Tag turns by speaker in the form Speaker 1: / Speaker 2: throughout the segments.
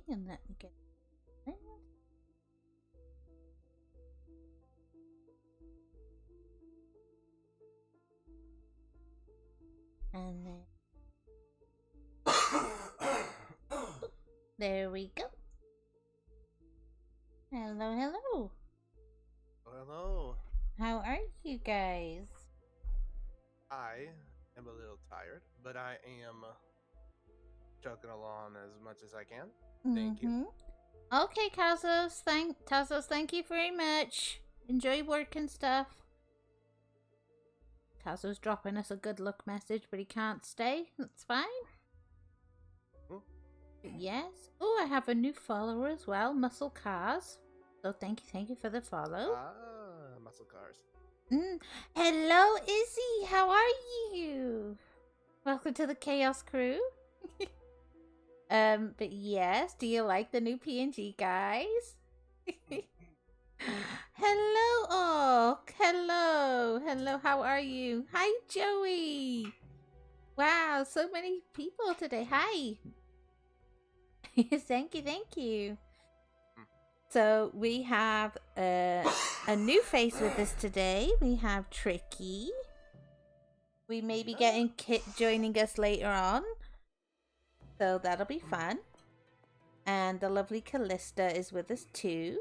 Speaker 1: and let me get it. And then there we go. Hello, hello.
Speaker 2: Hello.
Speaker 1: How are you guys?
Speaker 2: I am a little tired, but I am chugging along as much as I can. Thank you.
Speaker 1: Okay, Tazos, thank you very much. Enjoy work and stuff. Tazos dropping us a good luck message, but he can't stay. That's fine.
Speaker 2: Hmm?
Speaker 1: Yes. Oh, I have a new follower as well, Muscle Cars. So thank you for the follow.
Speaker 2: Muscle cars.
Speaker 1: Hello, Izzy. How are you? Welcome to the Chaos Crew. But yes, do you like the new PNG guys? Hello, Oak. Hello. How are you? Hi, Joey. Wow, so many people today. Hi. Thank you. So we have a new face with us today. We have Tricky. We may be getting Kit joining us later on. So that'll be fun. And the lovely Callista is with us too.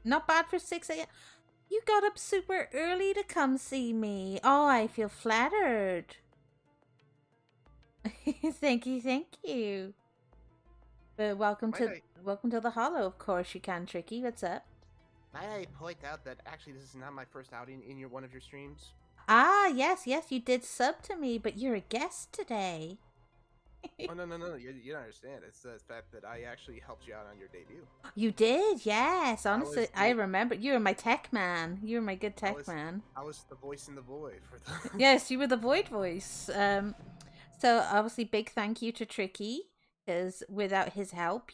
Speaker 1: Not bad for 6 a.m. You got up super early to come see me. Oh, I feel flattered. Thank you. But welcome to the Hollow, of course you can, Tricky. What's up?
Speaker 2: Might I point out that actually this is not my first outing in one of your streams?
Speaker 1: Ah, yes, you did sub to me, but you're a guest today.
Speaker 2: Oh no, you don't understand. It's the fact that I actually helped you out on your debut.
Speaker 1: You did, yes. Honestly, I remember. You were my tech man. You were my good tech man.
Speaker 2: I was the voice in the void for the.
Speaker 1: Yes, you were the void voice. So obviously, big thank you to Tricky, because without his help,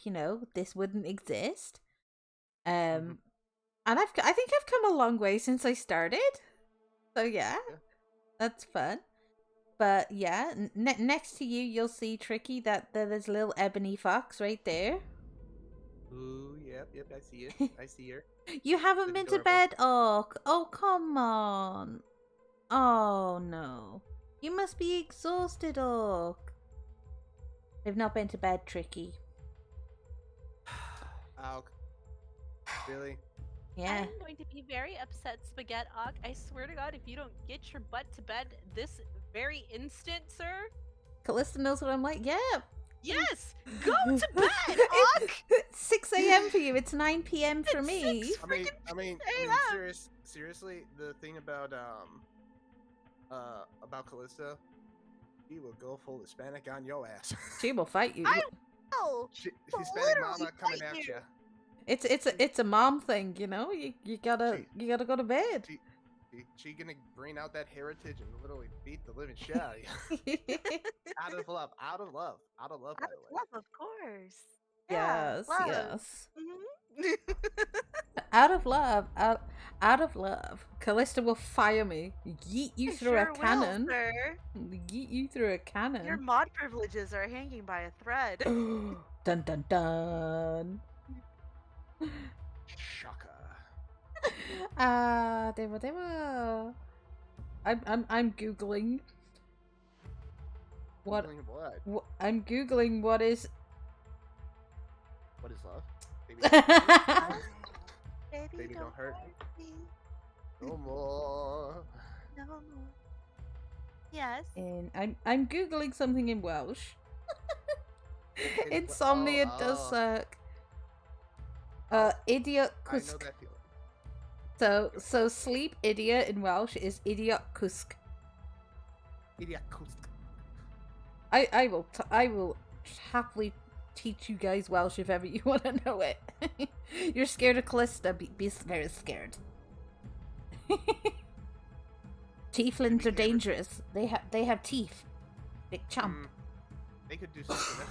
Speaker 1: this wouldn't exist. And I think I've come a long way since I started. So yeah. That's fun. But yeah, next to you, you'll see Tricky that there's a little ebony fox right there.
Speaker 2: Ooh, yep, I see it. I see her.
Speaker 1: You haven't been to bed? Oh, come on. Oh, no. You must be exhausted, Oak. They've not been to bed, Tricky.
Speaker 2: Ow. Really?
Speaker 1: Yeah.
Speaker 3: I'm going to be very upset, Spaghetti Ock. I swear to God, if you don't get your butt to bed this very instant, sir.
Speaker 1: Callista knows what I'm like. Yeah.
Speaker 3: Yes! Go to bed, Ock!
Speaker 1: 6 a.m. for you. It's 9 p.m. for
Speaker 3: It's
Speaker 1: me.
Speaker 3: 6
Speaker 2: I mean,
Speaker 3: a.m.
Speaker 2: seriously, the thing about Callista, she will go full Hispanic on your ass.
Speaker 1: She will fight you.
Speaker 3: I will.
Speaker 2: Hispanic mama coming at you.
Speaker 1: It's a mom thing, you know. You gotta go to bed.
Speaker 2: She gonna bring out that heritage and literally beat the living shit out of you. Out of love, by the way.
Speaker 3: Love, of course.
Speaker 1: Yes,
Speaker 3: love.
Speaker 1: yes.
Speaker 3: Mm-hmm.
Speaker 1: Out of love. Callista will fire me. Yeet you through a cannon.
Speaker 3: Will, sir.
Speaker 1: Yeet you through a cannon.
Speaker 3: Your mod privileges are hanging by a thread.
Speaker 1: Dun dun dun.
Speaker 2: Shaka.
Speaker 1: Demo. I'm googling. What?
Speaker 2: Googling what?
Speaker 1: I'm googling what is.
Speaker 2: What is love? Baby, don't hurt me. No more.
Speaker 3: No more. Yes.
Speaker 1: And I'm googling something in Welsh. Insomnia does suck. Idiot cusk.
Speaker 2: I know that feeling.
Speaker 1: So sleep idiot in Welsh is idiot cusk.
Speaker 2: Idiot cusk.
Speaker 1: I will happily teach you guys Welsh if ever you want to know it. You're scared of Callista, be very scared. Tieflings are dangerous. They have teeth. Big chump.
Speaker 2: They could do something.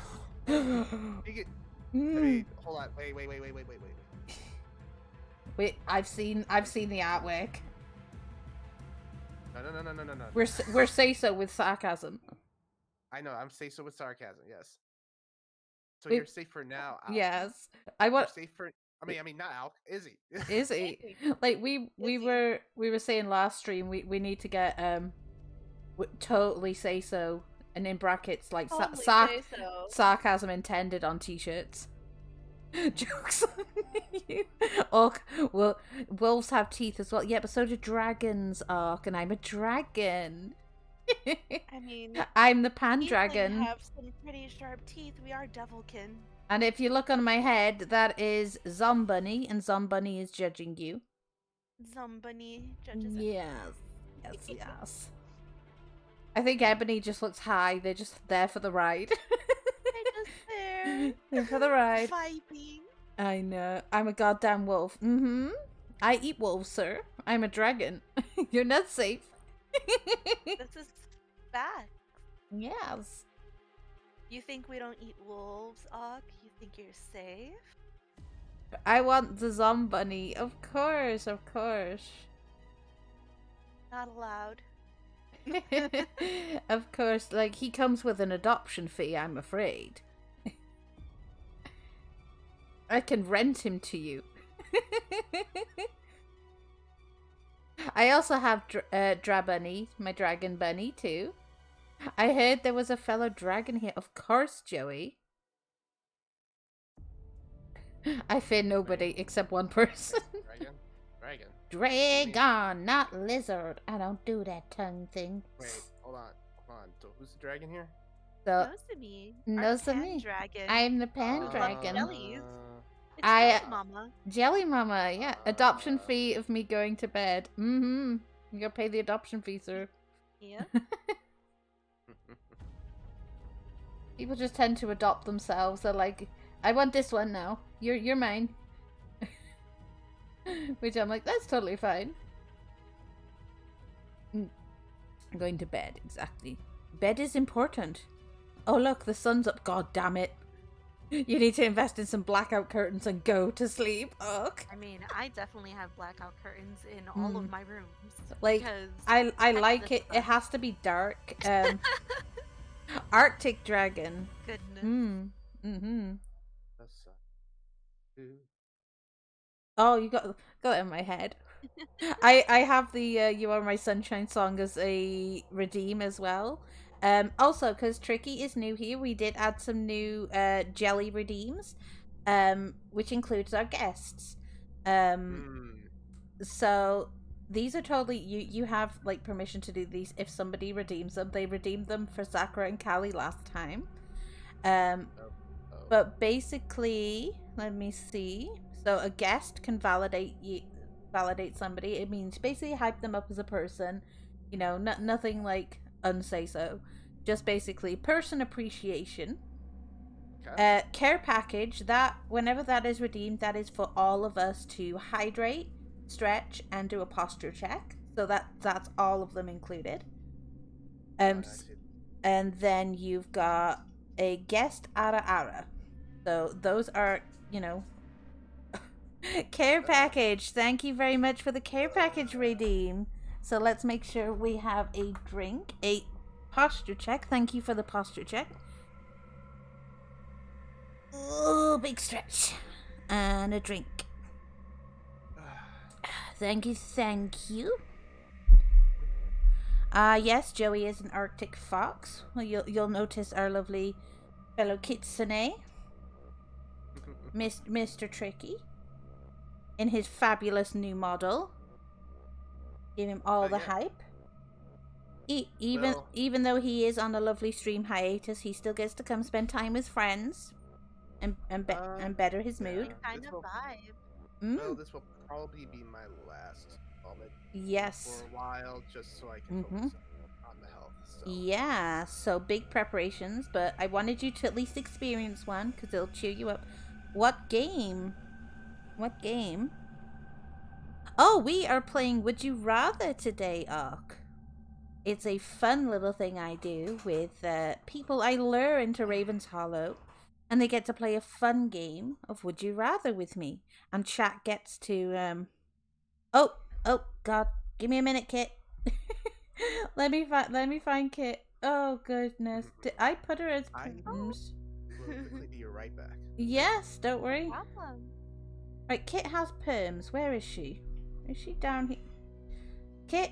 Speaker 2: I mean, hold on. Wait.
Speaker 1: Wait, I've seen the artwork.
Speaker 2: No.
Speaker 1: We're say so with sarcasm.
Speaker 2: I know. I'm say so with sarcasm. Yes. So you're safe for now, Alk.
Speaker 1: Yes.
Speaker 2: You're safe for. I mean, not Alk. Izzy.
Speaker 1: Izzy. Like we were saying last stream, we need to get totally say so, and in brackets like sarcasm intended on t-shirts. Jokes on you. Orc, well, wolves have teeth as well. Yeah, but so do dragons, Orc, and I'm a dragon.
Speaker 3: I mean,
Speaker 1: I'm the Pandragon.
Speaker 3: We have some pretty sharp teeth. We are devilkin.
Speaker 1: And if you look on my head, that is Zombunny, and Zombunny is judging you.
Speaker 3: Zombunny judges it.
Speaker 1: Yes. I think Ebony just looks high. They're just there for the ride.
Speaker 3: They're just there.
Speaker 1: They're for the ride.
Speaker 3: Vibing.
Speaker 1: I know. I'm a goddamn wolf. I eat wolves, sir. I'm a dragon. You're not safe.
Speaker 3: This is bad.
Speaker 1: Yes.
Speaker 3: You think we don't eat wolves, Og? You think you're safe?
Speaker 1: I want the Zombunny. Of course.
Speaker 3: Not allowed.
Speaker 1: Of course, like, he comes with an adoption fee, I'm afraid. I can rent him to you. I also have Drabunny, my dragon bunny, too. I heard there was a fellow dragon here. Of course, Joey. I fear nobody except one person. Dragon, not lizard. I don't do that tongue thing.
Speaker 2: Wait, hold on. So who's the dragon here?
Speaker 1: So
Speaker 3: Nozomi. Dragon.
Speaker 1: I'm the Pandragon.
Speaker 3: Jellies. It's
Speaker 1: Jelly
Speaker 3: Mama.
Speaker 1: Jelly Mama, yeah. Adoption fee of me going to bed. You gotta pay the adoption fee, sir.
Speaker 3: Yeah.
Speaker 1: People just tend to adopt themselves. They're like, I want this one now. You're mine. Which I'm like, that's totally fine. I'm going to bed, exactly. Bed is important. Oh look, the sun's up. God damn it. You need to invest in some blackout curtains and go to sleep. Ugh.
Speaker 3: I mean, I definitely have blackout curtains in all of my rooms.
Speaker 1: Like, I like it. It has to be dark. Arctic dragon.
Speaker 3: Goodness.
Speaker 1: Oh, you got it in my head. I have the You Are My Sunshine song as a redeem as well. Also, because Tricky is new here, we did add some new jelly redeems, which includes our guests. So these are totally you have like permission to do these if somebody redeems them. They redeemed them for Sakura and Callie last time. But basically, let me see. So a guest can validate somebody. It means basically hype them up as a person. You know, nothing like unsay so. Just basically person appreciation. Okay. Care package, that whenever that is redeemed, that is for all of us to hydrate, stretch, and do a posture check. So that's all of them included. And then you've got a guest ara. So those are, you know, care package. Thank you very much for the care package redeem. So let's make sure we have a drink, a posture check. Thank you for the posture check. Oh, big stretch. And a drink. Thank you. Yes, Joey is an Arctic fox. Well, you'll notice our lovely fellow kitsune, Mr. Tricky, in his fabulous new model. Give him all the hype. Even though he is on a lovely stream hiatus, he still gets to come spend time with friends and better his mood.
Speaker 3: Kind of vibe.
Speaker 2: Well, this will probably be my last moment.
Speaker 1: Yes.
Speaker 2: For a while, just so I can focus on the health. So.
Speaker 1: Yeah, so big preparations, but I wanted you to at least experience one because it'll cheer you up. What game? Oh, we are playing Would You Rather today, Ark. It's a fun little thing I do with people I lure into Raven's Hollow, and they get to play a fun game of Would You Rather with me. And chat gets to, Oh, God. Give me a minute, Kit. let me find Kit. Oh, goodness. Did I put her as...
Speaker 2: will quickly be right back.
Speaker 1: Yes, don't worry.
Speaker 3: Problem.
Speaker 1: Right, Kit has perms. Where is she? Is she down here? Kit,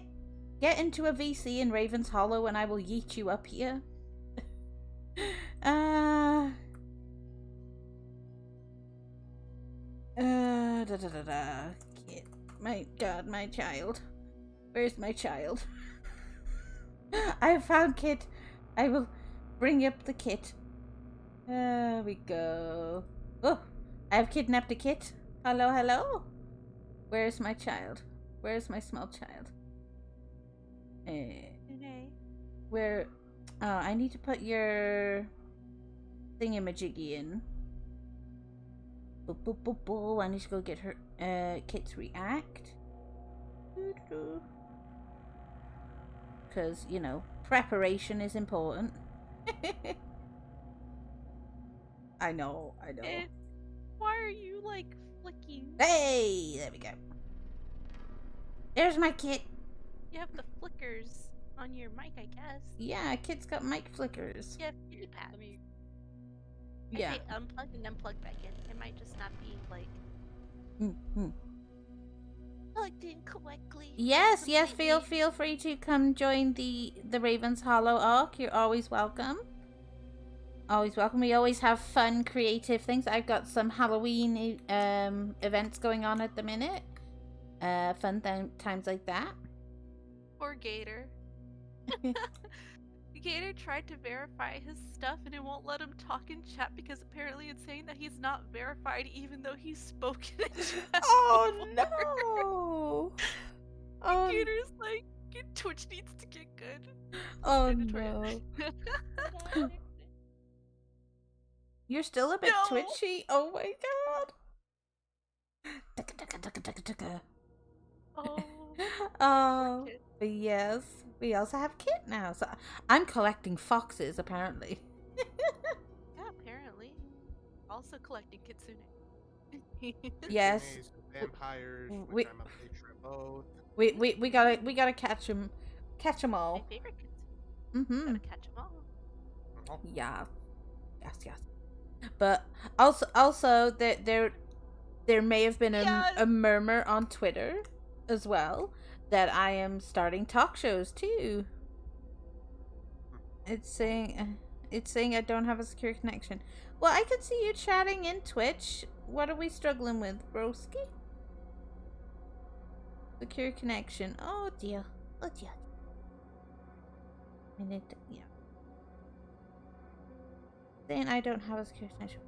Speaker 1: get into a VC in Raven's Hollow and I will yeet you up here. Kit. My god, my child. Where's my child? I have found Kit. I will bring up the Kit. There we go. Oh, I have kidnapped a Kit. Hello, hello. Where's my child? Where's my small child? Where? Oh, I need to put your thingamajiggy in. Boop, boop, boop, boop. I need to go get her Kit's react. Because, you know, preparation is important. I know.
Speaker 3: Why are you, like, flicking?
Speaker 1: Hey! There we go. There's my Kit.
Speaker 3: You have the flickers on your mic, I guess.
Speaker 1: Yeah, Kit's got mic flickers.
Speaker 3: You have kitty pads.
Speaker 1: Yeah.
Speaker 3: Okay, unplug and then plug back in. It might just not be, like, plugged in correctly.
Speaker 1: Yes,
Speaker 3: Completely.
Speaker 1: feel free to come join the Raven's Hollow Arc. You're always welcome. Always welcome. We always have fun, creative things. I've got some Halloween events going on at the minute. Fun times like that.
Speaker 3: Poor Gator. Gator tried to verify his stuff and it won't let him talk in chat because apparently it's saying that he's not verified even though he's spoken in chat.
Speaker 1: Oh
Speaker 3: before.
Speaker 1: no! Oh,
Speaker 3: Gator's like, Twitch needs to get good.
Speaker 1: oh
Speaker 3: Mandatory.
Speaker 1: no! You're still a bit
Speaker 3: No.
Speaker 1: twitchy. Oh my god!
Speaker 3: Oh.
Speaker 1: Oh,
Speaker 3: Kit.
Speaker 1: but yes, we also have Kit now. So I'm collecting foxes, apparently.
Speaker 3: Yeah, apparently. Also collecting Kitsune.
Speaker 1: Yes,
Speaker 2: Enemies, vampires,
Speaker 1: we-
Speaker 2: which I'm a picture of both.
Speaker 1: we gotta catch them
Speaker 3: My
Speaker 1: all.
Speaker 3: favorite Kitsune.
Speaker 1: Mm-hmm.
Speaker 3: Gotta catch them all.
Speaker 2: Oh,
Speaker 1: Yeah, yes. But also there may have been
Speaker 3: Yes.
Speaker 1: a murmur on Twitter as well that I am starting talk shows too. It's saying I don't have a secure connection. Well, I can see you chatting in Twitch. What are we struggling with, broski? Secure connection. Oh dear. Yeah. Saying I don't have a secure connection.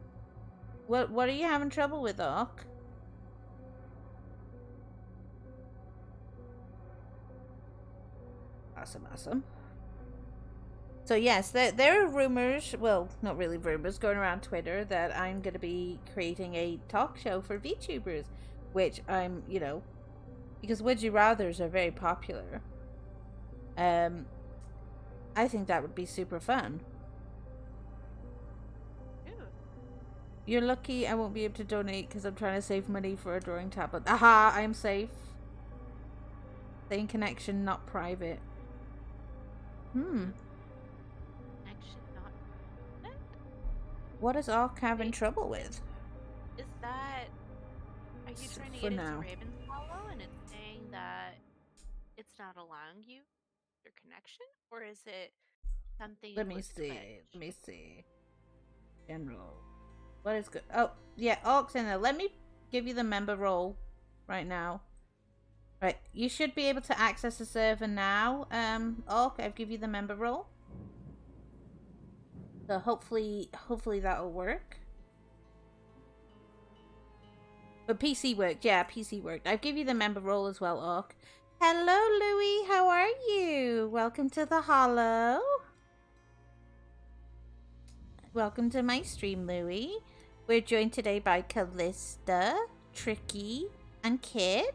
Speaker 1: What are you having trouble with, Ark? Awesome. So yes, there are rumors, well, not really rumors, going around Twitter that I'm going to be creating a talk show for VTubers, which I'm, you know, because Would You Rathers are very popular. I think that would be super fun.
Speaker 3: Ew.
Speaker 1: You're lucky I won't be able to donate because I'm trying to save money for a drawing tablet. Aha, I'm safe. Staying connection, not private.
Speaker 3: Connection not.
Speaker 1: What is Ark having
Speaker 3: Wait.
Speaker 1: trouble with?
Speaker 3: Is that? Are you
Speaker 1: S-
Speaker 3: trying to
Speaker 1: for
Speaker 3: get
Speaker 1: now.
Speaker 3: into Raven's Hollow and it's saying that it's not allowing you your connection, or is it something?
Speaker 1: Let me
Speaker 3: with
Speaker 1: see.
Speaker 3: Twitch?
Speaker 1: General. What is good? Oh, yeah, Ark's in there. Let me give you the member role right now. Right, you should be able to access the server now. Ark, I've give you the member role. So hopefully that'll work. But PC worked, yeah, PC worked. I've give you the member role as well, Ark. Hello, Louie, how are you? Welcome to the Hollow. Welcome to my stream, Louie. We're joined today by Callista, Tricky, and Kit.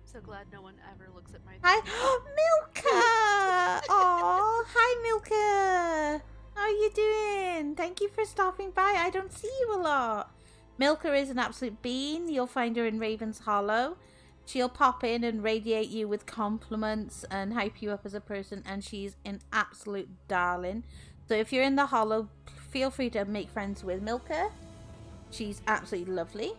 Speaker 3: So glad no one ever looks at my.
Speaker 1: Hi,
Speaker 3: video.
Speaker 1: Milka! Aw, hi, Milka! How are you doing? Thank you for stopping by. I don't see you a lot. Milka is an absolute bean. You'll find her in Raven's Hollow. She'll pop in and radiate you with compliments and hype you up as a person, and she's an absolute darling. So if you're in the Hollow, feel free to make friends with Milka. She's absolutely lovely.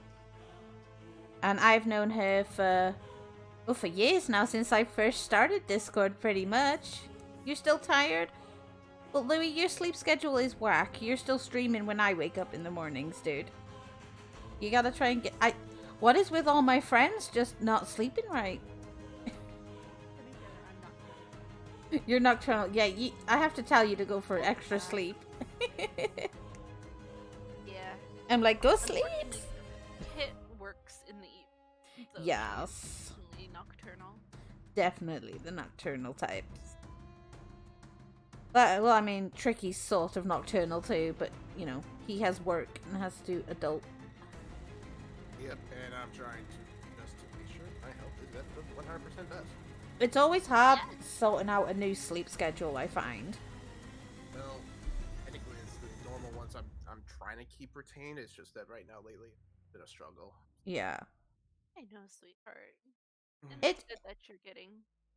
Speaker 1: And I've known her for years now, since I first started Discord, pretty much. You're still tired? Well, Louis, your sleep schedule is whack. You're still streaming when I wake up in the mornings, dude. You gotta try and get... What is with all my friends just not sleeping right? You're nocturnal. Yeah, I have to tell you to go for extra sleep.
Speaker 3: Yeah.
Speaker 1: I'm like, go sleep.
Speaker 3: Kit works in the evening. So
Speaker 1: Yes.
Speaker 3: definitely nocturnal.
Speaker 1: Definitely the nocturnal types. But, well, I mean, Tricky's sort of nocturnal too, but, you know, he has work and has to do adult.
Speaker 2: Yep, and I'm trying to just to make sure my health is at the 100% best.
Speaker 1: It's always hard sorting out a new sleep schedule, I find.
Speaker 2: Well, technically it's the normal ones I'm trying to keep retained. It's just that right now, lately, it's been a struggle.
Speaker 1: Yeah.
Speaker 3: I know, sweetheart. And
Speaker 1: It-
Speaker 3: it's good that you're getting.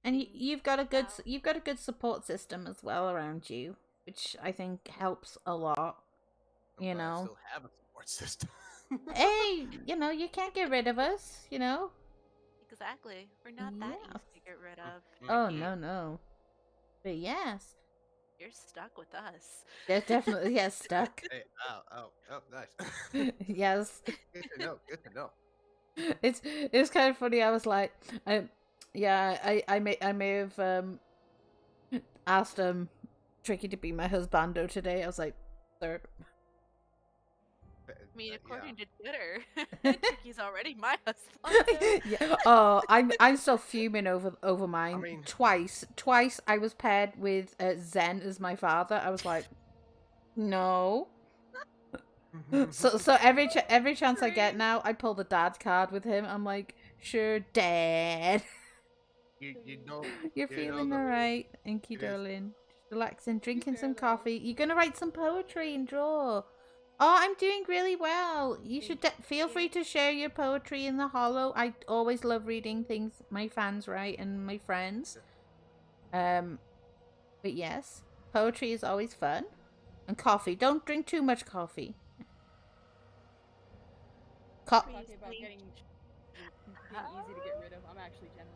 Speaker 1: And you've got a good support system as well around you, which I think helps a lot.
Speaker 2: I'm
Speaker 1: You
Speaker 2: glad I
Speaker 1: know.
Speaker 2: still have a support system.
Speaker 1: Hey, you know, you can't get rid of us, you know?
Speaker 3: Exactly. We're not that
Speaker 1: Yeah.
Speaker 3: easy to get rid of.
Speaker 1: Oh, no. But yes,
Speaker 3: You're stuck with us.
Speaker 1: they're definitely stuck.
Speaker 2: Hey, oh, nice.
Speaker 1: Yes.
Speaker 2: Good to know. Good to know.
Speaker 1: It was kind of funny. I was like, I may have asked Tricky to be my husbando today. I was like, sir.
Speaker 3: I mean, according to Twitter, Tricky's already my husband.
Speaker 1: Yeah. Oh, I'm still fuming over mine.
Speaker 2: I mean-
Speaker 1: Twice I was paired with Zen as my father. I was like, no. So every chance I get now, I pull the dad card with him. I'm like, sure, Dad.
Speaker 2: you know
Speaker 1: You're
Speaker 2: you
Speaker 1: feeling
Speaker 2: know the-
Speaker 1: alright, Inky
Speaker 2: it is.
Speaker 1: darling. Just relaxing, drinking some
Speaker 2: fair, though.
Speaker 1: coffee. You're gonna write some poetry and draw. Oh, I'm doing really well. You should feel free to share your poetry in the hollow. I always love reading things my fans write and my friends. But yes, poetry is always fun. And coffee. Don't drink too much coffee.
Speaker 4: Talking about getting being easy to get rid of. I'm actually generally.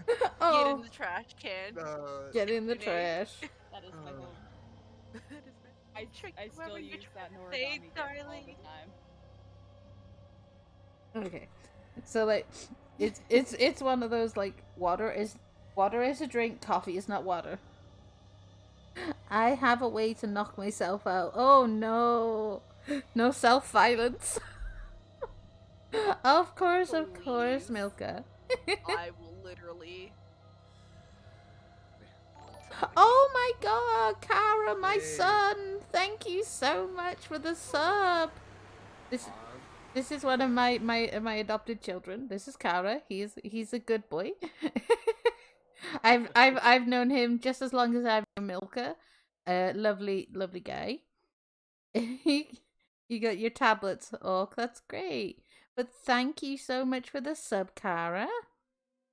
Speaker 3: Get in
Speaker 1: Oh,
Speaker 3: the trash can.
Speaker 1: get in the
Speaker 3: Today.
Speaker 1: trash.
Speaker 4: That is my
Speaker 2: Oh.
Speaker 4: home.
Speaker 3: That is right.
Speaker 4: I
Speaker 3: Trick,
Speaker 4: still
Speaker 3: whoever you're
Speaker 4: use that
Speaker 3: trying to say,
Speaker 4: origami gift all
Speaker 3: darling.
Speaker 4: the time.
Speaker 1: Okay, so like, it's one of those like water is a drink, coffee is not water. I have a way to knock myself out. Oh no, no self violence. Of course,
Speaker 3: Please.
Speaker 1: Milka.
Speaker 3: I will literally.
Speaker 1: Oh my God, Kara, my
Speaker 2: Hey.
Speaker 1: son! Thank you so much for the sub. This is one of my adopted children. This is Kara. He's a good boy. I've known him just as long as I've known Milka. Lovely guy. You got your tablets, Orc. That's great. But thank you so much for the sub, Kara.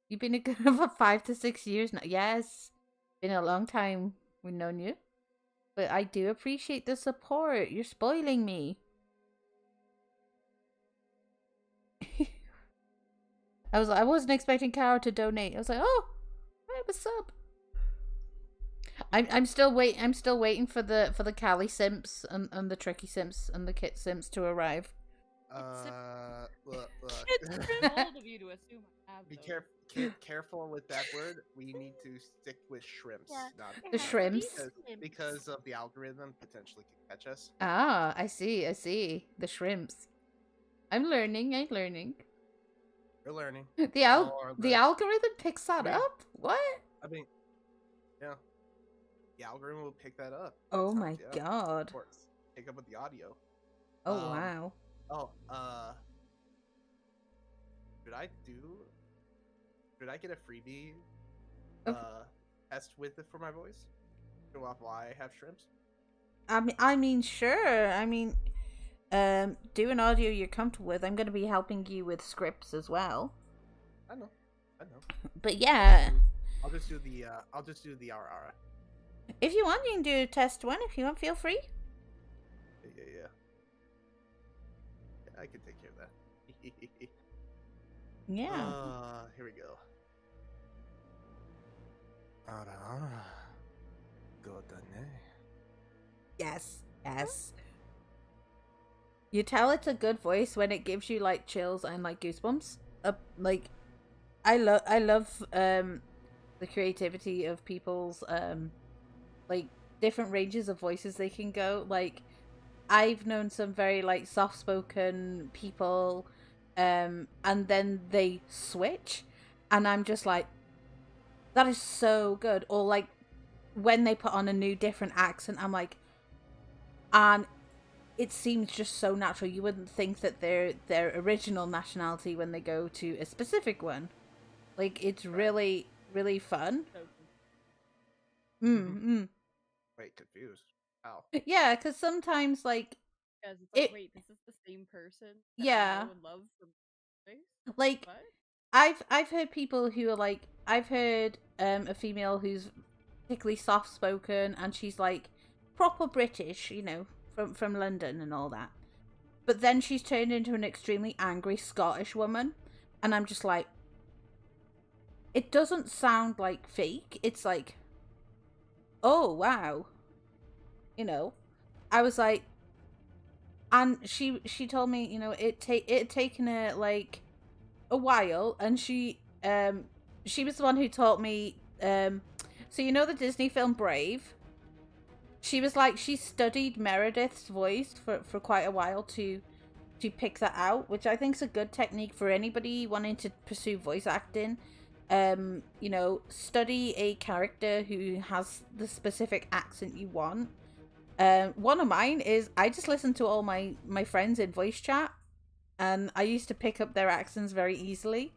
Speaker 1: You've been a good for 5 to 6 years now. Yes, been a long time we've known you. But I do appreciate the support. You're spoiling me. I wasn't expecting Kara to donate. I was like, oh, I have a sub. I'm still waiting for the Callie Simps and the Tricky Simps and the Kit Simps to arrive.
Speaker 2: Look.
Speaker 4: It's bold of you to assume I have
Speaker 2: Be
Speaker 4: those.
Speaker 2: careful with that word. We need to stick with shrimps,
Speaker 3: Yeah.
Speaker 2: not
Speaker 1: The shrimps?
Speaker 2: because of the algorithm potentially could catch us.
Speaker 1: Ah, I see. The shrimps. I'm learning.
Speaker 2: We're learning.
Speaker 1: The algorithm picks that
Speaker 2: Yeah.
Speaker 1: up? What?
Speaker 2: I mean, yeah, the algorithm will pick that up.
Speaker 1: Oh
Speaker 2: Sometimes,
Speaker 1: my
Speaker 2: yeah,
Speaker 1: God.
Speaker 2: Of course, pick up with the audio.
Speaker 1: Oh
Speaker 2: Um,
Speaker 1: wow.
Speaker 2: Oh, should I get a freebie
Speaker 1: Of-
Speaker 2: test with it for my voice? Show off why I have shrimps?
Speaker 1: I mean, sure. I mean, do an audio you're comfortable with. I'm going to be helping you with scripts as well.
Speaker 2: I know.
Speaker 1: But yeah,
Speaker 2: I'll just do the RR.
Speaker 1: If you want, you can do test 1. If you want, feel free.
Speaker 2: Yeah. I can take care of that.
Speaker 1: Yeah.
Speaker 2: Here we go. RR. Godane.
Speaker 1: Yes. You tell it's a good voice when it gives you like chills and like goosebumps. Like, I love the creativity of people's like different ranges of voices they can go. Like, I've known some very like soft-spoken people, and then they switch, and I'm just like, that is so good. Or like when they put on a new different accent, I'm like, and it seems just so natural. You wouldn't think that their original nationality when they go to a specific one. Like, it's really, really fun.
Speaker 2: Wait, confused. Ow.
Speaker 1: Yeah, because sometimes, like,
Speaker 4: Because it's like, wait, this is the same person that
Speaker 1: Yeah.
Speaker 4: I know and love from space?
Speaker 1: like,
Speaker 4: What?
Speaker 1: I've heard people who are like, I've heard a female who's particularly soft spoken, and she's like proper British, you know, from London and all that. But then she's turned into an extremely angry Scottish woman, and I'm just like, it doesn't sound like fake. It's like, oh wow, you know. I was like, and she told me, you know, it had taken her like a while, and she was the one who taught me, so you know the Disney film Brave? She was like, she studied Meredith's voice for quite a while to pick that out, which I think is a good technique for anybody wanting to pursue voice acting. You know, study a character who has the specific accent you want. One of mine is, I just listen to all my friends in voice chat, and I used to pick up their accents very easily.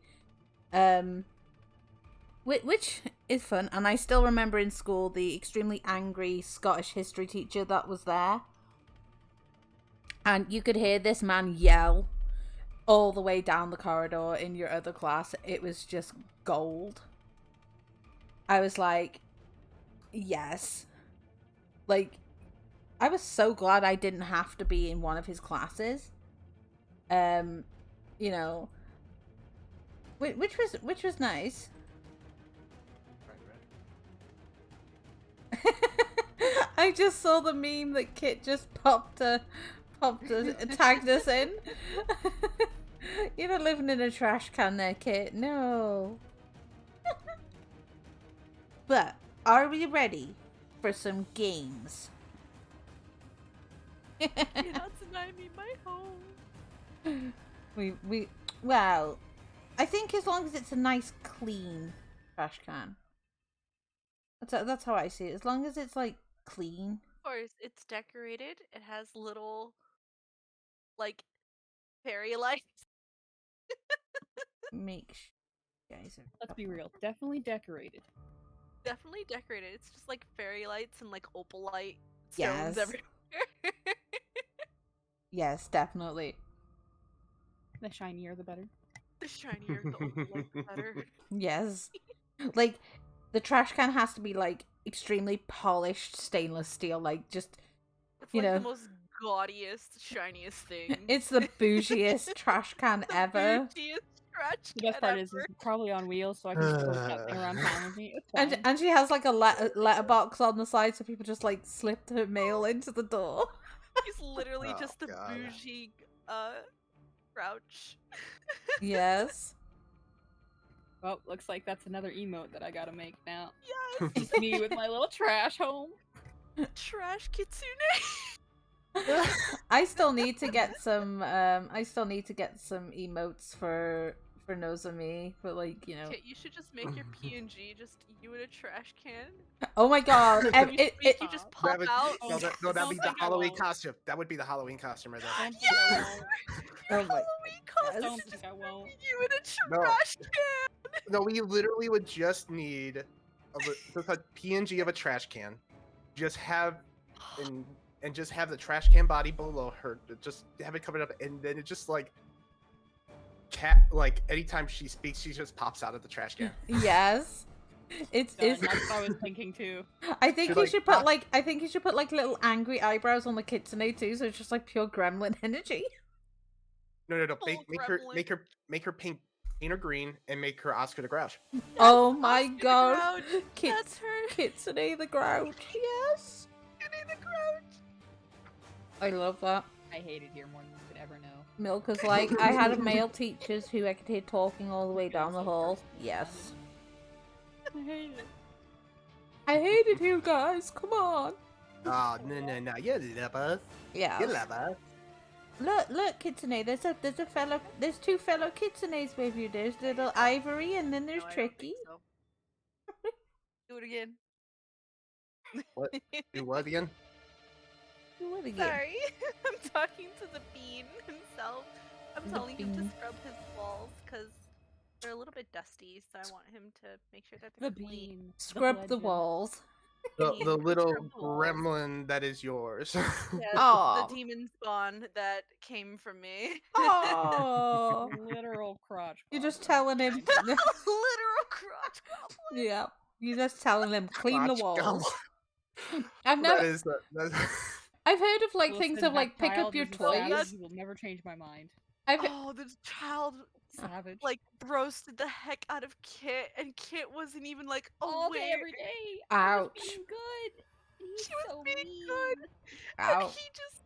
Speaker 1: Which is fun, and I still remember in school the extremely angry Scottish history teacher that was there. And you could hear this man yell all the way down the corridor in your other class. It was just gold. I was like, yes. Like, I was so glad I didn't have to be in one of his classes. You know, which was nice. I just saw the meme that Kit just tagged us in. You're not living in a trash can there, Kit. No. But are we ready for some games?
Speaker 3: You're not denying me my home.
Speaker 1: Well, I think as long as it's a nice clean trash can. That's how I see it. As long as it's like clean.
Speaker 3: Of course, it's decorated. It has little, like, fairy lights.
Speaker 1: Make sure you guys are.
Speaker 4: Let's be real. Definitely decorated.
Speaker 3: Definitely decorated. It's just like fairy lights and like opalite
Speaker 1: Yes.
Speaker 3: stones everywhere.
Speaker 1: Yes, definitely.
Speaker 4: The shinier, the better.
Speaker 3: The shinier the opalite, the better.
Speaker 1: Yes. Like, the trash can has to be like extremely polished stainless steel, like just,
Speaker 3: It's
Speaker 1: you
Speaker 3: like
Speaker 1: know,
Speaker 3: the most gaudiest, shiniest thing.
Speaker 1: it's the bougiest trash can ever.
Speaker 3: Bougiest trash
Speaker 4: The best
Speaker 3: can
Speaker 4: part is
Speaker 3: ever.
Speaker 4: it's probably on wheels, so I can just throw that thing around town with me. It's fine.
Speaker 1: And she has like a letterbox on the side, so people just like slip her mail into the door.
Speaker 3: He's literally
Speaker 2: Oh,
Speaker 3: just the
Speaker 2: God.
Speaker 3: bougie crouch.
Speaker 1: Yes.
Speaker 4: Well, looks like that's another emote that I gotta make now.
Speaker 3: Yes!
Speaker 4: Just me with my little trash home.
Speaker 3: Trash kitsune!
Speaker 1: I still need to get some emotes for Nozomi, but like, you know.
Speaker 3: Okay, you should just make your PNG just you in a trash can.
Speaker 1: Oh my god.
Speaker 3: You just pop
Speaker 2: That would,
Speaker 3: out.
Speaker 2: no, that'd be
Speaker 4: Don't
Speaker 2: the
Speaker 4: think I
Speaker 2: Halloween
Speaker 4: won't.
Speaker 2: costume. That would be the Halloween costume right there.
Speaker 4: Don't think I
Speaker 3: Yes!
Speaker 4: won't.
Speaker 3: Your
Speaker 1: Oh my-
Speaker 3: Halloween costume
Speaker 4: Don't
Speaker 3: is
Speaker 4: think
Speaker 3: just
Speaker 4: I won't.
Speaker 3: you in a
Speaker 2: No.
Speaker 3: trash can.
Speaker 2: No, we literally would just need just a PNG of a trash can. Just have and just have the trash can body below her. Just have it covered up, and then it just like cat, like anytime she speaks, she just pops out of the trash can.
Speaker 1: Yes. It's
Speaker 4: Done.
Speaker 1: it's.
Speaker 4: That's what I was thinking too.
Speaker 1: I think
Speaker 2: Should,
Speaker 1: you
Speaker 2: like,
Speaker 1: should put
Speaker 2: pop-
Speaker 1: like I think you should put like little angry eyebrows on the kitsune too, so it's just like pure gremlin energy.
Speaker 2: No.
Speaker 3: Full
Speaker 2: Make her paint her green and make her Oscar the Grouch.
Speaker 1: Oh my
Speaker 3: Oscar the
Speaker 1: god.
Speaker 3: Grouch. That's her.
Speaker 1: Kitsune the Grouch. Yes.
Speaker 3: Kitsune the Grouch.
Speaker 1: I love that.
Speaker 4: I hate it here more than you could ever know.
Speaker 1: Milka's like, I had a male teachers who I could hear talking all the way down the hall. Yes.
Speaker 4: I hate it.
Speaker 1: I hated you guys. Come on.
Speaker 2: Oh, no. You love us.
Speaker 1: Yeah.
Speaker 2: You love us.
Speaker 1: Look, Kitsune. There's two fellow Kitsunes with you. There's little Ivory, and then there's
Speaker 3: No, I don't
Speaker 1: Tricky.
Speaker 3: think so. Do it again.
Speaker 2: What? Do what again?
Speaker 1: What again?
Speaker 3: Sorry, I'm talking to the bean himself. I'm
Speaker 1: The
Speaker 3: telling him to
Speaker 1: bean.
Speaker 3: scrub his walls because they're a little bit dusty, so I want him to make sure that
Speaker 4: The
Speaker 3: they're clean.
Speaker 4: bean.
Speaker 1: Scrub the
Speaker 4: legend.
Speaker 1: walls.
Speaker 2: The
Speaker 3: He
Speaker 2: little
Speaker 3: scrubbed the walls.
Speaker 2: gremlin that is yours.
Speaker 3: Yes,
Speaker 1: Aw.
Speaker 3: the demon spawn that came from me.
Speaker 1: Oh.
Speaker 4: Literal crotch.
Speaker 1: You're just
Speaker 4: goblin.
Speaker 1: telling him.
Speaker 3: Literal crotch goblin.
Speaker 1: Yeah. You're just telling him clean the
Speaker 2: Crotch
Speaker 1: walls.
Speaker 2: gum.
Speaker 1: I've
Speaker 2: That
Speaker 1: never.
Speaker 2: is that.
Speaker 1: I've heard of like
Speaker 4: Listen,
Speaker 1: things of
Speaker 4: that
Speaker 1: like pick up
Speaker 4: child
Speaker 1: your
Speaker 4: was a
Speaker 1: toys.
Speaker 4: savage, He will never change my mind.
Speaker 1: I've
Speaker 3: Oh, this child
Speaker 4: Savage.
Speaker 3: like roasted the heck out of Kit, and Kit wasn't even like
Speaker 4: all day,
Speaker 3: aware.
Speaker 4: every day. I was
Speaker 1: Ouch.
Speaker 4: being good. He's
Speaker 3: She was
Speaker 4: so
Speaker 3: being
Speaker 4: mean.
Speaker 3: good. And
Speaker 1: Ouch.
Speaker 3: he just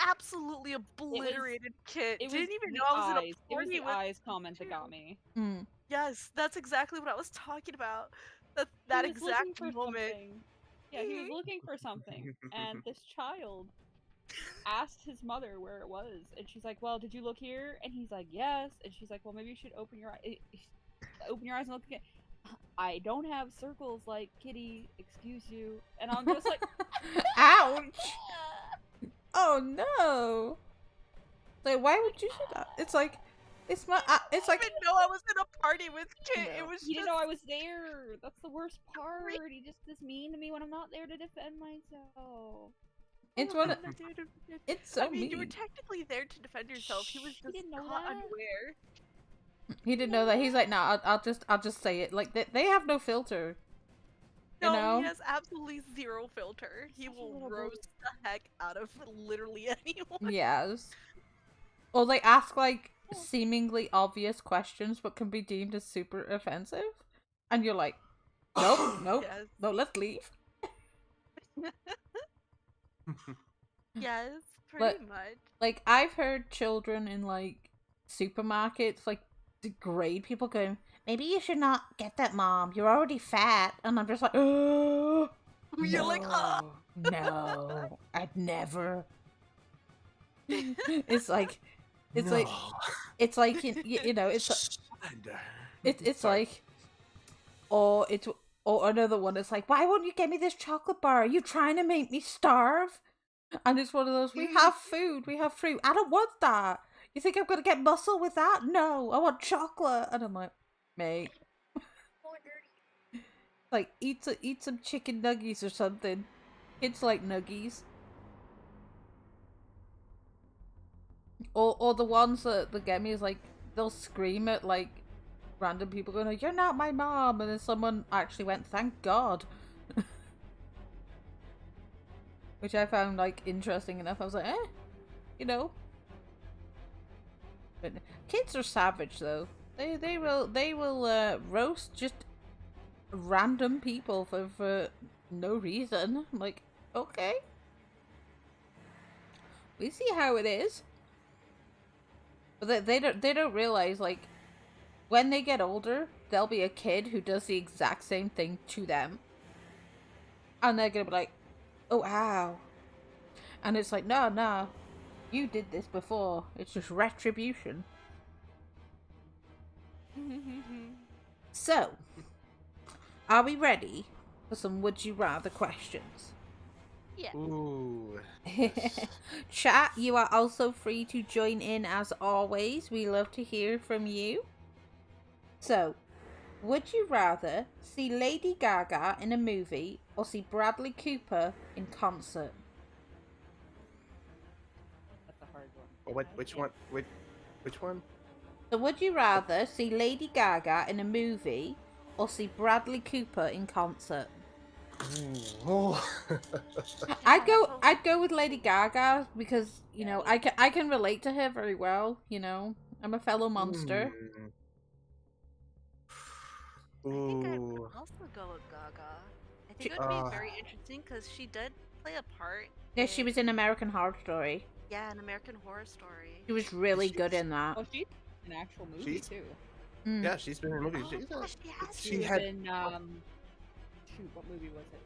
Speaker 3: absolutely obliterated Kit.
Speaker 4: It was
Speaker 3: Didn't even
Speaker 4: the
Speaker 3: know I was in
Speaker 4: eyes.
Speaker 3: a
Speaker 4: It was
Speaker 3: party
Speaker 4: the
Speaker 3: with.
Speaker 4: eyes comment that got me.
Speaker 1: Mm.
Speaker 3: Yes, that's exactly what I was talking about. That
Speaker 4: He was looking
Speaker 3: exact
Speaker 4: for
Speaker 3: moment.
Speaker 4: something. Yeah, he was
Speaker 3: Mhm.
Speaker 4: looking for something, and this child asked his mother where it was, and she's like, "Well, did you look here?" And he's like, "Yes." And she's like, "Well, maybe you should open your eyes and look again." I don't have circles like Kitty. Excuse you. And I'm just like,
Speaker 1: Ouch. Oh no. Like, why would you do that? It's like, it's my. It's
Speaker 3: I
Speaker 1: like.
Speaker 3: didn't know I was in a party with Kit.
Speaker 1: No.
Speaker 3: It was
Speaker 4: he
Speaker 3: just
Speaker 4: didn't know I was there. That's the worst part. He just is mean to me when I'm not there to defend myself.
Speaker 1: It's one. Of,
Speaker 3: I'm not there to defend-
Speaker 1: it's so
Speaker 3: I mean, you were
Speaker 1: mean.
Speaker 3: technically there to defend yourself. He was
Speaker 4: Shh, he
Speaker 3: just
Speaker 4: didn't know
Speaker 3: caught
Speaker 4: that.
Speaker 3: unaware.
Speaker 1: He didn't know that. He's like, nah. I'll just say it. Like they have no filter.
Speaker 3: No,
Speaker 1: You know?
Speaker 3: he has absolutely zero filter. He
Speaker 4: Such a
Speaker 3: will
Speaker 4: little
Speaker 3: roast the heck out of literally anyone.
Speaker 1: Yes. Or they ask like seemingly obvious questions, but can be deemed as super offensive, and you're like, nope,
Speaker 3: Yes.
Speaker 1: no, let's leave.
Speaker 3: Yes, pretty much.
Speaker 1: Like I've heard children in like supermarkets like degrade people, going, maybe you should not get that, mom. You're already fat, and I'm just like, oh,
Speaker 3: You're like, oh.
Speaker 1: no, I'd never. It's like, it's like,
Speaker 2: No.
Speaker 1: it's like you know, it's
Speaker 2: Surrender.
Speaker 1: it's
Speaker 2: Sorry.
Speaker 1: like, or another one. It's like, why won't you get me this chocolate bar? Are you trying to make me starve? And it's one of those. We have food. We have fruit. I don't want that. You think I'm gonna get muscle with that? No, I want chocolate. And I'm like, mate, like eat some chicken nuggies or something. Kids like nuggies. Or the ones that get me is like, they'll scream at like random people going, "You're not my mom," and then someone actually went, "Thank God," which I found like interesting enough. I was like, you know. But kids are savage though. They will roast just random people for no reason. I'm like, okay, we see how it is. But they don't realize, like, when they get older, there'll be a kid who does the exact same thing to them, and they're gonna be like, "Oh, ow," and it's like, no, you did this before. It's just retribution. So, are we ready for some would you rather questions?
Speaker 3: Yeah.
Speaker 2: Ooh.
Speaker 1: Chat, you are also free to join in as always. We love to hear from you. So, would you rather see Lady Gaga in a movie or see Bradley Cooper in concert?
Speaker 4: That's a hard one.
Speaker 2: Which one? Which one?
Speaker 1: So, would you rather see Lady Gaga in a movie or see Bradley Cooper in concert?
Speaker 2: Ooh.
Speaker 1: I'd go with Lady Gaga because you know I can relate to her very well. You know, I'm a fellow monster.
Speaker 3: I think I
Speaker 2: Ooh.
Speaker 3: would also go with Gaga. I think
Speaker 1: She-
Speaker 3: it would be very interesting because she did play a part.
Speaker 1: Yeah, she was in American Horror Story.
Speaker 3: Yeah, an American Horror Story.
Speaker 1: She was really
Speaker 2: She-
Speaker 1: good in that.
Speaker 4: Oh, she's an actual movie
Speaker 2: She's-
Speaker 4: too.
Speaker 1: Mm.
Speaker 2: Yeah, she's been in movies.
Speaker 3: Oh,
Speaker 2: She's
Speaker 3: yeah, she has
Speaker 2: she
Speaker 4: She was
Speaker 2: had
Speaker 4: in shoot, what movie was it?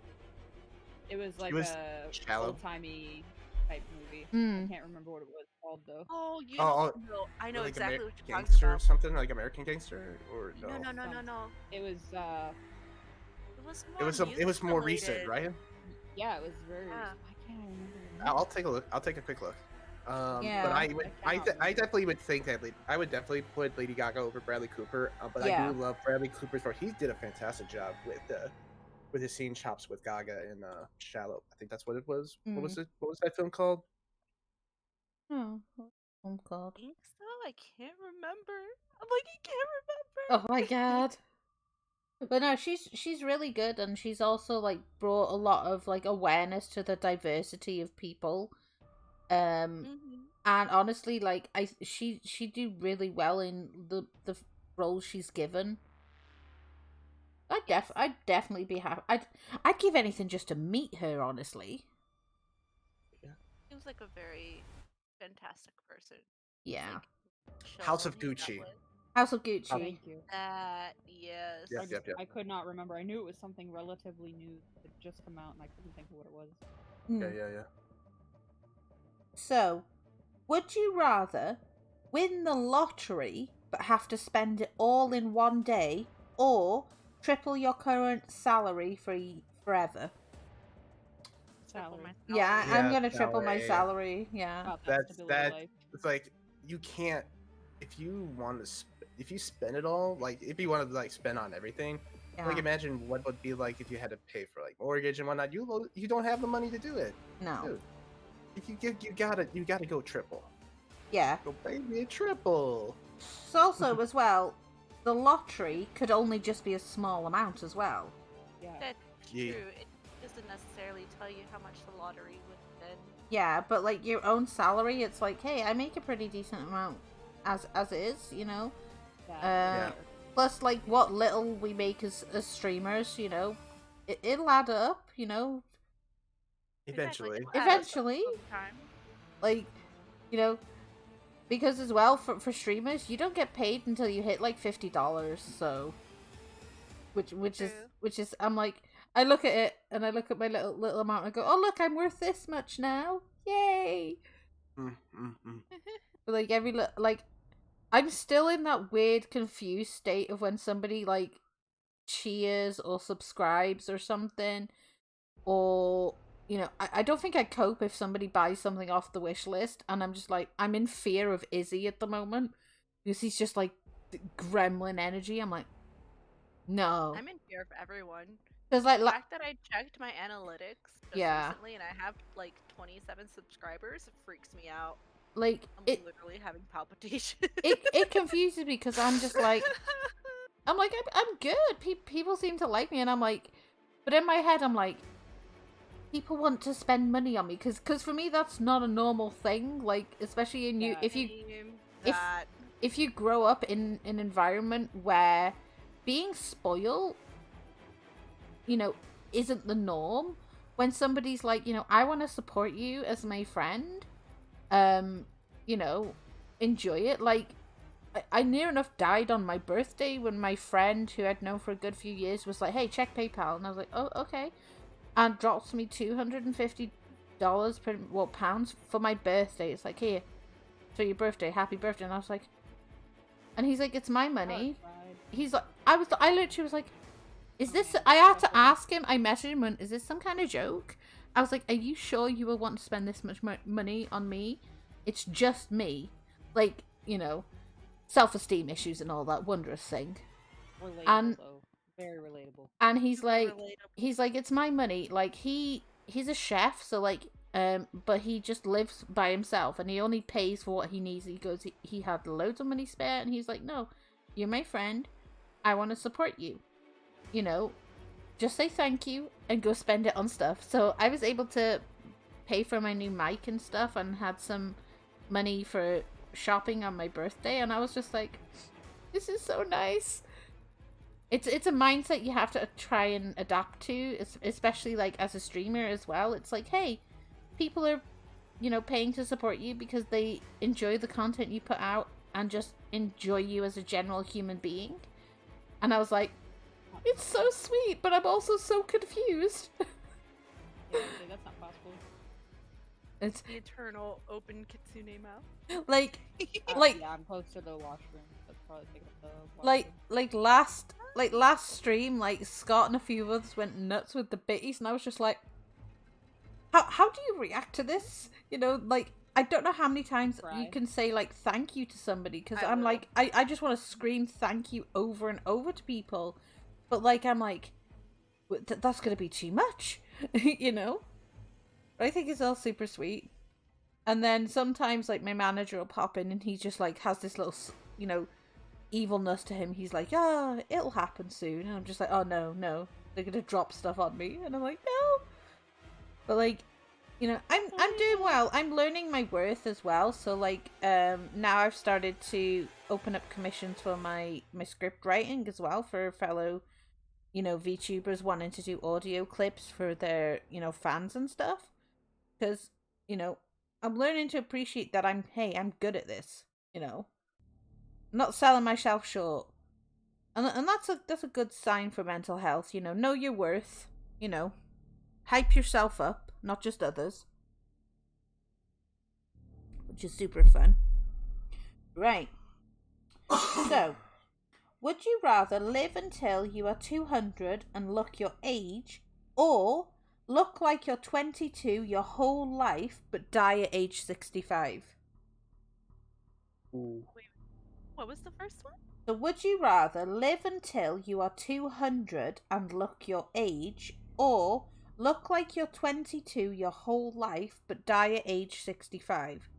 Speaker 4: It was like
Speaker 2: was
Speaker 4: a
Speaker 2: Shallow.
Speaker 4: old-timey type movie.
Speaker 1: Mm.
Speaker 4: I can't remember what it was called though.
Speaker 3: Oh, you
Speaker 2: Oh,
Speaker 3: don't know. I know
Speaker 2: like
Speaker 3: exactly what you're talking
Speaker 2: Gangster or
Speaker 3: about.
Speaker 2: something like American Gangster or no?
Speaker 3: No.
Speaker 4: It was
Speaker 3: It was more.
Speaker 2: It was more
Speaker 3: music
Speaker 2: recent,
Speaker 3: related.
Speaker 2: right?
Speaker 4: yeah, it was very.
Speaker 3: Yeah.
Speaker 4: I can't remember. the name.
Speaker 2: I'll take a look. I'll take a quick look.
Speaker 1: Yeah.
Speaker 2: But I
Speaker 4: cannot
Speaker 2: definitely would think that I would definitely put Lady Gaga over Bradley Cooper. But
Speaker 1: Yeah.
Speaker 2: I do love Bradley Cooper's part. He did a fantastic job with his scene chops with Gaga in Shallow. I think that's what it was.
Speaker 1: Mm.
Speaker 2: What was it? What was that film called?
Speaker 1: Oh, what's the film called?
Speaker 3: I think so. I can't remember. I'm like, I can't remember.
Speaker 1: Oh my god. But no, she's really good, and she's also like brought a lot of like awareness to the diversity of people.
Speaker 3: Mhm.
Speaker 1: And honestly, like she do really well in the roles she's given. I'd definitely be happy. I'd give anything just to meet her. Honestly,
Speaker 3: Seems like a very fantastic person.
Speaker 1: yeah.
Speaker 3: Chill
Speaker 2: House of
Speaker 3: to hang out
Speaker 2: Gucci.
Speaker 3: with.
Speaker 1: House of Gucci.
Speaker 4: Thank you.
Speaker 3: That yes.
Speaker 2: Yep,
Speaker 4: I, just,
Speaker 2: yep, yep.
Speaker 4: I could not remember. I knew it was something relatively new that had just come out, and I couldn't think of what it was.
Speaker 1: Hmm.
Speaker 2: Yeah.
Speaker 1: So, would you rather win the lottery but have to spend it all in one day, or triple your current salary forever?
Speaker 3: Triple
Speaker 4: Salary.
Speaker 3: my
Speaker 1: Yeah,
Speaker 3: salary.
Speaker 1: I'm
Speaker 2: Yeah,
Speaker 1: gonna triple my
Speaker 2: salary.
Speaker 1: salary. Yeah.
Speaker 4: About
Speaker 2: That's-
Speaker 4: stability
Speaker 2: that-
Speaker 4: life.
Speaker 2: It's like you can't if you want to if you spend it all, like if you want to like spend on everything.
Speaker 1: Yeah.
Speaker 2: Like imagine what would be like if you had to pay for like mortgage and whatnot. You don't have the money to do it.
Speaker 1: No.
Speaker 2: Dude, if you gotta go triple.
Speaker 1: Yeah.
Speaker 2: Go pay me a triple.
Speaker 1: So also as well, the lottery could only just be a small amount as well.
Speaker 4: Yeah.
Speaker 3: That's
Speaker 2: Yeah.
Speaker 3: true. It doesn't necessarily tell you how much the lottery would then.
Speaker 1: Yeah, but like your own salary, it's like, hey, I make a pretty decent amount as is, you know.
Speaker 4: Yeah.
Speaker 1: Plus, like what little we make as streamers, you know, it'll add up, you know.
Speaker 2: Eventually.
Speaker 3: Exactly. It'll add up
Speaker 1: Eventually.
Speaker 3: sometime.
Speaker 1: Like, you know, because as well for streamers, you don't get paid until you hit like $50. So, which is I'm like, I look at it and I look at my little amount and I go, oh look, I'm worth this much now, yay!
Speaker 2: Mm.
Speaker 1: But like I'm still in that weird, confused state of when somebody like cheers or subscribes or something, or you know, I don't think I'd cope if somebody buys something off the wish list, and I'm just like, I'm in fear of Izzy at the moment because he's just like gremlin energy. I'm like, no,
Speaker 3: I'm in fear of everyone.
Speaker 1: because like
Speaker 3: The fact that I checked my analytics just
Speaker 1: Yeah.
Speaker 3: recently and I have like 27 subscribers freaks me out.
Speaker 1: like
Speaker 3: I'm
Speaker 1: it
Speaker 3: literally having palpitations.
Speaker 1: it confuses me because I'm just like, I'm good. People seem to like me, and I'm like, but in my head, I'm like, people want to spend money on me because for me that's not a normal thing. Like, especially in you,
Speaker 4: Yeah.
Speaker 1: if
Speaker 3: that
Speaker 1: if you grow up in an environment where being spoiled, you know, isn't the norm. When somebody's like, you know, I want to support you as my friend, you know, enjoy it. Like, I near enough died on my birthday when my friend who I'd known for a good few years was like, hey, check PayPal. And I was like, oh, okay. And drops me $250 pounds for my birthday. It's like, here, for your birthday, happy birthday. And I was like, and he's like, it's my money. He's like, I literally was like, is this, I had to ask him, I messaged him, and is this some kind of joke? I was like, are you sure you will want to spend this much money on me? It's just me. Like, you know, self-esteem issues and all that wondrous thing.
Speaker 4: Relatable,
Speaker 1: And-
Speaker 4: though. Very relatable.
Speaker 1: And he's
Speaker 3: super
Speaker 1: like,
Speaker 3: relatable.
Speaker 1: it's my money. Like, he's a chef, so like, but he just lives by himself and he only pays for what he needs. He goes, he had loads of money spare, and he's like, no, you're my friend. I want to support you. just say thank you and go spend it on stuff. So I was able to pay for my new mic and stuff and had some money for shopping on my birthday, and I was just like, this is so nice. It's a mindset you have to try and adapt to, especially like as a streamer as well. It's like, hey, people are, paying to support you because they enjoy the content you put out and just enjoy you as a general human being. And I was like, it's so sweet, but I'm also so confused.
Speaker 4: Yeah, that's not possible.
Speaker 1: It's
Speaker 3: The eternal open kitsune mouth.
Speaker 1: like,
Speaker 4: Yeah, I'm close to the washroom. That's probably taking up the washroom.
Speaker 1: last stream, like Scott and a few others went nuts with the bitties, and I was just like, how do you react to this? I don't know how many times you
Speaker 4: Cry.
Speaker 1: can say like thank you to somebody, because
Speaker 3: I
Speaker 1: I'm
Speaker 3: will.
Speaker 1: like, I just want to scream thank you over and over to people, but like I'm like, that's gonna be too much, But I think it's all super sweet. And then sometimes like my manager will pop in and he just like has this little, evilness to him. He's like, oh, it'll happen soon. And I'm just like, oh no, they're gonna drop stuff on me. And I'm like, no. But like, I'm doing well. I'm learning my worth as well. So like, now I've started to open up commissions for my script writing as well for fellow, VTubers wanting to do audio clips for their, fans and stuff. Because, I'm learning to appreciate that I'm good at this, not selling myself short. And that's a good sign for mental health, know your worth, hype yourself up, not just others. Which is super fun. Right. So, would you rather live until you are 200 and look your age, or look like you're 22 your whole life but die at age 65?
Speaker 2: Ooh.
Speaker 3: What was the first one?
Speaker 1: So would you rather live until you are 200 and look your age, or look like you're 22 your whole life but die at age 65?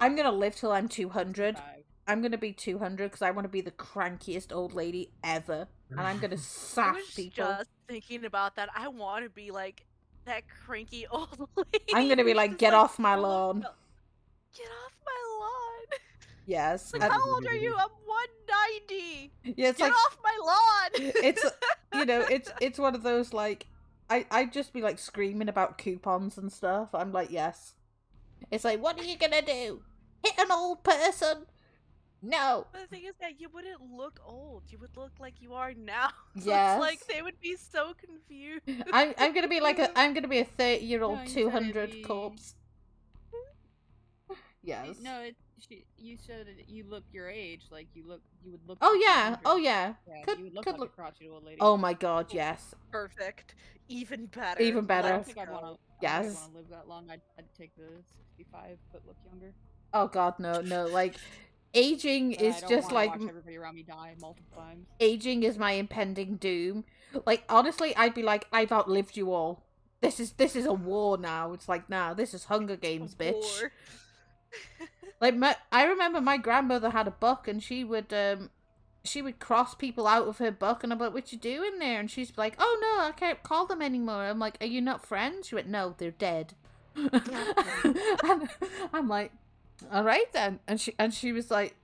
Speaker 1: I'm gonna live till I'm 200.
Speaker 4: 65.
Speaker 1: I'm gonna be 200 because I want to be the crankiest old lady ever, and I'm gonna
Speaker 3: I
Speaker 1: sass
Speaker 3: was
Speaker 1: people.
Speaker 3: just thinking about that. I want to be like that cranky old lady.
Speaker 1: I'm gonna be
Speaker 3: who's
Speaker 1: like,
Speaker 3: just,
Speaker 1: get off my
Speaker 3: full of
Speaker 1: lawn.
Speaker 3: milk. Get off my lawn.
Speaker 1: Yes.
Speaker 3: Like,
Speaker 1: and-
Speaker 3: how old are you? I'm 190.
Speaker 1: yeah, it's
Speaker 3: Get
Speaker 1: like
Speaker 3: off my lawn.
Speaker 1: it's one of those like I'd just be like screaming about coupons and stuff. I'm like, yes. It's like, what are you gonna do? Hit an old person? No.
Speaker 3: But the thing is that you wouldn't look old. You would look like you are now. So
Speaker 1: Yes.
Speaker 3: it's like they would be so confused.
Speaker 1: I'm gonna be like I'm gonna be a 30-year-old
Speaker 4: No, you said it'd
Speaker 1: 200
Speaker 4: be-
Speaker 1: corpse. Yes.
Speaker 4: No, you said you look your age, like you would look.
Speaker 1: Oh
Speaker 4: like
Speaker 1: yeah.
Speaker 4: 200.
Speaker 1: Oh yeah.
Speaker 4: Yeah,
Speaker 1: Could
Speaker 4: you would look
Speaker 1: could
Speaker 4: like
Speaker 1: look.
Speaker 4: a crotchety old lady.
Speaker 1: Oh my god, yes.
Speaker 3: Perfect. Even better.
Speaker 1: Even better.
Speaker 4: I don't
Speaker 3: Let's
Speaker 4: think I'd
Speaker 3: go.
Speaker 4: want to.
Speaker 1: Yes.
Speaker 4: I want to live that long. I'd take the 65, but look younger.
Speaker 1: Oh god, no. Like, aging
Speaker 4: But I
Speaker 1: is
Speaker 4: don't
Speaker 1: just
Speaker 4: wanna
Speaker 1: like
Speaker 4: watch everybody around me die multiple times.
Speaker 1: aging is my impending doom. Like, honestly, I'd be like, I've outlived you all. This is a war now. It's like, nah, this is Hunger Games, bitch.
Speaker 3: War.
Speaker 1: Like, I remember my grandmother had a book, and she would cross people out of her book, and I'm like, what you doing there? And she's like, oh no, I can't call them anymore. I'm like, are you not friends? She went, no, they're dead. And I'm like, all right then. And she was like,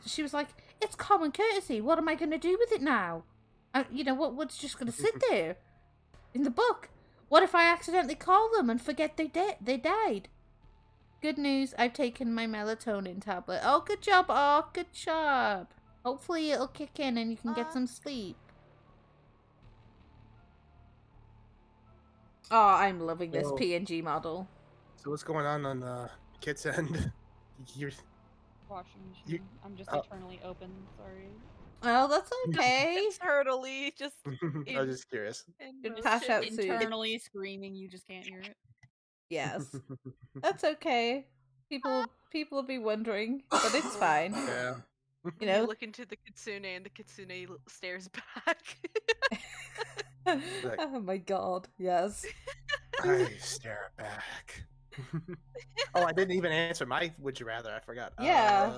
Speaker 1: she was like, it's common courtesy. What am I going to do with it now? And what's just going to sit there in the book? What if I accidentally call them and forget they died? Good news, I've taken my melatonin tablet. Oh, good job, good job. Hopefully it'll kick in and you can get some sleep. Oh, I'm loving this
Speaker 2: So-
Speaker 1: PNG model.
Speaker 2: So what's going on the kids end? You're
Speaker 4: Washing machine.
Speaker 2: You-
Speaker 4: I'm just
Speaker 2: oh.
Speaker 4: eternally open. Sorry.
Speaker 1: Well, that's okay.
Speaker 3: Eternally, just
Speaker 2: I was just curious.
Speaker 3: in
Speaker 1: Good
Speaker 3: motion.
Speaker 1: pass out soon.
Speaker 4: Internally screaming, you just can't hear it.
Speaker 1: Yes, that's okay. People will be wondering, but it's fine.
Speaker 2: Yeah.
Speaker 1: You know?
Speaker 3: look into the kitsune and the kitsune stares back.
Speaker 1: Oh my god, yes.
Speaker 2: I stare back. Oh, I didn't even answer my would you rather. I forgot.
Speaker 1: Yeah.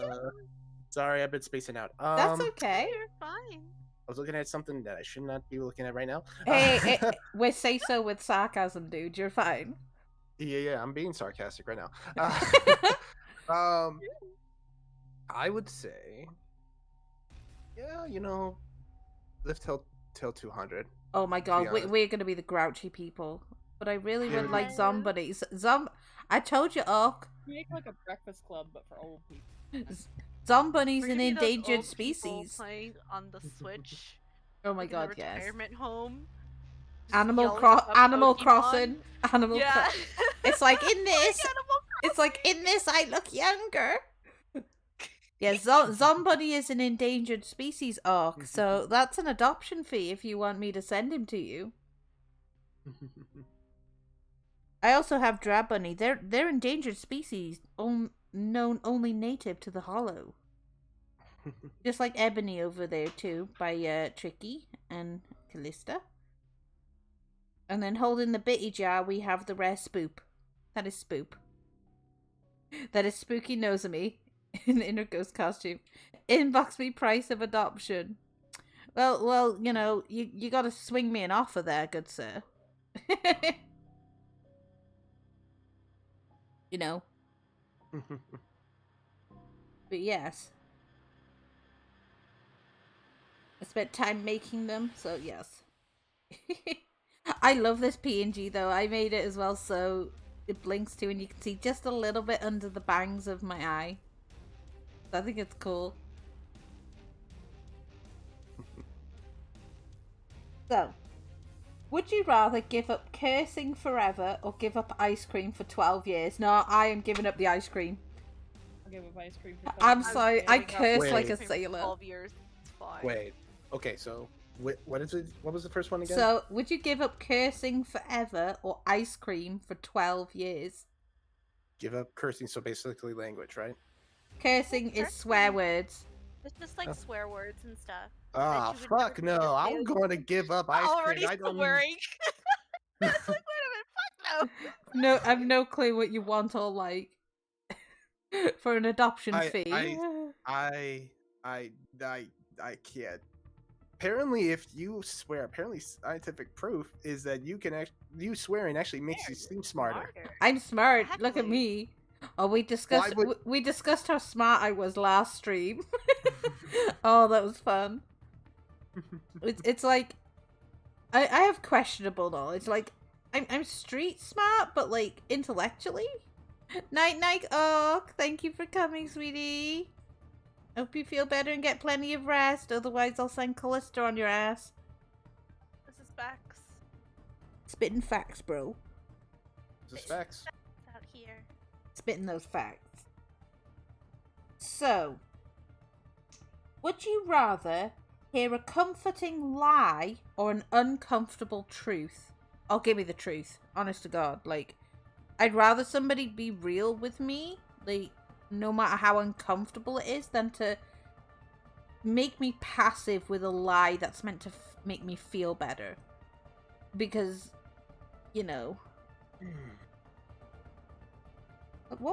Speaker 2: Sorry, I've been spacing out.
Speaker 1: That's okay.
Speaker 3: You're fine.
Speaker 2: was looking at something that I should not be looking at right now.
Speaker 1: Hey, we say so with sarcasm, dude. You're fine.
Speaker 2: Yeah, I'm being sarcastic right now. I would say, yeah, live till 200.
Speaker 1: Oh my god,
Speaker 2: honest.
Speaker 1: we're gonna be the grouchy people. But I really
Speaker 2: Yeah,
Speaker 1: would like
Speaker 3: Yes.
Speaker 1: zombies. I told you, Orc.
Speaker 4: Make like a breakfast club, but for old people.
Speaker 1: Zombunny's
Speaker 3: We're
Speaker 1: an
Speaker 3: gonna be those
Speaker 1: endangered
Speaker 3: old people
Speaker 1: species.
Speaker 3: playing on the Switch.
Speaker 1: Oh my
Speaker 3: like in the
Speaker 1: god, yes.
Speaker 3: retirement home. just
Speaker 1: Animal
Speaker 3: yelling about
Speaker 1: Animal
Speaker 3: Pokemon.
Speaker 1: Crossing. Animal
Speaker 3: Yeah.
Speaker 1: Crossing. It's like in this.
Speaker 3: Animal
Speaker 1: It's like in this I look younger. Yeah, Zombunny is an endangered species, Orc. So that's an adoption fee if you want me to send him to you. I also have Drabunny. They're endangered species, known only native to the Hollow. Just like Ebony over there too, by Tricky and Callista. And then holding the bitty jar, we have the rare Spoop. That is Spoop. That is Spooky Nozomi in the Inner Ghost costume. Inbox me price of adoption. Well, you gotta swing me an offer there, good sir. But yes. I spent time making them, so yes. I love this PNG though. I made it as well so it blinks too and you can see just a little bit under the bangs of my eye. So I think it's cool. So, would you rather give up cursing forever or give up ice cream for 12 years? No, I am giving up the ice cream.
Speaker 4: I'll give up ice cream for
Speaker 1: I'm
Speaker 4: 12
Speaker 1: sorry,
Speaker 4: years.
Speaker 1: I
Speaker 3: giving up
Speaker 1: curse
Speaker 2: Wait.
Speaker 1: like a
Speaker 3: ice cream for
Speaker 1: sailor.
Speaker 3: 12 years. It's fine.
Speaker 2: Wait. Okay, so what is it? What was the first one again?
Speaker 1: So, would you give up cursing forever or ice cream for 12 years?
Speaker 2: Give up cursing, so basically language, right?
Speaker 1: Cursing is swear words.
Speaker 3: It's just like
Speaker 2: Oh.
Speaker 3: swear words and stuff.
Speaker 2: Ah,
Speaker 3: you would never
Speaker 2: fuck
Speaker 3: be
Speaker 2: no!
Speaker 3: able to
Speaker 2: I'm
Speaker 3: do.
Speaker 2: going to give up ice
Speaker 3: Already
Speaker 2: cream. I don't.
Speaker 3: swearing. It's like, wait a minute, fuck no.
Speaker 1: No, I've no clue what you want or like. For an adoption fee.
Speaker 2: I can't. Apparently, if you swear, apparently scientific proof is that you swearing actually makes you seem smarter.
Speaker 1: I'm smart. Look at
Speaker 3: Exactly.
Speaker 1: me. Oh, we discussed
Speaker 2: would-
Speaker 1: we discussed how smart I was last stream. Oh, that was fun. It's like I have questionable knowledge. Like I'm street smart, but like intellectually. Night night Orc. Thank you for coming, sweetie. Hope you feel better and get plenty of rest. Otherwise, I'll send Callista on your ass.
Speaker 3: This is Bex.
Speaker 1: Spitting facts, bro.
Speaker 2: Just facts.
Speaker 3: Out here.
Speaker 1: Spitting those facts. So, would you rather hear a comforting lie or an uncomfortable truth? Oh, give me the truth. Honest to God. Like, I'd rather somebody be real with me, like, no matter how uncomfortable it is, than to make me passive with a lie that's meant to make me feel better. Because, what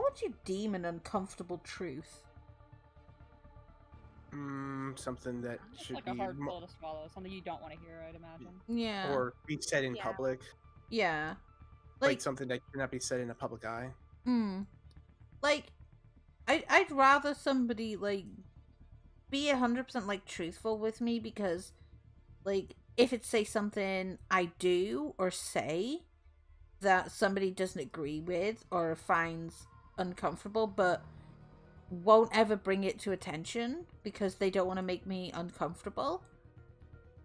Speaker 1: would you deem an uncomfortable truth?
Speaker 2: Something that
Speaker 4: It's
Speaker 2: should
Speaker 4: like a
Speaker 2: be
Speaker 4: hard pill to swallow. Something you don't want to hear, I'd imagine.
Speaker 1: Yeah.
Speaker 2: or be said in
Speaker 3: Yeah.
Speaker 2: public,
Speaker 1: Yeah.
Speaker 2: like something that cannot be said in a public eye.
Speaker 1: Like, I'd rather somebody, like, be 100% like truthful with me, because, like, if it's say something I do or say that somebody doesn't agree with or finds uncomfortable, but won't ever bring it to attention because they don't want to make me uncomfortable,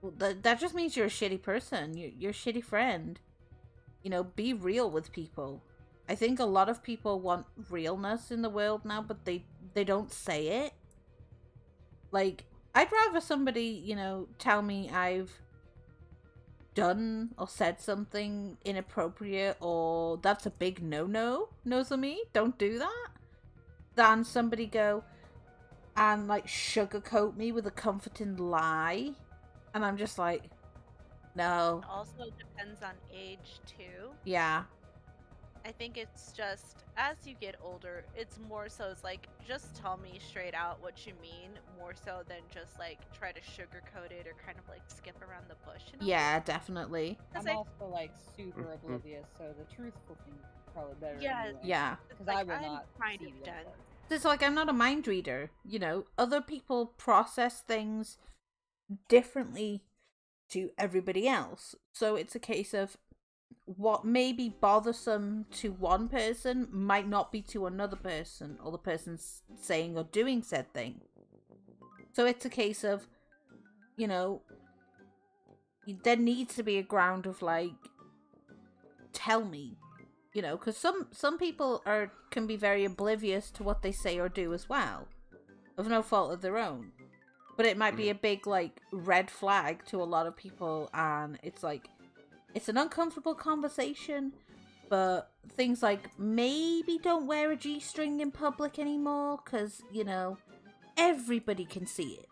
Speaker 1: well, that just means you're a shitty person. You're a shitty friend. Be real with people. I think a lot of people want realness in the world now, but they don't say it. Like, I'd rather somebody, tell me I've done or said something inappropriate or that's a big no-no, Nozomi, don't do that, than somebody go and, like, sugarcoat me with a comforting lie. And I'm just like, no.
Speaker 3: It also depends on age too.
Speaker 1: Yeah.
Speaker 3: I think it's just as you get older, it's more so it's like just tell me straight out what you mean, more so than just like try to sugarcoat it or kind of like skip around the bush. In a way.
Speaker 1: Yeah, definitely.
Speaker 3: 'Cause
Speaker 4: I'm
Speaker 3: I-
Speaker 4: also like super oblivious, so the truthful thing is probably better.
Speaker 3: Yeah,
Speaker 4: anyway,
Speaker 1: Yeah.
Speaker 4: because
Speaker 3: like,
Speaker 4: I will
Speaker 3: I'm
Speaker 4: not
Speaker 3: kind
Speaker 4: see
Speaker 3: of
Speaker 4: the
Speaker 3: done.
Speaker 4: other side.
Speaker 1: It's like I'm not a mind reader, you know. Other people process things differently to everybody else. So it's a case of what may be bothersome to one person might not be to another person, or the person's saying or doing said thing. So it's a case of, you know, there needs to be a ground of like, tell me, you know, because some people can be very oblivious to what they say or do as well, of no fault of their own. But it might be a big like red flag to a lot of people, and it's like it's an uncomfortable conversation. But things like maybe don't wear a G-string in public anymore, because you know everybody can see it.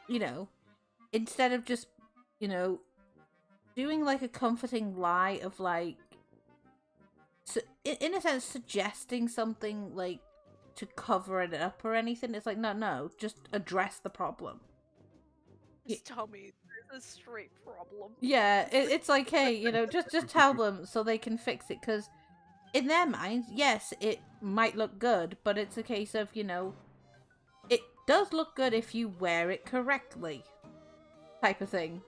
Speaker 1: You know, instead of just doing like a comforting lie of like, in a sense, suggesting something like to cover it up or anything. It's like no, just address the problem.
Speaker 3: Just tell me there's a straight problem.
Speaker 1: Yeah, it's like, hey, just tell them so they can fix it, because in their minds, yes, it might look good, but it's a case of, it does look good if you wear it correctly, type of thing,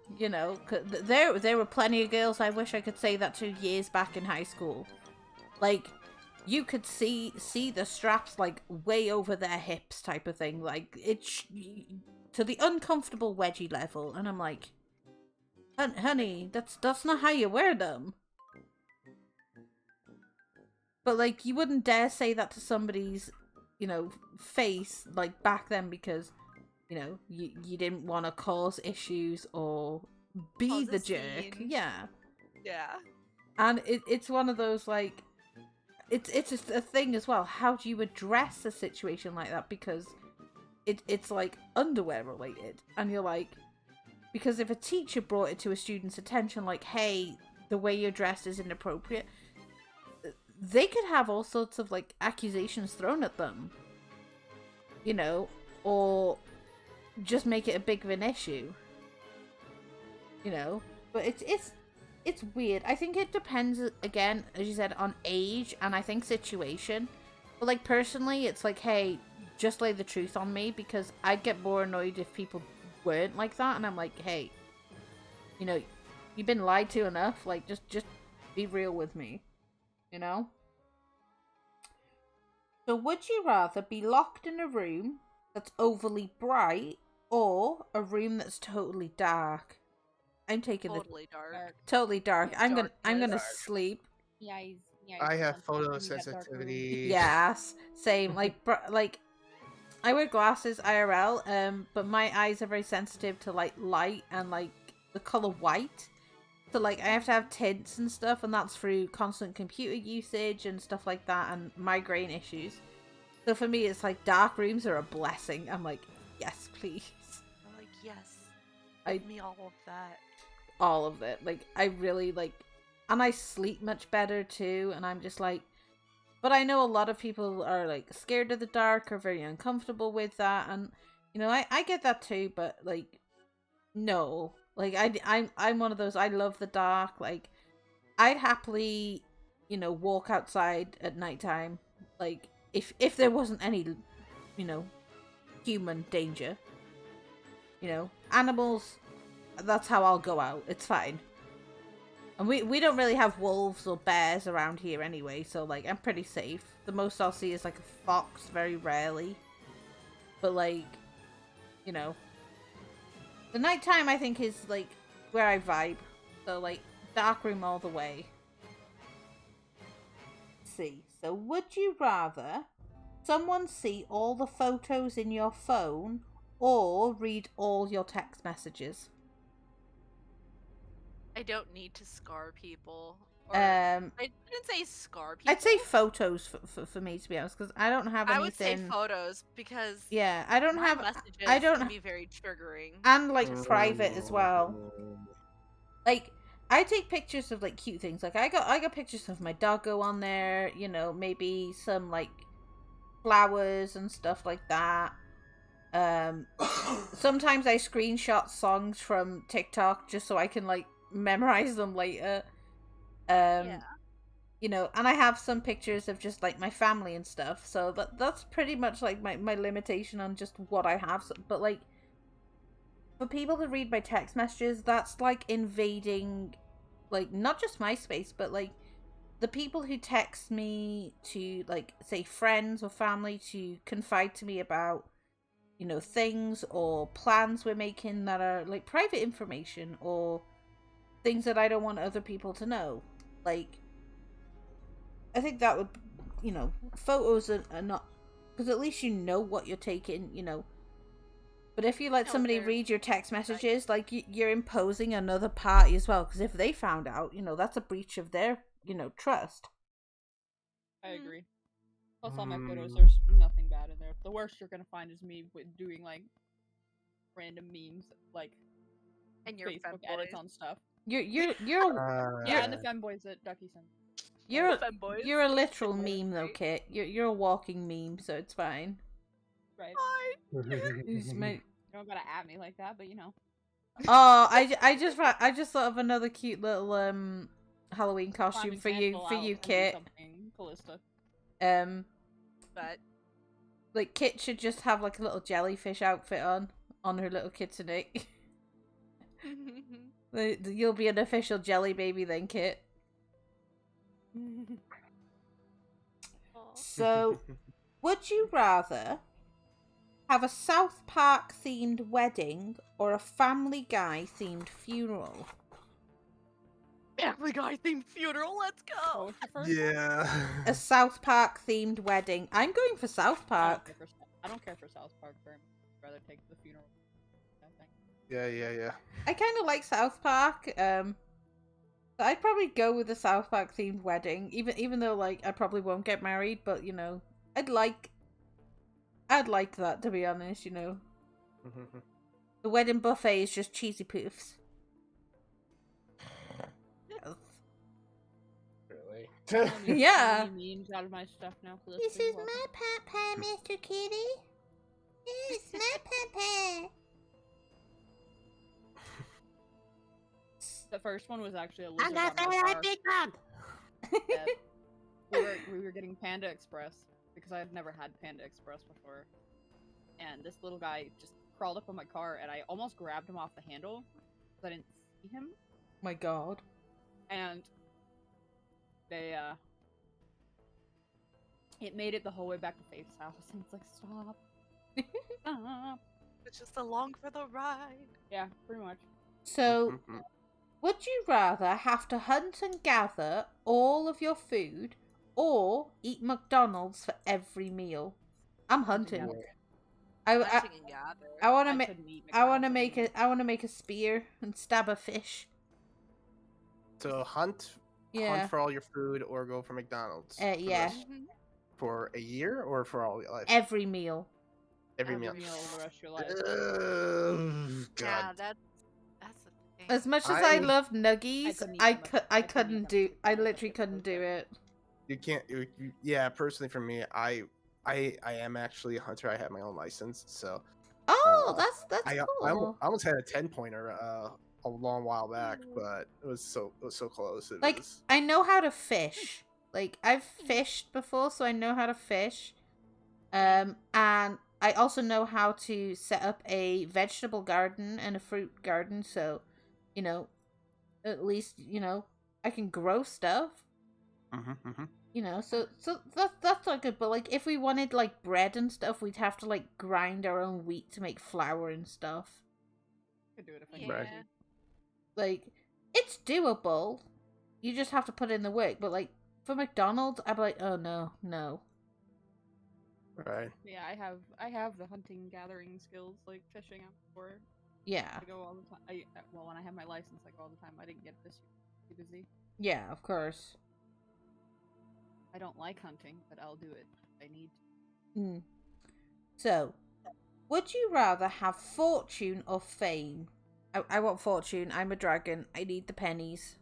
Speaker 1: 'cause there were plenty of girls I wish I could say that to years back in high school. Like, you could see the straps like way over their hips, type of thing, like it's to the uncomfortable wedgie level, and I'm like, honey, that's not how you wear them. But like, you wouldn't dare say that to somebody's, face like back then, because you didn't want to cause issues or be
Speaker 3: Cause a
Speaker 1: the jerk.
Speaker 3: scene.
Speaker 1: Yeah.
Speaker 3: And
Speaker 1: it's one of those like, it's just a thing as well. How do you address a situation like that? Because it's like underwear related, and you're like, because if a teacher brought it to a student's attention, like, hey, the way you're dressed is inappropriate, they could have all sorts of like accusations thrown at them, or just make it a big of an issue, but it's weird. I think it depends, again, as you said, on age and I think situation. But like, personally, it's like, hey, just lay the truth on me, because I'd get more annoyed if people weren't like that. And I'm like, hey, you've been lied to enough. Like, just be real with me, So would you rather be locked in a room that's overly bright, or a room that's totally dark? I'm taking
Speaker 3: totally dark.
Speaker 1: totally dark. I'm gonna
Speaker 3: Darkness.
Speaker 1: sleep.
Speaker 4: Yeah,
Speaker 2: I have
Speaker 4: sometimes you get dark rooms.
Speaker 2: photosensitivity.
Speaker 1: Yes, same. Like I wear glasses IRL, but my eyes are very sensitive to like light and like the color white. So like, I have to have tints and stuff, and that's through constant computer usage and stuff like that, and migraine issues. So for me, it's like dark rooms are a blessing. I'm like, yes, please.
Speaker 3: I'm like, yes.
Speaker 1: I-
Speaker 3: Give me all of that.
Speaker 1: All of it. Like, I really like, and I sleep much better too, and I'm just like, but I know a lot of people are like scared of the dark or very uncomfortable with that, and I get that too, but like, no, like I'm one of those, I love the dark. Like, I'd happily walk outside at nighttime, like if there wasn't any human danger. Animals, that's how I'll go out. It's fine. And we don't really have wolves or bears around here anyway, so like, I'm pretty safe. The most I'll see is like a fox, very rarely. But like, the nighttime, I think, is like where I vibe. So like, dark room all the way. Let's see. So would you rather someone see all the photos in your phone, or read all your text messages?
Speaker 3: I don't need to scar people. Or,
Speaker 1: I
Speaker 3: I didn't say scar people.
Speaker 1: I'd say photos for me, to be honest, because I don't have anything.
Speaker 3: I would say photos, because
Speaker 1: Yeah, I don't
Speaker 3: my
Speaker 1: have.
Speaker 3: messages
Speaker 1: I don't
Speaker 3: can
Speaker 1: ha-
Speaker 3: be very triggering.
Speaker 1: And like private as well. Like, I take pictures of like cute things. Like I got pictures of my doggo on there, you know, maybe some like flowers and stuff like that. Sometimes I screenshot songs from TikTok just so I can like memorize them later.
Speaker 3: Yeah.
Speaker 1: You know, and I have some pictures of just like my family and stuff. So that's pretty much like my limitation on just what I have. But like for people to read my text messages, that's like invading like not just my space, but like the people who text me to like say friends or family to confide to me about, you know, things or plans we're making that are like private information or things that I don't want other people to know. Like, I think that would, you know, photos are not, because at least you know what you're taking, you know. But if you let
Speaker 3: No,
Speaker 1: somebody
Speaker 3: they're-
Speaker 1: read your text messages, like you're imposing another party as well. Because if they found out, you know, that's a breach of their, you know, trust.
Speaker 4: I
Speaker 3: Mhm.
Speaker 4: agree. Plus, all my photos,
Speaker 2: Mm.
Speaker 4: there's nothing bad in there. The worst you're gonna find is me doing like random memes, like
Speaker 3: And your
Speaker 4: Facebook edits
Speaker 3: femboys.
Speaker 4: on stuff.
Speaker 1: You're
Speaker 4: Yeah, and the femboys that Ducky sent.
Speaker 1: you're
Speaker 3: Femboys.
Speaker 1: you're a literal
Speaker 3: That is
Speaker 1: meme though,
Speaker 3: great.
Speaker 1: Kit. You're a walking meme, so it's fine.
Speaker 4: Right.
Speaker 1: Who's my-
Speaker 4: You don't gotta at me like that, but you know.
Speaker 1: Oh, I just thought of another cute little Halloween costume
Speaker 4: Climbing
Speaker 1: for you
Speaker 4: candle out and then
Speaker 1: Kit.
Speaker 4: something, Callista.
Speaker 3: But
Speaker 1: Like Kit should just have like a little jellyfish outfit on her little kitsune. You'll be an official jelly baby then, Kit.
Speaker 3: Aw.
Speaker 1: So, would you rather have a South Park themed wedding or a Family Guy themed funeral?
Speaker 3: Family Guy themed funeral. Let's
Speaker 4: What
Speaker 3: go.
Speaker 4: was your first?
Speaker 2: Yeah.
Speaker 1: A South Park themed wedding. I'm going for South Park.
Speaker 4: I don't care for South Park very much. I'd rather take the funeral. I think.
Speaker 2: Yeah.
Speaker 1: I kind of like South Park. So I'd probably go with a South Park themed wedding, even though like I probably won't get married, but you know, I'd like that, to be honest. You know, the wedding buffet is just cheesy poofs.
Speaker 2: Really?
Speaker 4: I'm gonna
Speaker 1: Yeah.
Speaker 4: make memes out of my stuff now. Callista,
Speaker 1: This
Speaker 4: you're
Speaker 1: is
Speaker 4: welcome.
Speaker 1: my papa, Mr. Kitty. It's my papa.
Speaker 4: The first one was actually a lizard
Speaker 5: got
Speaker 4: on my
Speaker 5: that
Speaker 4: car.
Speaker 5: big gun.
Speaker 4: We were getting Panda Express because I had never had Panda Express before, and this little guy just crawled up on my car, and I almost grabbed him off the handle because I didn't see him,
Speaker 1: My God.
Speaker 4: and they it made it the whole way back to Faith's house, and it's like stop, stop.
Speaker 3: It's just along for the ride.
Speaker 4: Yeah, pretty much.
Speaker 1: So, would you rather have to hunt and gather all of your food, or eat McDonald's for every meal? I'm hunting.
Speaker 4: Gather.
Speaker 1: I
Speaker 3: Hunting and gather.
Speaker 1: I want to
Speaker 4: I
Speaker 1: make
Speaker 4: couldn't eat
Speaker 1: I want to
Speaker 4: McDonald's
Speaker 1: make
Speaker 4: anymore.
Speaker 1: I want to make a spear and stab a fish.
Speaker 2: So hunt
Speaker 1: Yeah.
Speaker 2: for all your food or go for McDonald's. for the
Speaker 1: Yeah.
Speaker 2: rest- For a year or for all your life?
Speaker 1: Every meal.
Speaker 2: Every
Speaker 4: Every
Speaker 2: meal.
Speaker 4: meal the rest of your life.
Speaker 3: Yeah,
Speaker 2: God.
Speaker 3: that's the thing.
Speaker 1: As much as I
Speaker 2: I-
Speaker 1: love nuggies,
Speaker 4: couldn't eat
Speaker 1: I
Speaker 4: them.
Speaker 1: could
Speaker 4: I
Speaker 1: I
Speaker 4: couldn't eat
Speaker 1: couldn't
Speaker 4: them.
Speaker 1: do I
Speaker 4: I was
Speaker 1: literally
Speaker 4: like,
Speaker 1: couldn't do
Speaker 4: okay.
Speaker 1: it.
Speaker 2: You can't. Yeah, personally for me, I am actually a hunter. I have my own license, so
Speaker 1: Oh,
Speaker 2: Uh,
Speaker 1: that's
Speaker 2: I
Speaker 1: cool.
Speaker 2: almost had a 10-pointer a long while back, but it was so close. It
Speaker 1: Like
Speaker 2: was,
Speaker 1: I know how to fish. Like I've fished before, so I know how to fish. And I also know how to set up a vegetable garden and a fruit garden, so you know, at least, you know, I can grow stuff. You know, so that's not good. But like, if we wanted like bread and stuff, we'd have to like grind our own wheat to make flour and stuff.
Speaker 4: Could do it if I
Speaker 3: Yeah.
Speaker 4: needed
Speaker 2: Right.
Speaker 4: to.
Speaker 1: Like, it's doable. You just have to put in the work. But like for McDonald's, I'd be like, oh no.
Speaker 2: right.
Speaker 4: Yeah, I have the hunting gathering skills like fishing out before.
Speaker 1: Yeah,
Speaker 4: I go all the time. Well, when I have my license, I go all the time. I didn't get it this year. Too busy.
Speaker 1: yeah, of course.
Speaker 4: I don't like hunting, but I'll do it. I need to.
Speaker 1: Hmm. So, would you rather have fortune or fame? I want fortune. I'm a dragon. I need the pennies.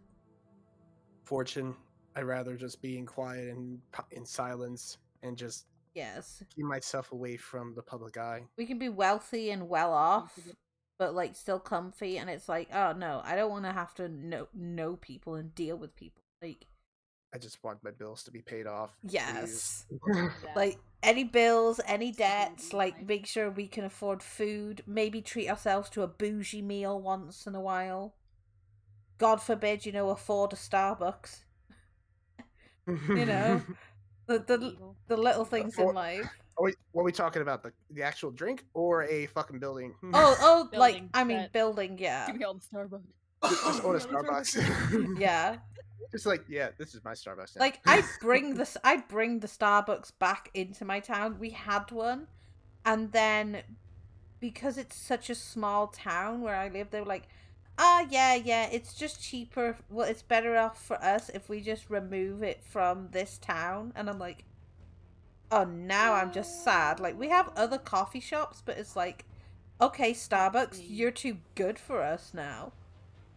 Speaker 2: fortune, I'd rather just be in quiet and in silence and just
Speaker 1: Yes.
Speaker 2: keep myself away from the public eye.
Speaker 1: We can be wealthy and well off, but like still comfy, and it's like, oh no, I don't want to have to know people and deal with people. Like,
Speaker 2: I just want my bills to be paid off.
Speaker 1: yes.
Speaker 2: Please.
Speaker 1: Like any bills, any
Speaker 4: Absolutely
Speaker 1: debts, like
Speaker 4: nice.
Speaker 1: make sure we can afford food, maybe treat ourselves to a bougie meal once in a while. God forbid, afford a Starbucks. You know, the
Speaker 4: Illegal.
Speaker 1: the little things in
Speaker 2: Or-
Speaker 1: life.
Speaker 2: What are we talking about? The actual drink or a fucking building?
Speaker 1: Oh, like
Speaker 4: Building
Speaker 1: I mean,
Speaker 4: that-
Speaker 1: building, yeah,
Speaker 4: Give me all the Starbucks.
Speaker 2: Just own a
Speaker 4: Give me all the
Speaker 2: Starbucks.
Speaker 1: yeah.
Speaker 2: Just like, yeah, this is my Starbucks now.
Speaker 1: Like I bring the Starbucks back into my town. We had one, and then because it's such a small town where I live, they were like, yeah, it's just cheaper. Well, it's better off for us if we just remove it from this town. And I'm like, oh, now I'm just sad. Like we have other coffee shops, but it's like, okay, Starbucks, you're too good for us now.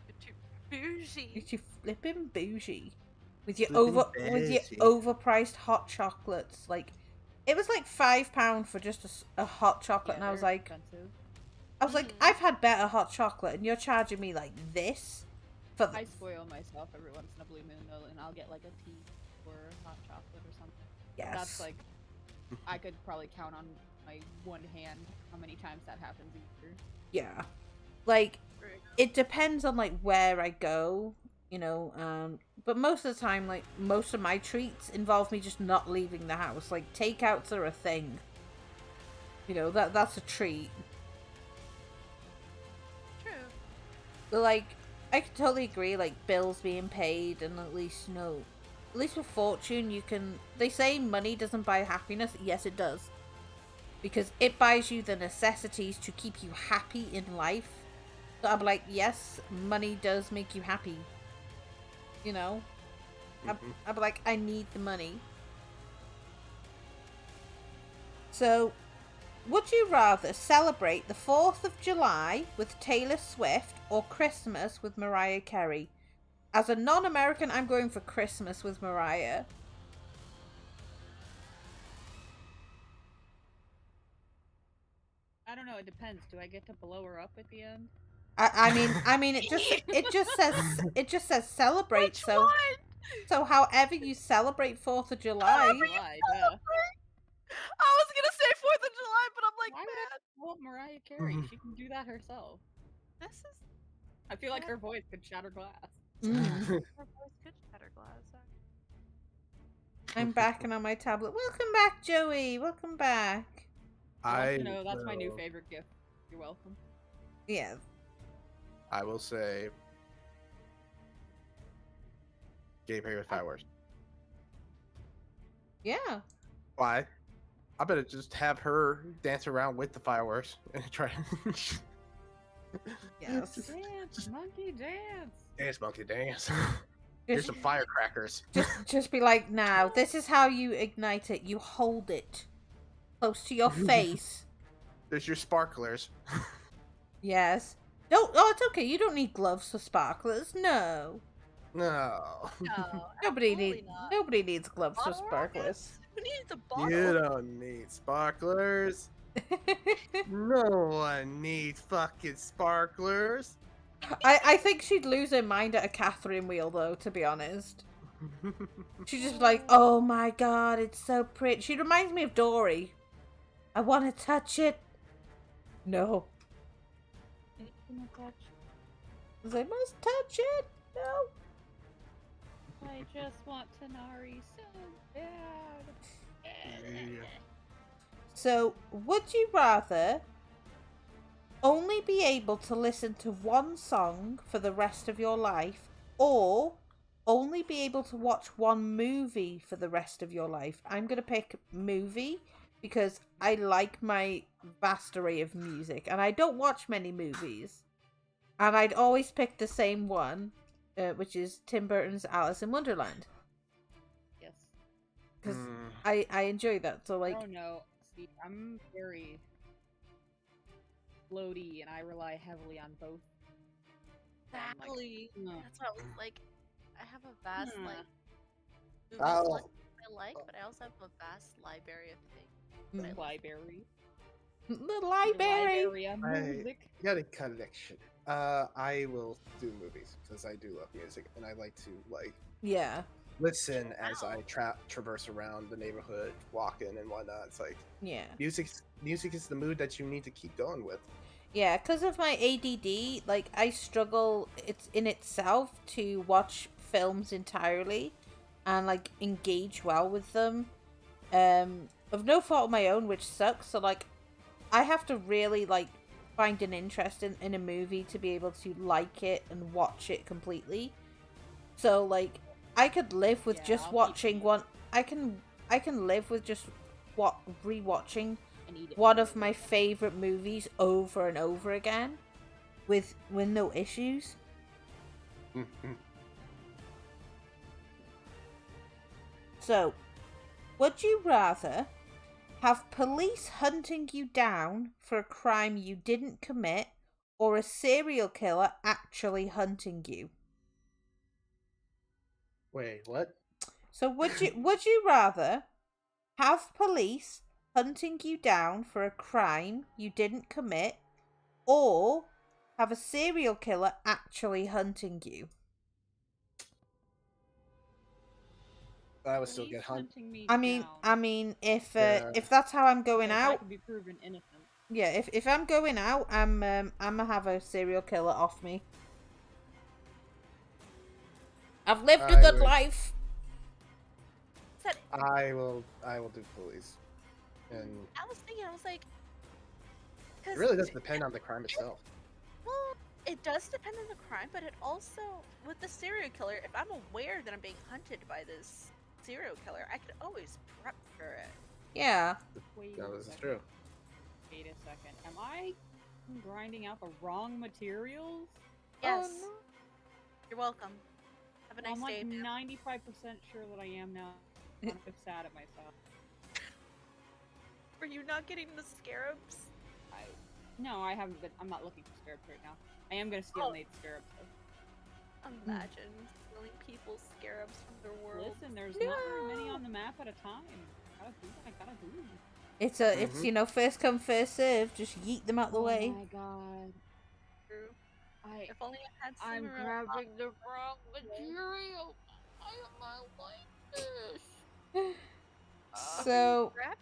Speaker 3: You're too bougie.
Speaker 1: You're too flipping bougie. With your
Speaker 2: Flippin' bougie.
Speaker 1: overpriced hot chocolates. Like it was like £5 for just a hot chocolate, and I was
Speaker 4: they're
Speaker 1: like,
Speaker 4: expensive.
Speaker 1: I've had better hot chocolate, and you're charging me like this for
Speaker 4: I spoil myself every once in a blue moon though, and I'll get like a tea or hot chocolate or something.
Speaker 1: yes.
Speaker 4: That's like, I could probably count on my one hand how many times that happens a year.
Speaker 1: Yeah. Like it depends on like where I go, but most of the time, like most of my treats involve me just not leaving the house. Like takeouts are a thing. That's a treat.
Speaker 3: True.
Speaker 1: But like I can totally agree, like bills being paid, and at least with fortune you can. They say money doesn't buy happiness. Yes, it does, because it buys you the necessities to keep you happy in life. So I'm like, yes, money does make you happy. I'm like, I need the money. So, would you rather celebrate the 4th of July with Taylor Swift or Christmas with Mariah Carey? As a non-American, I'm going for Christmas with Mariah.
Speaker 4: I don't know. It depends. Do I get to blow her up at the end?
Speaker 1: I mean, it just says celebrate.
Speaker 3: Which
Speaker 1: so
Speaker 3: one?
Speaker 1: so however you celebrate 4th of July.
Speaker 4: July, duh.
Speaker 3: I was gonna say 4th of July, but I'm like,
Speaker 4: Why would
Speaker 3: man,
Speaker 4: I want Mariah Carey? She can do that herself.
Speaker 3: this is
Speaker 4: I feel like her voice could shatter glass.
Speaker 1: Mm.
Speaker 3: her voice could shatter glass.
Speaker 1: I'm back and on my tablet. Welcome back, Joey. Welcome back.
Speaker 4: That's my new
Speaker 2: will-
Speaker 4: favorite gift. You're welcome.
Speaker 1: Yeah.
Speaker 2: I will say, Gay Perry with fireworks.
Speaker 1: Yeah.
Speaker 2: Why? I better just have her dance around with the fireworks and try.
Speaker 1: Yes.
Speaker 4: Dance, monkey dance.
Speaker 2: Dance, monkey, dance. Here's some firecrackers.
Speaker 1: Just be like, now, this is how you ignite it. You hold it close to your face.
Speaker 2: There's your sparklers.
Speaker 1: Yes. Oh, it's okay. You don't need gloves for sparklers. No.
Speaker 2: No.
Speaker 3: No,
Speaker 1: Nobody
Speaker 3: absolutely not.
Speaker 1: nobody needs gloves for
Speaker 3: Bottle
Speaker 1: sparklers.
Speaker 3: rockets? Who needs a bottle?
Speaker 2: You don't need sparklers. No one needs fucking sparklers.
Speaker 1: I think she'd lose her mind at a Catherine wheel, though, to be honest. She'd just be like, oh my god, it's so pretty. She reminds me of Dory. I want to touch it. No. I must touch it. No.
Speaker 4: I just want Tanari so bad.
Speaker 2: Yeah.
Speaker 1: So, would you rather only be able to listen to one song for the rest of your life, or only be able to watch one movie for the rest of your life? I'm going to pick movie because I like my vast array of music, and I don't watch many movies. And I'd always pick the same one, which is Tim Burton's Alice in Wonderland.
Speaker 4: Yes.
Speaker 1: Because I enjoy that. So, like,
Speaker 4: I don't know. See, I'm very floaty, and I rely heavily on both.
Speaker 3: Exactly.
Speaker 4: No.
Speaker 3: That's why I was like, I have a vast
Speaker 4: Hmm.
Speaker 3: like movie
Speaker 2: Oh.
Speaker 3: selection I like, but I also have a vast library of things. that I listen
Speaker 4: Library.
Speaker 1: The library.
Speaker 4: Library of music.
Speaker 2: Got a collection. I will do movies because I do love music and I like to
Speaker 1: Yeah.
Speaker 2: listen as I
Speaker 3: Wow.
Speaker 2: traverse around the neighborhood, walking and whatnot. It's like
Speaker 1: Yeah.
Speaker 2: music is the mood that you need to keep going with.
Speaker 1: Yeah, because of my ADD, like, I struggle it's in itself to watch films entirely and, like, engage well with them. Of no fault of my own, which sucks. So, like, I have to really, like, find an interest in a movie to be able to like it and watch it completely. So, like, I could live with
Speaker 4: Yeah,
Speaker 1: just
Speaker 4: I'll keep
Speaker 1: watching
Speaker 4: it.
Speaker 1: one. I can live with just rewatching
Speaker 4: I need it.
Speaker 1: one of my favorite movies over and over again with no issues. So, would you rather have police hunting you down for a crime you didn't commit or a serial killer actually hunting you?
Speaker 2: Wait, what?
Speaker 1: So would you rather have police hunting you down for a crime you didn't commit or have a serial killer actually hunting you?
Speaker 2: I would still
Speaker 4: Police
Speaker 2: get hunted.
Speaker 4: hunting me
Speaker 1: I mean,
Speaker 4: down.
Speaker 1: if
Speaker 2: Yeah.
Speaker 1: that's how I'm going
Speaker 4: Because I
Speaker 1: out,
Speaker 4: could be proven innocent.
Speaker 1: yeah. If I'm going out, I'm gonna have a serial killer off me. I've lived a
Speaker 2: I
Speaker 1: good
Speaker 2: would-
Speaker 1: life.
Speaker 3: Said
Speaker 2: I will do police, and
Speaker 3: I was thinking, I was like,
Speaker 2: it
Speaker 3: because
Speaker 2: really does depend on the crime itself.
Speaker 3: well, it does depend on the crime, but it also with the serial killer, if I'm aware that I'm being hunted by this serial killer, I could always prep for it.
Speaker 1: Yeah.
Speaker 4: Wait
Speaker 2: No,
Speaker 4: a
Speaker 2: this is
Speaker 4: second.
Speaker 2: true.
Speaker 4: Wait a second. Am I grinding out the wrong materials?
Speaker 3: Yes.
Speaker 1: Oh, no.
Speaker 3: You're welcome. Have a nice
Speaker 4: I'm like
Speaker 3: day. ma'am.
Speaker 4: 95% sure that I am now. I'm kind of sad at myself.
Speaker 3: Were you not getting the scarabs?
Speaker 4: No, I haven't been. I'm not looking for scarabs right now. I am gonna steal
Speaker 3: Oh.
Speaker 4: Nate's scarabs though.
Speaker 3: Imagine stealing people's scarabs from their world.
Speaker 4: Listen, there's not very many on the map at a time. Gotta do what I gotta do.
Speaker 1: It's
Speaker 2: Mhm.
Speaker 1: first come first serve. Just yeet them out the way.
Speaker 4: Oh my god.
Speaker 3: True.
Speaker 4: I
Speaker 3: If only I had
Speaker 4: I'm
Speaker 3: Cimarron.
Speaker 4: grabbing the wrong material. Why am I like this?
Speaker 1: So
Speaker 3: Grab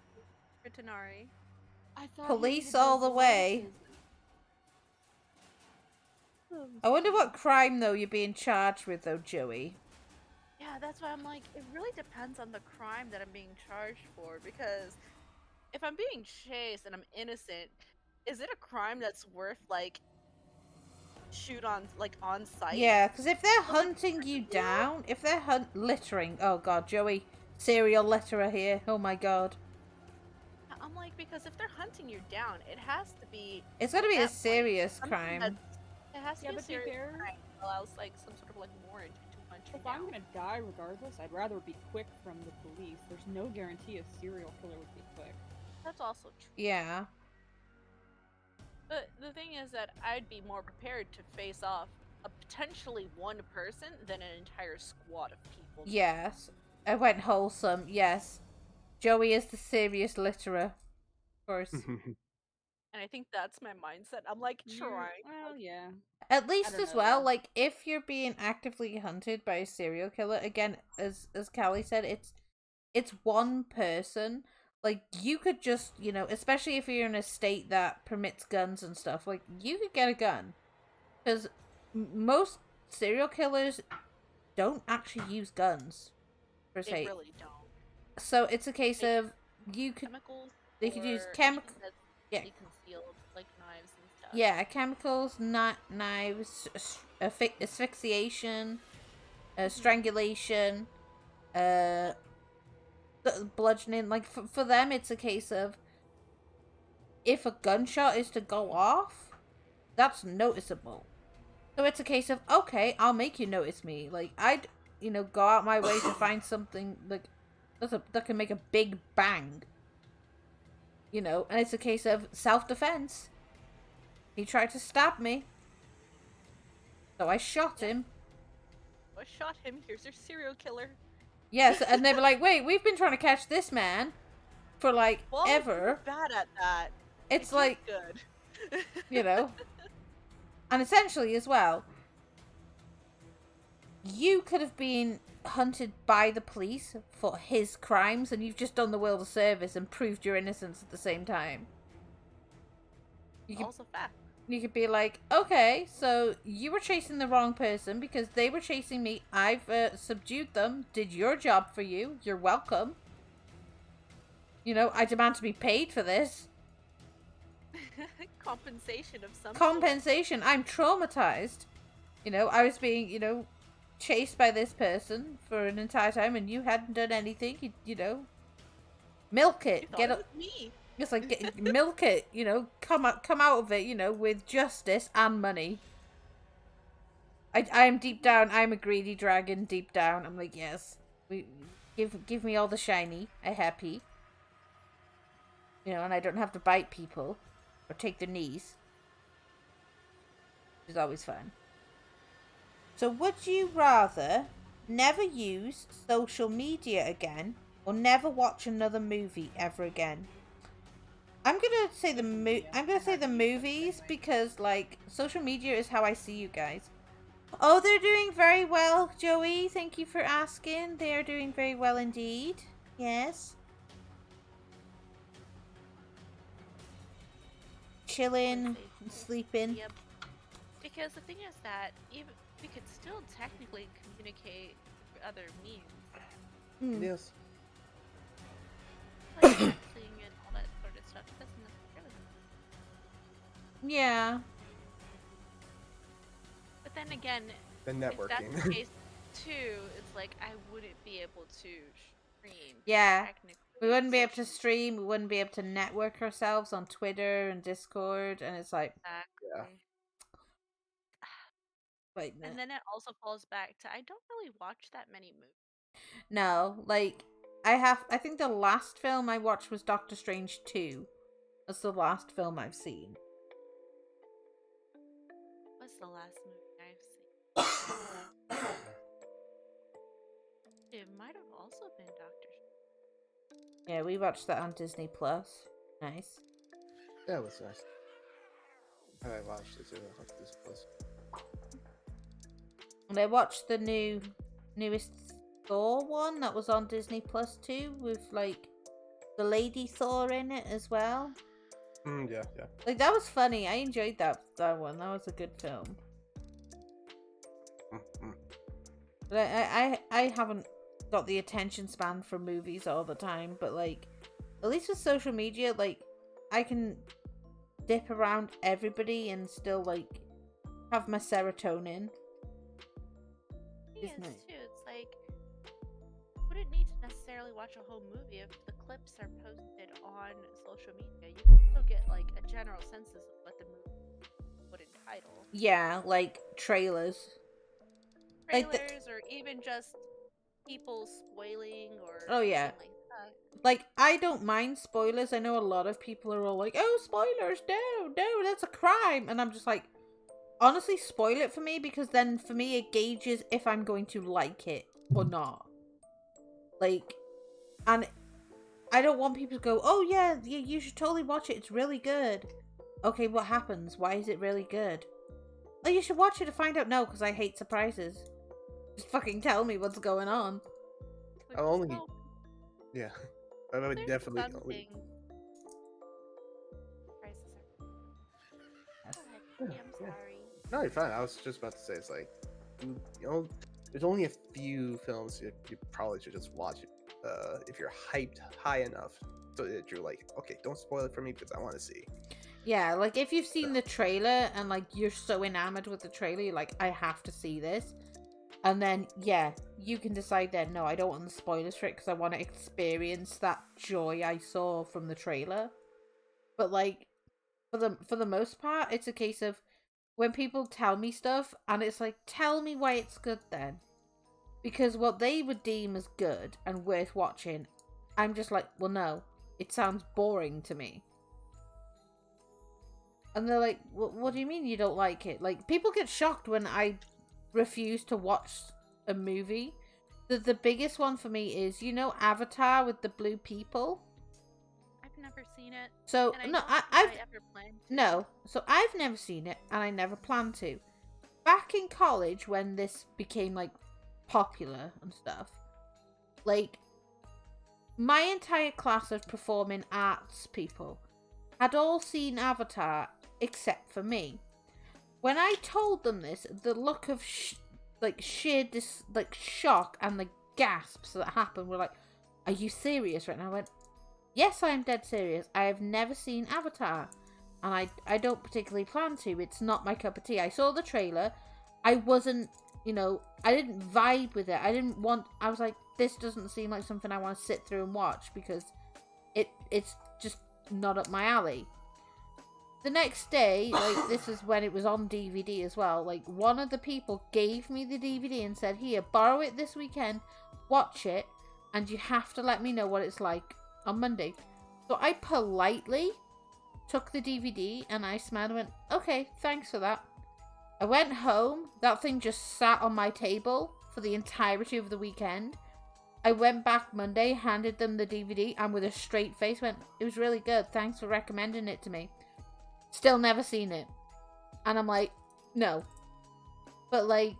Speaker 3: Ritanari.
Speaker 4: I thought
Speaker 1: police
Speaker 4: he needed
Speaker 1: all
Speaker 4: those
Speaker 1: the way.
Speaker 4: glasses.
Speaker 1: I wonder what crime though you're being charged with though, Joey.
Speaker 3: Yeah, that's why I'm like, it really depends on the crime that I'm being charged for. Because if I'm being chased and I'm innocent, is it a crime that's worth like shoot on on site?
Speaker 1: Yeah, because if they're
Speaker 3: But, like,
Speaker 1: hunting you
Speaker 3: yeah.
Speaker 1: down, if they're littering, oh god, Joey, serial litterer here. Oh my god,
Speaker 3: I'm like, because if they're hunting you down, it has to be.
Speaker 1: it's got to
Speaker 3: at
Speaker 1: be a
Speaker 3: that point,
Speaker 1: serious
Speaker 3: something
Speaker 1: crime.
Speaker 3: that's- It has to
Speaker 4: Yeah,
Speaker 3: be a
Speaker 4: but to be
Speaker 3: serious
Speaker 4: fair,
Speaker 3: crime that allows like some sort of like warrant to hunt you
Speaker 4: if
Speaker 3: down.
Speaker 4: I'm gonna die regardless, I'd rather be quick from the police. There's no guarantee a serial killer would be quick.
Speaker 3: That's also true.
Speaker 1: Yeah,
Speaker 3: But the thing is that I'd be more prepared to face off a potentially one person than an entire squad of people.
Speaker 1: yes, I went wholesome. Yes, Joey is the serious litterer. Of course.
Speaker 3: And I think that's my mindset. I'm like trying.
Speaker 4: Well, yeah.
Speaker 1: At least
Speaker 4: don't
Speaker 1: as
Speaker 4: know,
Speaker 1: well,
Speaker 4: though.
Speaker 1: like if you're being actively hunted by a serial killer, again, as Callie said, it's one person. Like you could just, especially if you're in a state that permits guns and stuff, like you could get a gun, because most serial killers don't actually use guns per
Speaker 3: They
Speaker 1: se.
Speaker 3: really don't.
Speaker 1: So it's a case
Speaker 3: They-
Speaker 1: of you could,
Speaker 3: Chemicals.
Speaker 1: they could use
Speaker 3: or
Speaker 1: chemical.
Speaker 3: anything that's
Speaker 1: Yeah.
Speaker 3: easily concealed, like knives and stuff.
Speaker 1: Yeah, chemicals, knives, asphyxiation, strangulation, bludgeoning. Like for them, it's a case of if a gunshot is to go off, that's noticeable. So it's a case of okay, I'll make you notice me. Like I'd go out my way to find something like that can make a big bang. And it's a case of self-defense. He tried to stab me, so I shot him.
Speaker 3: I shot him. Here's your serial killer.
Speaker 1: Yes, and they were like, wait, we've been trying to catch this man for like
Speaker 3: Well,
Speaker 1: ever.
Speaker 3: bad at that.
Speaker 1: It's
Speaker 3: You're
Speaker 1: like,
Speaker 3: good.
Speaker 1: you know. And essentially as well, you could have been hunted by the police for his crimes and you've just done the world a service and proved your innocence at the same time. You could,
Speaker 3: Also fact.
Speaker 1: you could be like, okay, so you were chasing the wrong person because they were chasing me. I've subdued them, did your job for you. You're welcome. You know, I demand to be paid for this.
Speaker 3: Compensation of some sort.
Speaker 1: Compensation. I'm traumatized. You know, I was being, you know, chased by this person for an entire time and you hadn't done anything. You know, milk it.
Speaker 3: You thought
Speaker 1: Get
Speaker 3: it
Speaker 1: up.
Speaker 3: was me.
Speaker 1: It's like, milk it. You know, come out of it, you know, with justice and money. I'm deep down, I'm a greedy dragon deep down. I'm like, yes. Give me all the shiny. I'm happy. You know, and I don't have to bite people or take their knees. Which is always fun. So would you rather never use social media again or never watch another movie ever again? I'm gonna say the movies because like social media is how I see you guys. Oh, they're doing very well, Joey. Thank you for asking. They are doing very well indeed. Yes. Chilling, and sleeping.
Speaker 3: Yep. Because the thing is that even we could still technically communicate through other means,
Speaker 1: Hmm.
Speaker 2: Yes.
Speaker 3: like texting and all that sort of stuff. It doesn't necessarily.
Speaker 1: Yeah.
Speaker 3: But then again,
Speaker 2: The
Speaker 3: if that's the
Speaker 2: networking.
Speaker 3: case too, it's like I wouldn't be able to stream.
Speaker 1: Yeah.
Speaker 3: Technically,
Speaker 1: We wouldn't be able to
Speaker 3: social
Speaker 1: stream. We wouldn't be able to network ourselves on Twitter and Discord. And it's like,
Speaker 3: exactly.
Speaker 1: wait,
Speaker 3: And then it also falls back to I don't really watch that many movies.
Speaker 1: no, like I think the last film I watched was Doctor Strange 2. That's the last film I've seen.
Speaker 3: What's the last movie I've seen? It might have also been Doctor.
Speaker 1: Yeah, we watched that on Disney Plus. Nice.
Speaker 2: That was nice. I watched it too. I watched this plus.
Speaker 1: And I watched the newest Thor one that was on Disney Plus too, with like the Lady Thor in it as well.
Speaker 2: Yeah.
Speaker 1: Like that was funny. I enjoyed that one. That was a good film. But I haven't got the attention span for movies all the time, but like at least with social media, like I can dip around everybody and still like have my serotonin.
Speaker 3: Yes,
Speaker 1: Isn't it?
Speaker 3: too. It's like you wouldn't need to necessarily watch a whole movie if the clips are posted on social media. You can still get like a general census of what the movie would entitle.
Speaker 1: Yeah, like trailers. Like
Speaker 3: Trailers or even just people spoiling or
Speaker 1: Oh, yeah.
Speaker 3: something like that.
Speaker 1: Like, I don't mind spoilers. I know a lot of people are all like, oh, spoilers, no, that's a crime. And I'm just like, honestly, spoil it for me because then for me it gauges if I'm going to like it or not. Like, and I don't want people to go, oh yeah, you should totally watch it. It's really good. Okay, what happens? Why is it really good? Oh, you should watch it to find out. No, because I hate surprises. Just fucking tell me what's going on.
Speaker 3: Like,
Speaker 2: I'll only-
Speaker 3: well,
Speaker 2: Yeah. I would
Speaker 3: there's
Speaker 2: definitely.
Speaker 3: something. Prices are.
Speaker 1: Yes.
Speaker 3: Go ahead. I'm
Speaker 2: Yeah.
Speaker 3: sorry.
Speaker 2: No, you're fine. I was just about to say it's like, you know, there's only a few films you probably should just watch if you're hyped high enough so that you're like, okay, don't spoil it for me because I want to see.
Speaker 1: Yeah, like if you've seen the trailer and like you're so enamored with the trailer, you're like, I have to see this. And then, yeah, you can decide then, no, I don't want the spoilers for it because I want to experience that joy I saw from the trailer. But like, for the most part, it's a case of when people tell me stuff and it's like, tell me why it's good then. Because what they would deem as good and worth watching, I'm just like, well, no, it sounds boring to me. And they're like, what do you mean you don't like it? Like, people get shocked when I refuse to watch a movie. The biggest one for me is, you know, Avatar with the blue people.
Speaker 3: I've never seen it.
Speaker 1: So
Speaker 3: And I
Speaker 1: no,
Speaker 3: don't think
Speaker 1: I've
Speaker 3: I ever planned to.
Speaker 1: no. So I've never seen it, and I never plan to. Back in college, when this became like popular and stuff, like my entire class of performing arts people had all seen Avatar except for me. When I told them this, the look of sheer shock and the gasps that happened were like, "Are you serious right now?" I went, "Yes, I am dead serious. I have never seen Avatar, and I don't particularly plan to. It's not my cup of tea. I saw the trailer. I wasn't, you know, I didn't vibe with it. I was like, this doesn't seem like something I want to sit through and watch because it's just not up my alley." The next day, like, this is when it was on DVD as well, like, one of the people gave me the DVD and said, "Here, borrow it this weekend, watch it, and you have to let me know what it's like on Monday." So I politely took the DVD and I smiled and went, "Okay, thanks for that." I went home, that thing just sat on my table for the entirety of the weekend. I went back Monday, handed them the DVD, and with a straight face went, "It was really good, thanks for recommending it to me." Still never seen it. And I'm like, no. But like,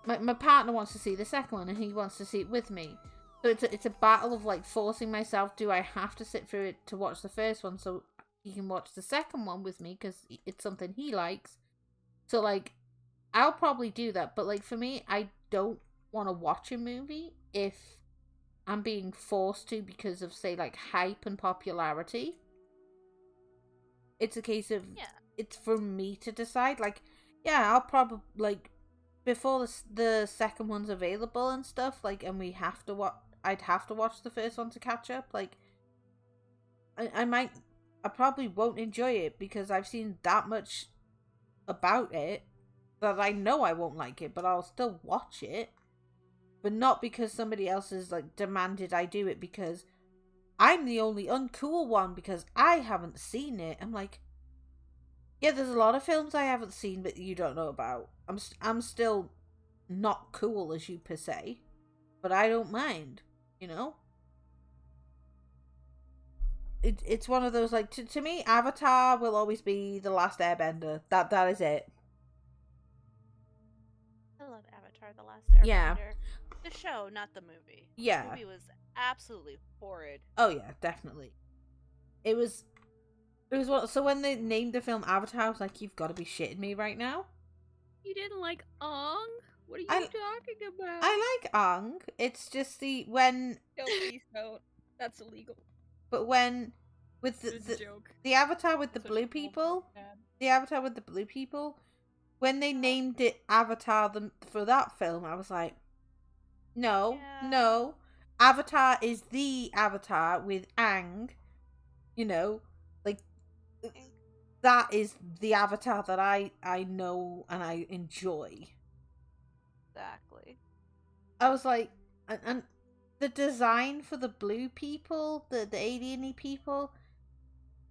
Speaker 1: my partner wants to see the second one and he wants to see it with me. So it's a battle of like forcing myself, do I have to sit through it to watch the first one so he can watch the second one with me because it's something he likes. So like, I'll probably do that. But like for me, I don't want to watch a movie if I'm being forced to because of say like hype and popularity. It's a case of, it's for me to decide. Like, yeah, I'll probably, like, before the second one's available and stuff, like, and I'd have to watch the first one to catch up. Like, I probably won't enjoy it because I've seen that much about it that I know I won't like it, but I'll still watch it. But not because somebody else has, like, demanded I do it because I'm the only uncool one because I haven't seen it. I'm like, yeah, there's a lot of films I haven't seen but you don't know about. I'm still not cool as you per se, but I don't mind, you know? It's one of those, like, to me, Avatar will always be The Last Airbender. That is it.
Speaker 3: I love Avatar: The Last Airbender.
Speaker 1: Yeah.
Speaker 3: The show, not the movie.
Speaker 1: Yeah.
Speaker 3: The movie was absolutely horrid.
Speaker 1: Oh yeah, definitely. It was what. So when they named the film Avatar, I was like, "You've got to be shitting me right now."
Speaker 4: You didn't like Ong? What are you talking about?
Speaker 1: I like Aang. It's just when.
Speaker 4: No, please don't. That's illegal.
Speaker 1: But when with the Avatar with the blue people, when they named it Avatar for that film, I was like, no, no. Avatar is the Avatar with Aang. You know, like, that is the Avatar that I know and I enjoy.
Speaker 3: Exactly.
Speaker 1: I was like, and the design for the blue people, the alien-y people,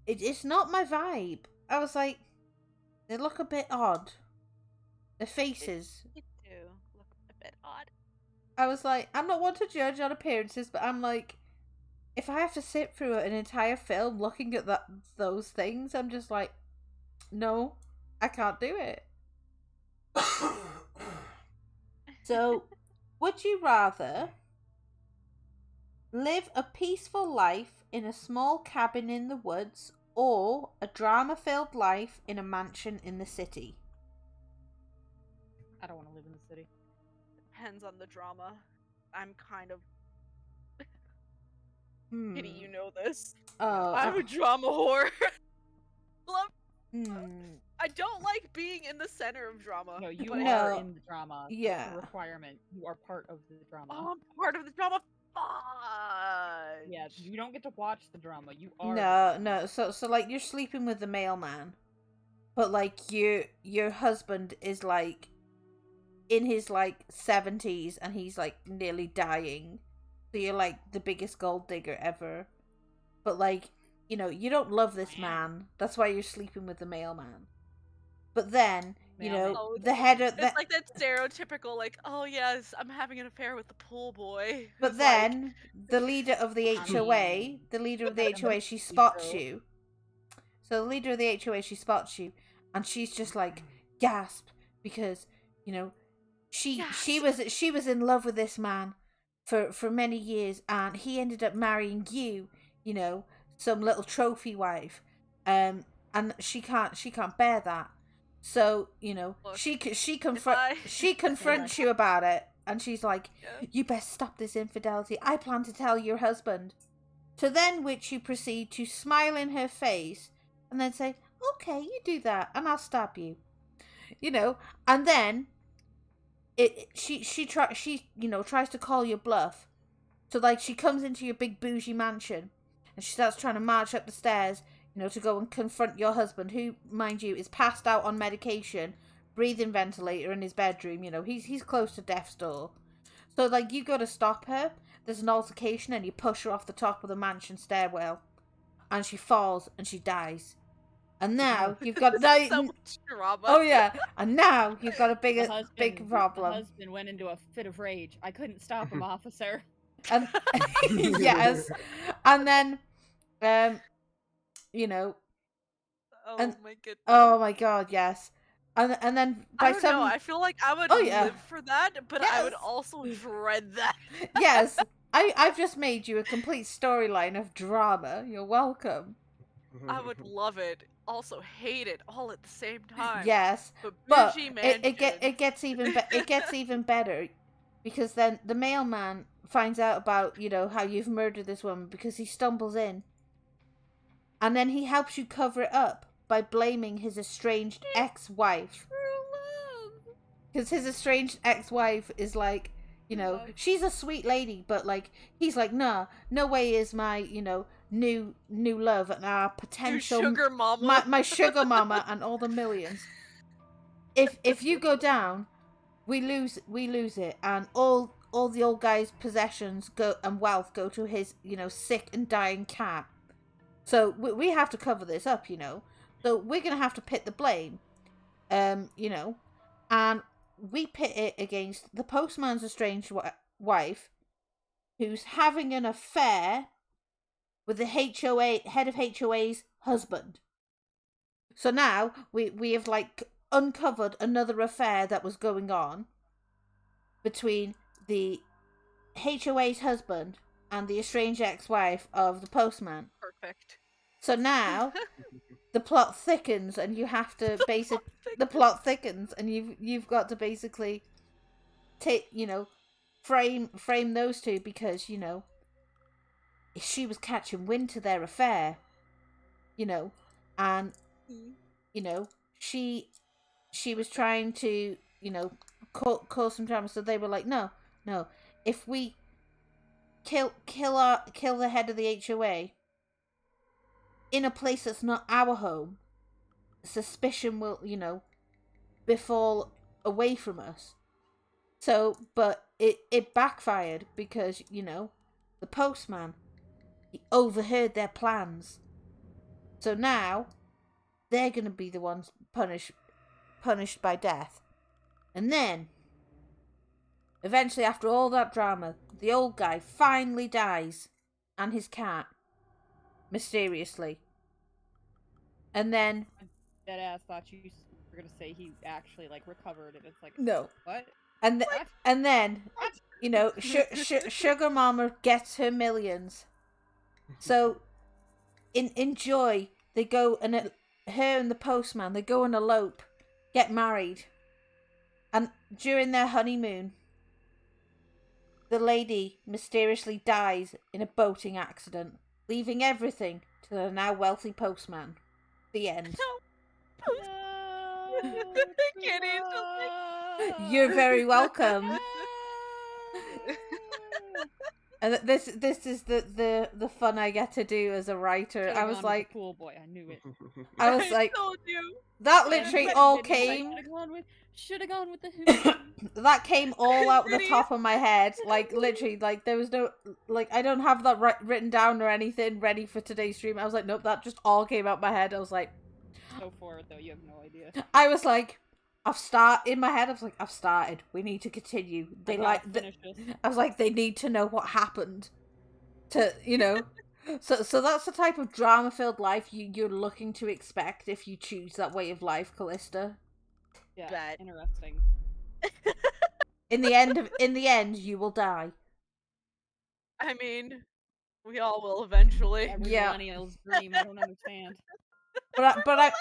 Speaker 1: it's not my vibe. I was like, they look a bit odd. The faces.
Speaker 3: They do look a bit odd.
Speaker 1: I was like, I'm not one to judge on appearances, but I'm like, if I have to sit through an entire film looking at those things, I'm just like, no, I can't do it. So, would you rather live a peaceful life in a small cabin in the woods or a drama-filled life in a mansion in the city?
Speaker 4: I don't want to live in the city.
Speaker 3: Depends on the drama. I'm kind of... Kitty, you know this.
Speaker 1: Oh,
Speaker 3: I'm a drama whore. Love.
Speaker 1: Hmm.
Speaker 3: I don't like being in the center of drama.
Speaker 4: No, you
Speaker 3: but
Speaker 4: are in the drama.
Speaker 1: Yeah.
Speaker 4: That's a requirement. You are part of the drama.
Speaker 3: Oh, I'm part of the drama. Fudge.
Speaker 4: Yeah, you don't get to watch the drama. You are.
Speaker 1: No. So like, you're sleeping with the mailman, but like your husband is like in his like 70s and he's like nearly dying. So you're like the biggest gold digger ever. But like, you know, you don't love this man. That's why you're sleeping with the mailman. But then you
Speaker 4: Nailed it.
Speaker 1: know,
Speaker 3: Oh,
Speaker 1: the head of the.
Speaker 3: It's like that stereotypical, like, oh yes, I'm having an affair with the pool boy.
Speaker 1: But
Speaker 3: who's like,
Speaker 1: then the leader of the
Speaker 4: I
Speaker 1: HOA,
Speaker 4: mean,
Speaker 1: the leader of the
Speaker 4: Some
Speaker 1: HOA, she
Speaker 4: people.
Speaker 1: spots you. So the leader of the HOA, she spots you, and she's just like gasp because you know she was in love with this man for many years, and he ended up marrying you. You know, some little trophy wife, and she can't bear that. So you know
Speaker 3: Look,
Speaker 1: she
Speaker 3: I-
Speaker 1: confronts you about it, and she's like,
Speaker 3: Yeah.
Speaker 1: "You best stop this infidelity. I plan to tell your husband." To then which you proceed to smile in her face and then say, "Okay, you do that, and I'll stop you." You know, and then she tries to call your bluff. So like she comes into your big bougie mansion and she starts trying to march up the stairs, you know, to go and confront your husband, who, mind you, is passed out on medication, breathing ventilator in his bedroom. You know, he's close to death's door. So like you got to stop her. There's an altercation and you push her off the top of the mansion stairwell, and she falls and she dies. And now you've got
Speaker 3: This is so much drama.
Speaker 1: oh yeah, and now you've got a big
Speaker 4: The
Speaker 1: problem.
Speaker 4: husband went into a fit of rage. I couldn't stop him, officer.
Speaker 1: And yes, and then you know,
Speaker 3: Oh
Speaker 1: and-
Speaker 3: my goodness.
Speaker 1: oh my god, yes, and then
Speaker 3: I
Speaker 1: by
Speaker 3: don't
Speaker 1: some
Speaker 3: know. I feel like I would
Speaker 1: Oh, yeah.
Speaker 3: live for that, but I would
Speaker 1: Yes.
Speaker 3: also dread that.
Speaker 1: yes, I've just made you a complete storyline of drama. You're welcome.
Speaker 3: I would love it. Also hate it all at the same time.
Speaker 1: Yes,
Speaker 3: But
Speaker 1: but
Speaker 3: bougie
Speaker 1: it gets even better, because then the mailman finds out about, you know, how you've murdered this woman because he stumbles in, and then he helps you cover it up by blaming his estranged ex-wife, because his estranged ex-wife is like, you know, she's a sweet lady, but like he's like, nah, no way is my, you know, new love and our
Speaker 3: Your
Speaker 1: potential
Speaker 3: sugar mama.
Speaker 1: my sugar mama and all the millions. If you go down, we lose it, and all the old guy's possessions go and wealth go to his, you know, sick and dying cat. So we have to cover this up, you know. So we're gonna have to pit the blame, you know, and we pit it against the postman's estranged wife, who's having an affair with the head of HOA's husband. So now we have like uncovered another affair that was going on between the HOA's husband and the estranged ex-wife of the postman.
Speaker 3: Perfect.
Speaker 1: So now the plot thickens, and you have to the plot thickens, and you've got to basically take, you know, frame those two, because, you know, she was catching wind to their affair, you know, and you know she was trying to, you know, cause some drama. So they were like, no, if we kill the head of the HOA in a place that's not our home, suspicion will, you know, befall away from us. So, but it backfired because, you know, the postman, he overheard their plans. So now they're going to be the ones punished by death. And then eventually, after all that drama, the old guy finally dies, and his cat, mysteriously. And then
Speaker 4: Deadass thought you were gonna say he actually like recovered, and it's like,
Speaker 1: no.
Speaker 4: what?
Speaker 1: And
Speaker 4: What?
Speaker 1: and then, you know, Sugar Mama gets her millions. So in joy, they go and her and the postman, they go and elope, get married, and during their honeymoon, the lady mysteriously dies in a boating accident, leaving everything to the now wealthy postman. The end.
Speaker 4: No,
Speaker 3: Can't handle
Speaker 4: Trina.
Speaker 1: You're very welcome. And this is the fun I get to do as a writer.
Speaker 4: Should've
Speaker 1: I
Speaker 4: gone
Speaker 1: was
Speaker 4: with the
Speaker 1: like,
Speaker 4: pool boy. I knew it.
Speaker 1: I was like,
Speaker 3: told you.
Speaker 1: that
Speaker 4: Yeah,
Speaker 1: literally
Speaker 4: but
Speaker 1: all
Speaker 4: then
Speaker 1: came.
Speaker 4: Should have gone with the hoop.
Speaker 1: That came all out the
Speaker 3: Did he?
Speaker 1: top of my head. Like, literally, like, there was no, like, I don't have that written down or anything ready for today's stream. I was like, nope, that just all came out my head. I was like,
Speaker 4: So forward though, you have no idea.
Speaker 1: I was like, In my head. I was like, I've started. We need to continue. They
Speaker 4: I
Speaker 1: like.
Speaker 4: gotta finish this.
Speaker 1: I was like, they need to know what happened. To So that's the type of drama-filled life you're looking to expect if you choose that way of life, Callista.
Speaker 4: Yeah,
Speaker 3: Bet.
Speaker 4: interesting.
Speaker 1: In the end, you will die.
Speaker 3: I mean, we all will eventually.
Speaker 4: Every
Speaker 1: Yeah.
Speaker 4: millennial's dream. I don't understand.
Speaker 1: But
Speaker 4: An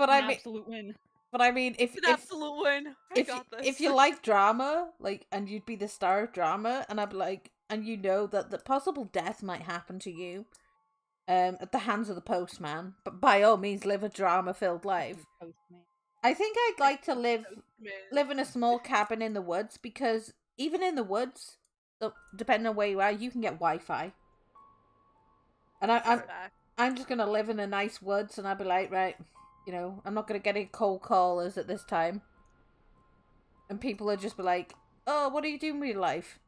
Speaker 1: I mean,
Speaker 4: absolute win.
Speaker 1: if
Speaker 3: It's an absolute win. I got this.
Speaker 1: if you like drama, like, and you'd be the star of drama, and I'd be like, and you know that the possible death might happen to you, at the hands of the postman, but by all means, live a drama-filled life.
Speaker 4: Postman.
Speaker 1: I think I'd like to live
Speaker 3: Man.
Speaker 1: in a small cabin in the woods, because even in the woods, depending on where you are, you can get Wi-Fi. And I'm just gonna live in a nice woods, and I'd be like, right, I'm not gonna get any cold callers at this time. And people would just be like, oh, what are you doing with your life?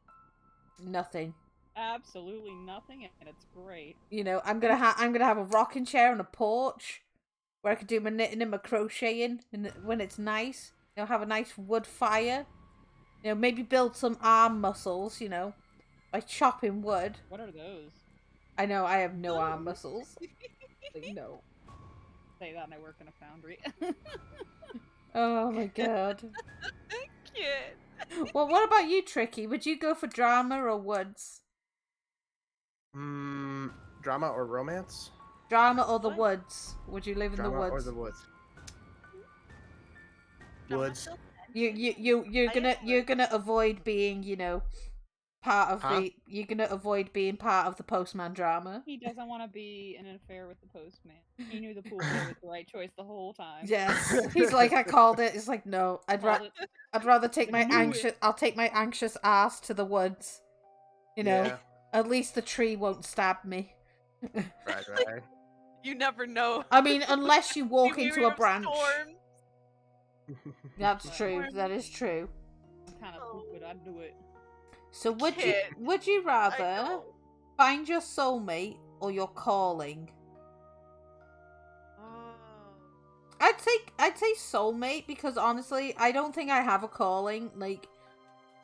Speaker 1: Nothing.
Speaker 4: Absolutely nothing, and it's great.
Speaker 1: I'm gonna have a rocking chair on a porch where I could do my knitting and my crocheting, and when it's nice, have a nice wood fire. Maybe build some arm muscles, by chopping wood.
Speaker 4: What are those?
Speaker 1: I know I have no arm muscles. Like, no.
Speaker 4: Say that and I work in a foundry.
Speaker 1: Oh my god.
Speaker 3: Kid.
Speaker 1: Well, what about you, Tricky? Would you go for drama or woods?
Speaker 2: Drama or romance?
Speaker 1: Drama or the
Speaker 3: What?
Speaker 1: woods? Would you live in
Speaker 2: Drama
Speaker 1: the woods?
Speaker 2: or the woods?
Speaker 3: No,
Speaker 2: Woods.
Speaker 3: still-
Speaker 1: You're gonna avoid being, part of
Speaker 2: Huh?
Speaker 1: you're gonna avoid being part of the postman drama.
Speaker 4: He doesn't want to be in an affair with the postman. He knew the pool boy was the right choice the whole time.
Speaker 1: Yes. He's like, I called it. It's like, no, I'd rather take my
Speaker 4: I knew it.
Speaker 1: I'll take my anxious ass to the woods.
Speaker 2: Yeah,
Speaker 1: At least the tree won't stab me.
Speaker 2: right.
Speaker 3: You never know.
Speaker 1: I mean, unless you walk
Speaker 3: We
Speaker 1: into a
Speaker 3: have
Speaker 1: branch.
Speaker 3: storms.
Speaker 1: That's
Speaker 4: Right.
Speaker 1: true. That is true.
Speaker 4: I'm kind of stupid. I'd do it.
Speaker 1: So would
Speaker 3: Kid.
Speaker 1: you
Speaker 3: I
Speaker 1: rather
Speaker 3: know.
Speaker 1: find your soulmate or your calling?
Speaker 3: Oh.
Speaker 1: I'd say soulmate, because honestly, I don't think I have a calling. Like,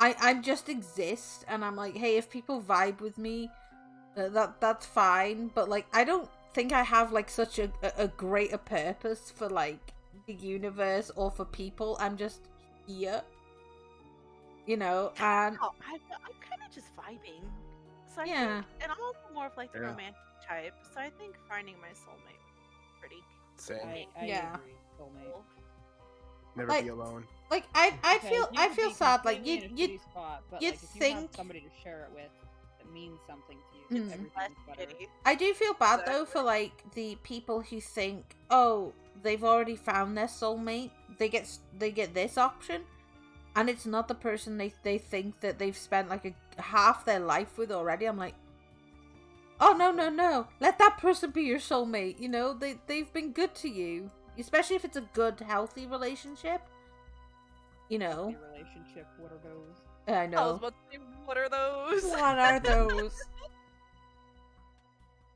Speaker 1: I just exist, and I'm like, hey, if people vibe with me, that's fine. But like, I don't think I have like such a greater purpose for like the universe or for people. I'm just here, and
Speaker 3: Oh, I'm kind of just vibing. So I
Speaker 1: Yeah.
Speaker 3: think, and I'm also more of like the
Speaker 2: Yeah.
Speaker 3: romantic type. So I think finding my soulmate would be pretty
Speaker 2: Same.
Speaker 4: I
Speaker 1: Yeah.
Speaker 4: agree. Soulmate.
Speaker 3: cool.
Speaker 2: Never
Speaker 1: like-
Speaker 2: be alone.
Speaker 1: like I
Speaker 4: Because
Speaker 1: feel
Speaker 4: you
Speaker 1: I
Speaker 4: could
Speaker 1: feel
Speaker 4: be
Speaker 1: sad. Like
Speaker 4: completely in a
Speaker 1: you
Speaker 4: shitty spot, but
Speaker 1: you'd
Speaker 4: like, if you
Speaker 1: think-
Speaker 4: have somebody to share it with that means something to you,
Speaker 1: Mm.
Speaker 3: Less
Speaker 4: everything's better.
Speaker 3: shitty.
Speaker 1: I do feel bad though for like the people who think, oh, they've already found their soulmate. They get this option, and it's not the person they think that they've spent like a half their life with already. I'm like, oh no, let that person be your soulmate. They've been good to you, especially if it's a good, healthy relationship.
Speaker 4: The relationship, what are those?
Speaker 1: I
Speaker 3: I was
Speaker 1: know.
Speaker 3: about to say, what are those?
Speaker 1: What are those?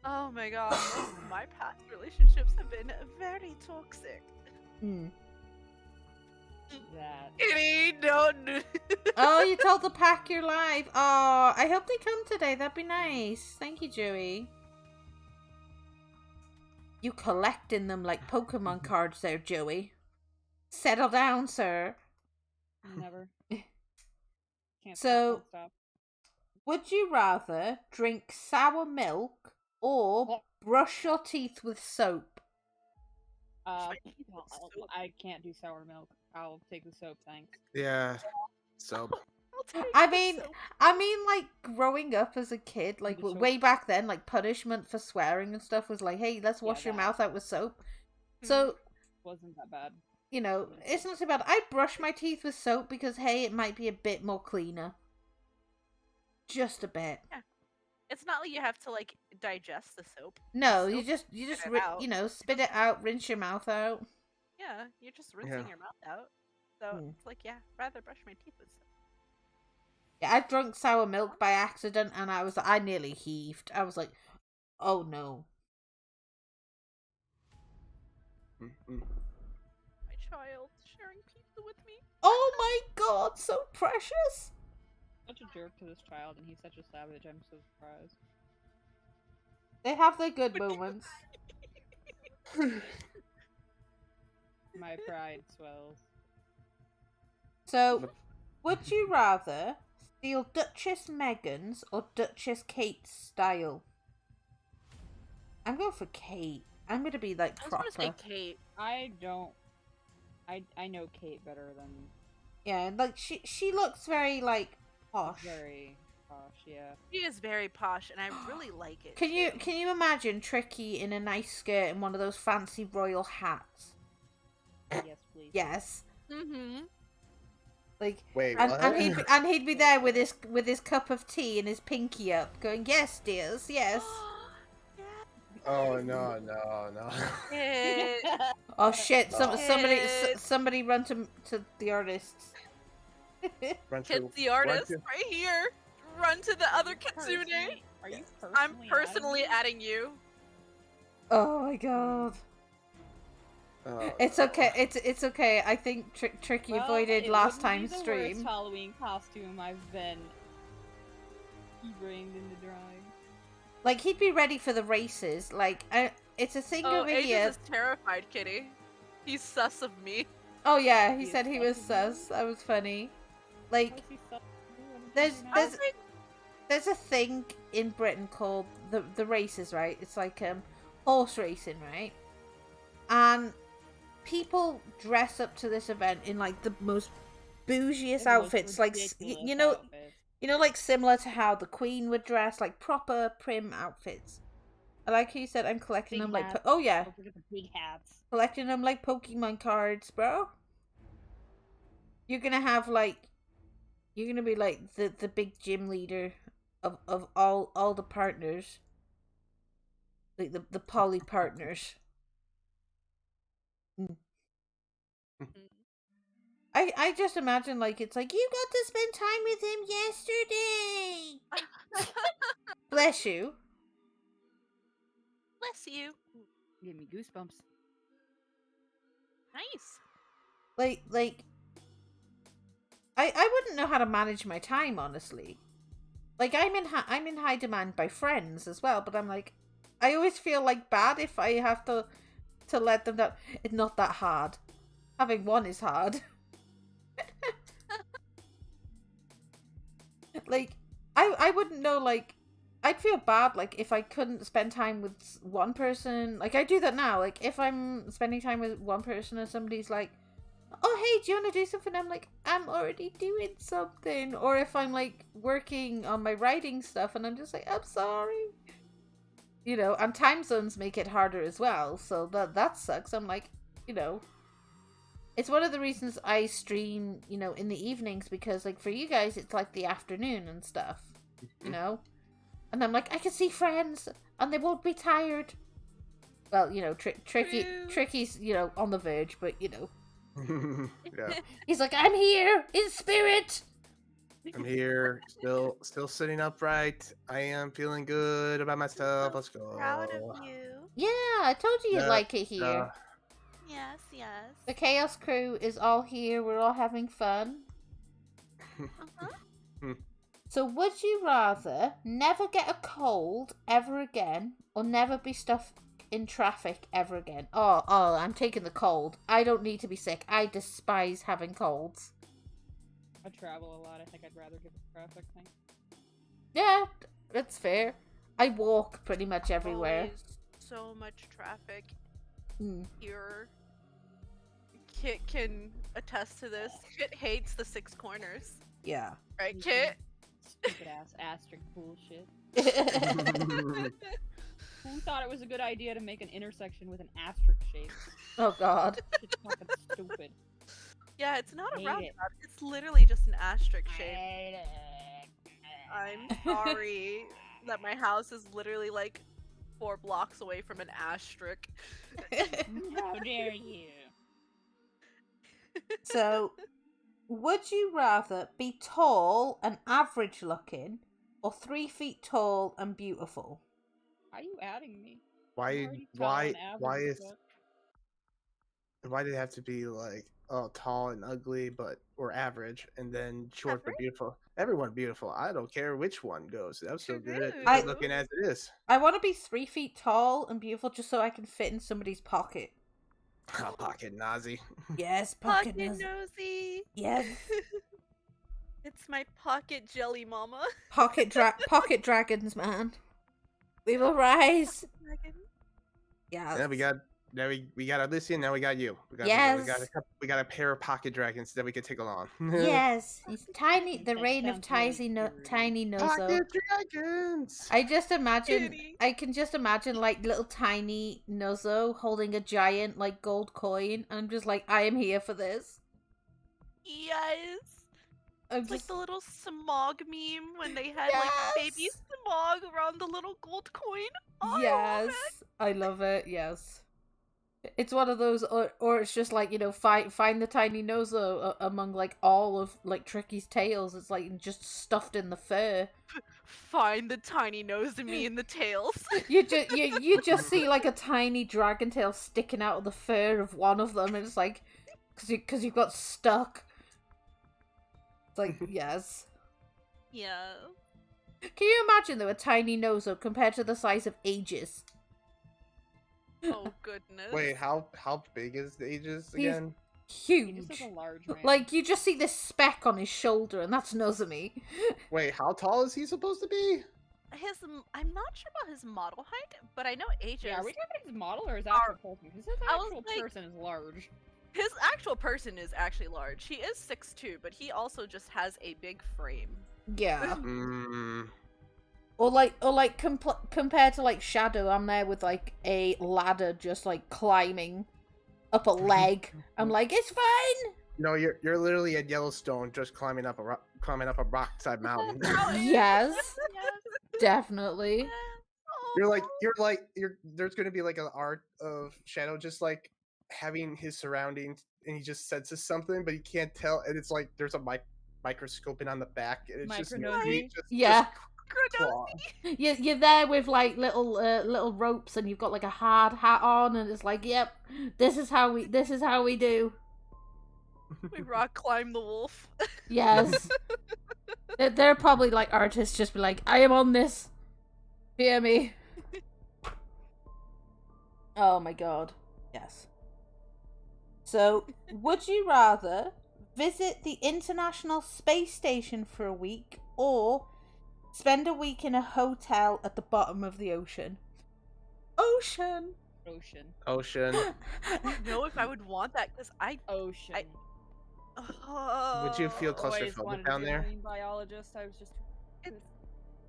Speaker 3: Oh my god, my past relationships have been very toxic.
Speaker 1: Hmm.
Speaker 4: That.
Speaker 3: Kitty, don't.
Speaker 1: Oh, you told the pack you're live. Oh, I hope they come today. That'd be nice. Thank you, Joey. You collecting them like Pokemon cards there, Joey. Settle down, sir.
Speaker 4: Never. Can't
Speaker 1: So-
Speaker 4: stop, won't stop.
Speaker 1: Would you rather drink sour milk or
Speaker 4: What?
Speaker 1: brush your teeth with soap?
Speaker 4: Uh,
Speaker 3: my teeth with
Speaker 4: well,
Speaker 3: soap.
Speaker 4: I can't do sour milk. I'll take the soap, thanks.
Speaker 2: Yeah. So
Speaker 3: I'll take
Speaker 1: I
Speaker 3: the
Speaker 1: mean,
Speaker 3: soap.
Speaker 1: like growing up as a kid, like
Speaker 4: The soap.
Speaker 1: way back then, like punishment for swearing and stuff was like, hey, let's wash your
Speaker 4: that.
Speaker 1: mouth out with soap. So,
Speaker 4: Wasn't that bad.
Speaker 1: it's not so bad. I brush my teeth with soap because, hey, it might be a bit more cleaner. Just a bit.
Speaker 3: It's not like you have to like digest the soap.
Speaker 1: No,
Speaker 3: Soap,
Speaker 1: you just
Speaker 3: it out.
Speaker 1: spit it out, rinse your mouth out.
Speaker 3: Yeah, you're just rinsing your mouth out. So
Speaker 1: Hmm.
Speaker 3: it's like, yeah, rather brush my teeth with soap.
Speaker 1: Yeah, I drunk sour milk by accident, and I nearly heaved. I was like, oh no.
Speaker 2: mm,
Speaker 3: My child sharing pizza
Speaker 1: Oh my god, so precious.
Speaker 4: Such a jerk to this child, and he's such a savage. I'm so surprised.
Speaker 1: They have their good moments.
Speaker 4: My pride swells.
Speaker 1: So, would you rather steal Duchess Meghan's or Duchess Kate's style? I'm going for Kate. I'm gonna be like
Speaker 3: I was gonna say
Speaker 1: proper.
Speaker 3: Kate.
Speaker 4: I don't. I know Kate better than
Speaker 1: Yeah, like she looks very like posh.
Speaker 4: very posh. Yeah.
Speaker 3: She is very posh, and I really like it.
Speaker 1: Can
Speaker 3: too.
Speaker 1: you imagine Tricky in a nice skirt and one of those fancy royal hats?
Speaker 4: Yes, please.
Speaker 1: Yes.
Speaker 3: Mm-hmm.
Speaker 2: Wait,
Speaker 1: And,
Speaker 2: what?
Speaker 1: and he'd be there with his cup of tea and his pinky up, going, "Yes, dears, yes."
Speaker 2: Oh no, no, no.
Speaker 3: Kit.
Speaker 1: Oh shit!
Speaker 3: Kid.
Speaker 1: Somebody run to the artists.
Speaker 2: Run
Speaker 3: Kit's the
Speaker 2: run
Speaker 3: artist
Speaker 2: to-
Speaker 3: right here. Run to the other Kitsune.
Speaker 4: Are you
Speaker 3: I'm
Speaker 4: personally
Speaker 3: personally
Speaker 4: adding
Speaker 3: adding you.
Speaker 1: Oh my god!
Speaker 2: Oh,
Speaker 1: It's
Speaker 2: no.
Speaker 1: okay. It's okay. I think Tricky
Speaker 4: Well,
Speaker 1: avoided
Speaker 4: it
Speaker 1: last
Speaker 4: wouldn't be
Speaker 1: time's
Speaker 4: the worst
Speaker 1: stream.
Speaker 4: Halloween costume I've been brained into drawing.
Speaker 1: Like he'd be ready for the races. Like it's a thing
Speaker 3: Oh,
Speaker 1: over
Speaker 3: Aegis
Speaker 1: here.
Speaker 3: is terrified, Kitty. He's sus of me.
Speaker 1: Oh yeah, he
Speaker 4: He is
Speaker 1: said he was
Speaker 4: sus of you?
Speaker 1: sus. That was funny. Like
Speaker 4: What is he so- what is he
Speaker 1: there's
Speaker 4: doing
Speaker 3: I
Speaker 4: now?
Speaker 3: was like,
Speaker 1: there's a thing in Britain called the races, right? It's like horse racing, right? And people dress up to this event in like the most bougiest
Speaker 4: The most
Speaker 1: outfits, like
Speaker 4: ridiculous
Speaker 1: you know,
Speaker 4: outfits.
Speaker 1: like similar to how the Queen would dress, like proper prim outfits. I like how you said I'm collecting
Speaker 4: Big
Speaker 1: them like
Speaker 4: hats.
Speaker 1: oh yeah,
Speaker 4: Don't forget the big hats.
Speaker 1: collecting them like Pokemon cards, bro. You're gonna have like you're gonna be like the big gym leader of all the partners, like the poly partners. Mm. I just imagine like it's like you got to spend time with him yesterday. Bless you.
Speaker 3: bless you.
Speaker 4: Give me goosebumps.
Speaker 3: Nice.
Speaker 1: Like I wouldn't know how to manage my time, honestly. Like I'm in high demand by friends as well, but I'm like I always feel like bad if I have to let them down. It's not that hard. Having one is hard. Like I wouldn't know, like I'd feel bad like if I couldn't spend time with one person. Like I do that now. Like if I'm spending time with one person and somebody's like, "Oh hey, do you want to do something?" I'm like, "I'm already doing something." Or if I'm like working on my writing stuff and I'm just like, "I'm sorry." You know, and time zones make it harder as well. So that sucks. I'm like, you know, it's one of the reasons I stream, you know, in the evenings, because like for you guys it's like the afternoon and stuff, you know? And I'm like, I can see friends and they won't be tired. Well, you know, Tricky's, you know, on the verge, but you know.
Speaker 2: Yeah,
Speaker 1: He's like, I'm here in spirit.
Speaker 2: I'm here, still sitting upright. I am feeling good about myself. Let's go.
Speaker 3: Proud of you.
Speaker 1: Yeah, I told you you'd
Speaker 2: Yeah,
Speaker 1: like it here.
Speaker 2: yeah.
Speaker 3: Yes, yes.
Speaker 1: The Chaos Crew is all here. We're all having fun.
Speaker 3: Uh-huh.
Speaker 1: So would you rather never get a cold ever again or never be stuck in traffic ever again? Oh, I'm taking the cold. I don't need to be sick. I despise having colds.
Speaker 4: I travel a lot. I think I'd rather give a traffic thing.
Speaker 1: Yeah, that's fair. I walk pretty much everywhere.
Speaker 3: Always so much traffic
Speaker 1: Mm,
Speaker 3: here. Kit can attest to this. Kit hates the 6 corners.
Speaker 1: yeah.
Speaker 3: Right,
Speaker 4: Mhm.
Speaker 3: Kit?
Speaker 4: Stupid ass asterisk bullshit. Who thought it was a good idea to make an intersection with an asterisk shape?
Speaker 1: Oh god.
Speaker 4: It's fucking stupid.
Speaker 3: Yeah, it's not a
Speaker 4: Hate
Speaker 3: roundabout.
Speaker 4: it.
Speaker 3: It's literally just an asterisk shape.
Speaker 4: Hate it.
Speaker 3: I'm sorry that my house is literally like 4 blocks away from an asterisk.
Speaker 4: How dare you?
Speaker 1: So, would you rather be tall and average looking or 3 feet tall and beautiful?
Speaker 4: Why are you adding me? I'm
Speaker 2: Why
Speaker 4: already tall and average
Speaker 2: why
Speaker 4: as
Speaker 2: is
Speaker 4: fuck.
Speaker 2: why did it have to be like tall and ugly, or average, and then short but
Speaker 3: Average?
Speaker 2: beautiful. Everyone beautiful. I don't care which one goes. I'm still good
Speaker 1: I-
Speaker 2: looking as it is.
Speaker 1: I want to be 3 feet tall and beautiful just so I can fit in somebody's pocket.
Speaker 2: Pocket Nazi.
Speaker 1: Yes,
Speaker 3: Pocket
Speaker 1: pocket nose.
Speaker 3: nosy.
Speaker 1: Yes.
Speaker 3: It's my pocket jelly mama.
Speaker 1: Pocket dragons, man. We will rise. Yeah.
Speaker 2: Now we got Alicia. Now we got you. We got
Speaker 1: Yes.
Speaker 2: we got a pair of pocket dragons that we can take along.
Speaker 1: Yes. He's tiny. The
Speaker 4: That
Speaker 1: reign of
Speaker 4: sounds really
Speaker 1: tiny
Speaker 4: scary.
Speaker 1: Nozo.
Speaker 2: Pocket dragons.
Speaker 1: I just imagine.
Speaker 3: Kitty.
Speaker 1: I can just imagine like little tiny Nozo holding a giant like gold coin. I'm just like, I am here for this.
Speaker 3: Yes.
Speaker 1: I'm
Speaker 3: It's like
Speaker 1: just
Speaker 3: the little smog meme when they had like baby
Speaker 1: Yes!
Speaker 3: smog around the little gold coin. Oh, I love
Speaker 1: yes,
Speaker 3: it.
Speaker 1: I love it. Yes, it's one of those, or it's just like find the tiny Nozo among like all of like Tricky's tails. It's like just stuffed in the fur.
Speaker 3: Find the tiny nose of me in the tails.
Speaker 1: You just see like a tiny dragon tail sticking out of the fur of one of them, and it's like because you've got stuck. It's like yes.
Speaker 3: Yeah.
Speaker 1: Can you imagine though a tiny Nozo compared to the size of Aegis?
Speaker 3: Oh goodness.
Speaker 2: Wait, how big is the Aegis
Speaker 1: He's-
Speaker 2: again?
Speaker 4: He
Speaker 1: Huge.
Speaker 4: just looks a large man.
Speaker 1: Like you just see this speck on his shoulder, and that's Nozomi.
Speaker 2: Wait, how tall is he supposed to be?
Speaker 3: I'm not sure about his model height, but I know Aegis.
Speaker 4: yeah, are we talking about his model or his
Speaker 3: Our-
Speaker 4: actual person? Because his
Speaker 3: I was
Speaker 4: actual
Speaker 3: like-
Speaker 4: person is large.
Speaker 3: His actual person is actually large. He is 6'2", but he also just has a big frame.
Speaker 1: Yeah.
Speaker 2: Mm,
Speaker 1: Or compared to like Shadow, I'm there with like a ladder just like climbing up a leg. I'm like, it's fine.
Speaker 2: no, you're literally at Yellowstone, just climbing up a rockside mountain.
Speaker 3: Oh,
Speaker 1: Yes,
Speaker 3: Yes.
Speaker 1: definitely.
Speaker 2: There's gonna be like an art of Shadow just like having his surroundings, and he just senses something, but he can't tell, and it's like there's a microscoping on the back, and it's just
Speaker 4: Micronosy?
Speaker 2: me just
Speaker 1: Yeah.
Speaker 2: claw.
Speaker 1: You're there with like little ropes, and you've got like a hard hat on, and it's like, yep, this is how we do.
Speaker 3: We rock climb the wolf.
Speaker 1: Yes. They're probably like artists, just be like, I am on this. Hear me. Oh my god. Yes. So, would you rather visit the International Space Station for a week or spend a week in a hotel at the bottom of the ocean? Ocean!
Speaker 4: Ocean.
Speaker 2: Ocean.
Speaker 3: I don't know if I would want that because
Speaker 4: Ocean.
Speaker 2: Would you feel
Speaker 4: Always
Speaker 2: claustrophobic
Speaker 4: wanted
Speaker 2: down
Speaker 4: to be
Speaker 2: there?
Speaker 4: a marine biologist. I was just.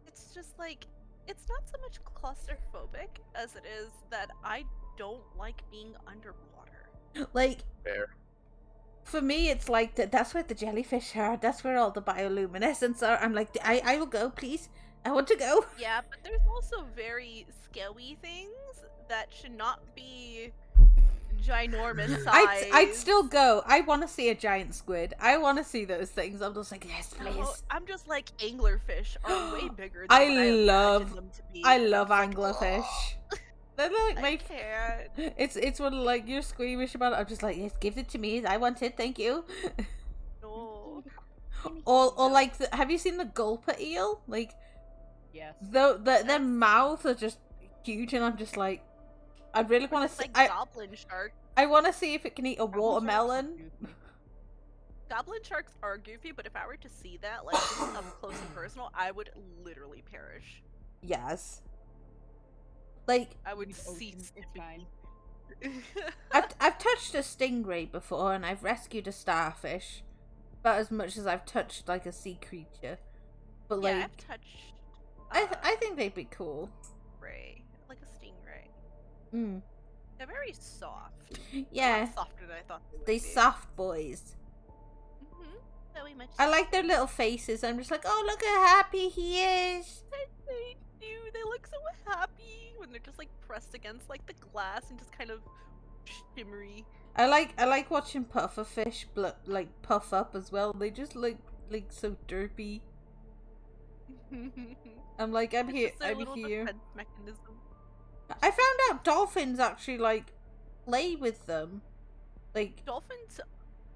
Speaker 3: it's just like it's not so much claustrophobic as it is that I don't like being underwater.
Speaker 1: Like,
Speaker 2: Fair.
Speaker 1: for me, it's like that's where the jellyfish are. That's where all the bioluminescence are. I'm like, I will go, please. I want to go.
Speaker 3: Yeah, but there's also very scary things that should not be ginormous size.
Speaker 1: I'd still go. I want to see a giant squid. I want to see those things. I'm just like, yes,
Speaker 3: No,
Speaker 1: please.
Speaker 3: I'm just like anglerfish are way bigger than
Speaker 1: I
Speaker 3: what I
Speaker 1: love-
Speaker 3: imagine them to be.
Speaker 1: I love
Speaker 3: It's like,
Speaker 1: anglerfish.
Speaker 3: ugh,
Speaker 1: They're like
Speaker 3: I
Speaker 1: my.
Speaker 3: can't.
Speaker 1: It's one of like you're squeamish about it. I'm just like, yes, give it to me. I want it. Thank you.
Speaker 3: No.
Speaker 1: Or like, have you seen the gulper eel? Like,
Speaker 4: Yes.
Speaker 1: their
Speaker 3: Yes.
Speaker 1: mouths are just huge, and I'm just like, I really
Speaker 3: Or
Speaker 1: want
Speaker 3: just,
Speaker 1: to see.
Speaker 3: like goblin shark.
Speaker 1: I want to see if it can eat a
Speaker 4: Goblin sharks are
Speaker 1: watermelon.
Speaker 4: goofy.
Speaker 3: Goblin sharks are goofy, but if I were to see that, like just up close and personal, I would literally perish.
Speaker 1: Yes. Like,
Speaker 3: I would
Speaker 4: Use
Speaker 3: see
Speaker 4: ocean, it's fine.
Speaker 1: I've touched a stingray before, and I've rescued a starfish, about as much as I've touched like a sea creature. But like,
Speaker 3: Yeah, I've touched.
Speaker 1: I think they'd be cool.
Speaker 3: Ray, like a stingray.
Speaker 1: Mm.
Speaker 3: They're very soft.
Speaker 1: Yeah,
Speaker 3: Softer than I thought they would
Speaker 1: they
Speaker 3: be.
Speaker 1: soft boys.
Speaker 3: Very much.
Speaker 1: I like their little faces. I'm just like, oh, look how happy he is.
Speaker 3: They do. They look so happy when they're just like pressed against like the glass and just kind of shimmery.
Speaker 1: I like watching pufferfish like puff up as well. They just look like so derpy. I'm like, I'm
Speaker 3: It's
Speaker 1: here.
Speaker 3: just their
Speaker 1: I'm
Speaker 3: little
Speaker 1: here.
Speaker 3: defense mechanism.
Speaker 1: I found out dolphins actually like play with them. Like,
Speaker 3: Dolphins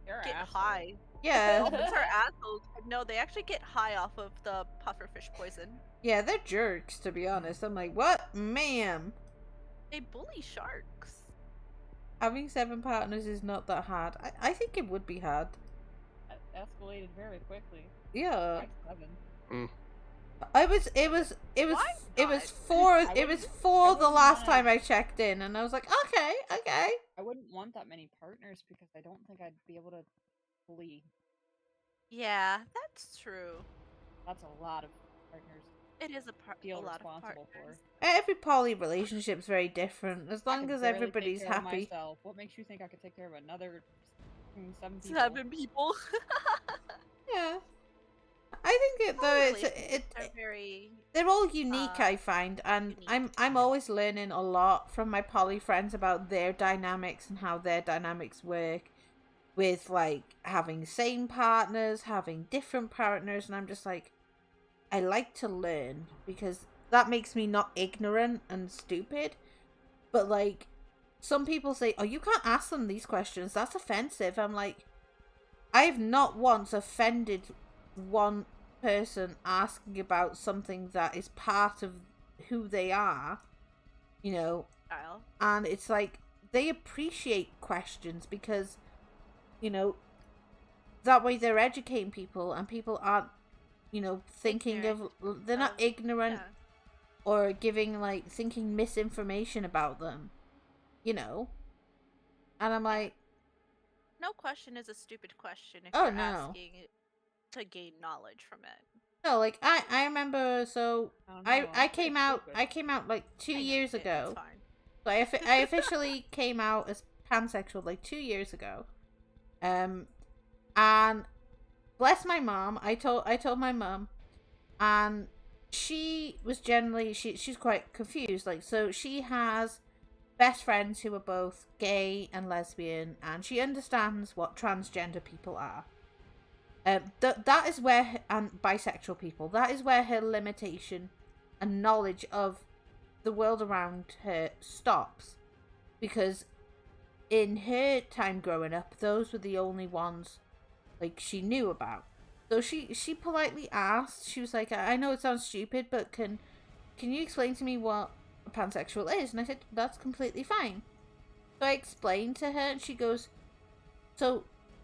Speaker 4: You're
Speaker 3: get
Speaker 4: asshole.
Speaker 3: high.
Speaker 1: Yeah,
Speaker 3: Dolphins are assholes. No, they actually get high off of the pufferfish poison.
Speaker 1: yeah, they're jerks, to be honest. I'm like, what? Ma'am.
Speaker 3: They bully sharks.
Speaker 1: Having 7 partners is not that hard. I think it would be hard.
Speaker 4: That escalated very quickly.
Speaker 1: Yeah.
Speaker 4: Like 7.
Speaker 1: It was
Speaker 3: Why
Speaker 1: it was
Speaker 3: not?
Speaker 1: 4
Speaker 4: I
Speaker 1: it was
Speaker 4: wouldn't-
Speaker 1: 4
Speaker 4: I
Speaker 1: the
Speaker 4: wouldn't
Speaker 1: last
Speaker 4: mind.
Speaker 1: time I checked in, and I was like, okay.
Speaker 4: I wouldn't want that many partners because I don't think I'd be able to fully.
Speaker 3: Yeah, that's true.
Speaker 4: That's a lot of partners
Speaker 3: It is a
Speaker 4: feel
Speaker 3: lot of
Speaker 4: responsible
Speaker 3: partners.
Speaker 4: for.
Speaker 1: Every poly relationship's very different. As
Speaker 4: I
Speaker 1: long
Speaker 4: could
Speaker 1: as
Speaker 4: barely
Speaker 1: everybody's
Speaker 4: take care of
Speaker 1: happy.
Speaker 4: myself. What makes you think I could take care of another 7 people?
Speaker 3: 7 people.
Speaker 1: Yeah. I think it though
Speaker 3: They're very.
Speaker 1: they're all unique, I find, and
Speaker 3: unique.
Speaker 1: I'm always learning a lot from my poly friends about their dynamics and how their dynamics work with like having same partners, having different partners, and I'm just like, I like to learn because that makes me not ignorant and stupid. But like some people say, oh, you can't ask them these questions, that's offensive. I'm like, I have not once offended one person asking about something that is part of who they are, you know,
Speaker 3: Style.
Speaker 1: and it's like they appreciate questions because, you know, that way they're educating people and people aren't, you know, thinking they're not ignorant
Speaker 3: Yeah.
Speaker 1: or giving like thinking misinformation about them, you know. And I'm like,
Speaker 3: No question is a stupid question if
Speaker 1: Oh,
Speaker 3: you're
Speaker 1: no.
Speaker 3: asking it to gain knowledge from it.
Speaker 1: no, like I remember, so
Speaker 4: don't
Speaker 1: I
Speaker 4: know,
Speaker 1: I
Speaker 4: it's
Speaker 1: came
Speaker 4: pretty
Speaker 1: out
Speaker 4: stupid.
Speaker 1: like 2
Speaker 3: I know,
Speaker 1: years
Speaker 3: it's
Speaker 1: ago.
Speaker 3: fine.
Speaker 1: So I officially came out as pansexual like 2 years ago. And bless my mom, I told my mom, and she was generally she's quite confused. Like, so she has best friends who are both gay and lesbian, and she understands what transgender people are. That is where and bisexual people. That is where her limitation and knowledge of the world around her stops, because in her time growing up, those were the only ones like she knew about. So she politely asked. She was like, "I know it sounds stupid, but can you explain to me what a pansexual is?" And I said, "That's completely fine." So I explained to her, and she goes, "So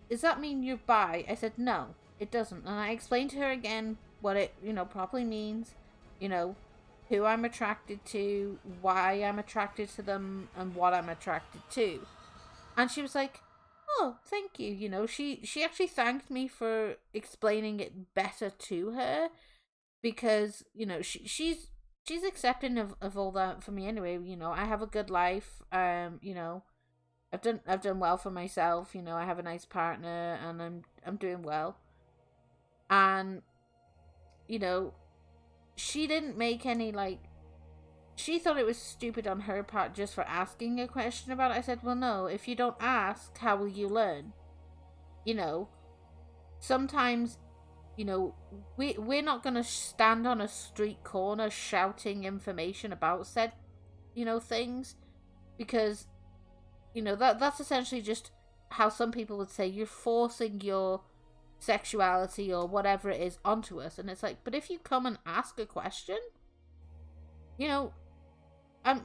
Speaker 1: does that mean you're bi?" I said, "No, it doesn't." And I explained to her again what it, you know, properly means, you know, who I'm attracted to, why I'm attracted to them, and what I'm attracted to. And she was like, "Oh, thank you." You know, she actually thanked me for explaining it better to her, because, you know, she's accepting of all that for me anyway. You know, I have a good life. You know, I've done well for myself. You know, I have a nice partner, and I'm doing well. And, you know, she didn't make any like. She thought it was stupid on her part just for asking a question about it. I said, well, no, if you don't ask, how will you learn? You know, sometimes, you know, we're not going to stand on a street corner shouting information about said, you know, things, because, you know, that's essentially just how some people would say you're forcing your sexuality or whatever it is onto us. And it's like, but if you come and ask a question, you know,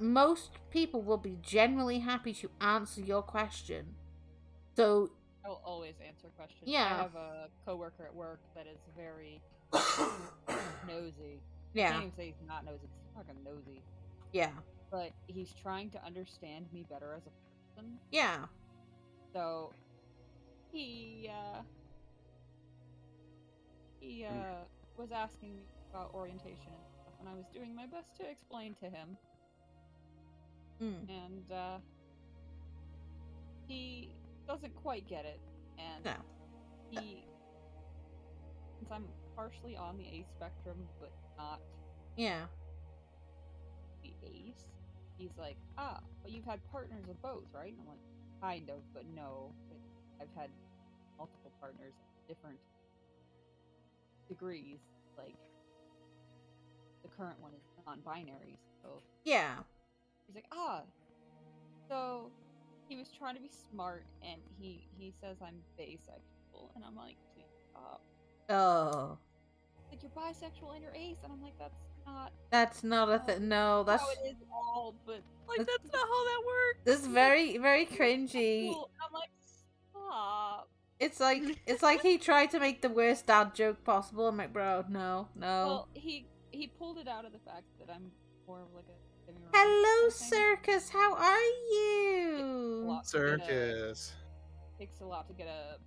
Speaker 1: most people will be genuinely happy to answer your question. So
Speaker 4: I'll always answer questions.
Speaker 1: Yeah.
Speaker 4: I have a coworker at work that is very nosy. I
Speaker 1: yeah,
Speaker 4: can't even say he's not nosy. He's fucking nosy.
Speaker 1: yeah,
Speaker 4: But he's trying to understand me better as a person.
Speaker 1: yeah,
Speaker 4: So he was asking me about orientation and stuff, and I was doing my best to explain to him. And he doesn't quite get it, and
Speaker 1: no,
Speaker 4: he, since I'm partially on the A spectrum but not
Speaker 1: yeah,
Speaker 4: the ace, he's like, but you've had partners of both, right? And I'm like, kind of, but no. I've had multiple partners, different degrees. Like, the current one is non-binary, so
Speaker 1: yeah,
Speaker 4: he's like, so he was trying to be smart, and he says I'm bisexual, and I'm like, please stop.
Speaker 1: Oh,
Speaker 4: Like, you're bisexual and you're ace, and I'm like,
Speaker 1: that's not a thing. No, that's
Speaker 4: how it is at all, but
Speaker 3: Like
Speaker 1: That's-
Speaker 3: that's not how that works.
Speaker 1: this is very, very cringy.
Speaker 4: cool. I'm like, stop.
Speaker 1: It's like he tried to make the worst dad joke possible. I'm like, bro, no.
Speaker 4: Well, he pulled it out of the fact that I'm more of like a
Speaker 1: Hello,
Speaker 4: semi-romantic thing.
Speaker 1: Circus. How are
Speaker 4: A
Speaker 1: you?
Speaker 4: lot to get a-
Speaker 2: Circus.
Speaker 4: Takes a lot to get a.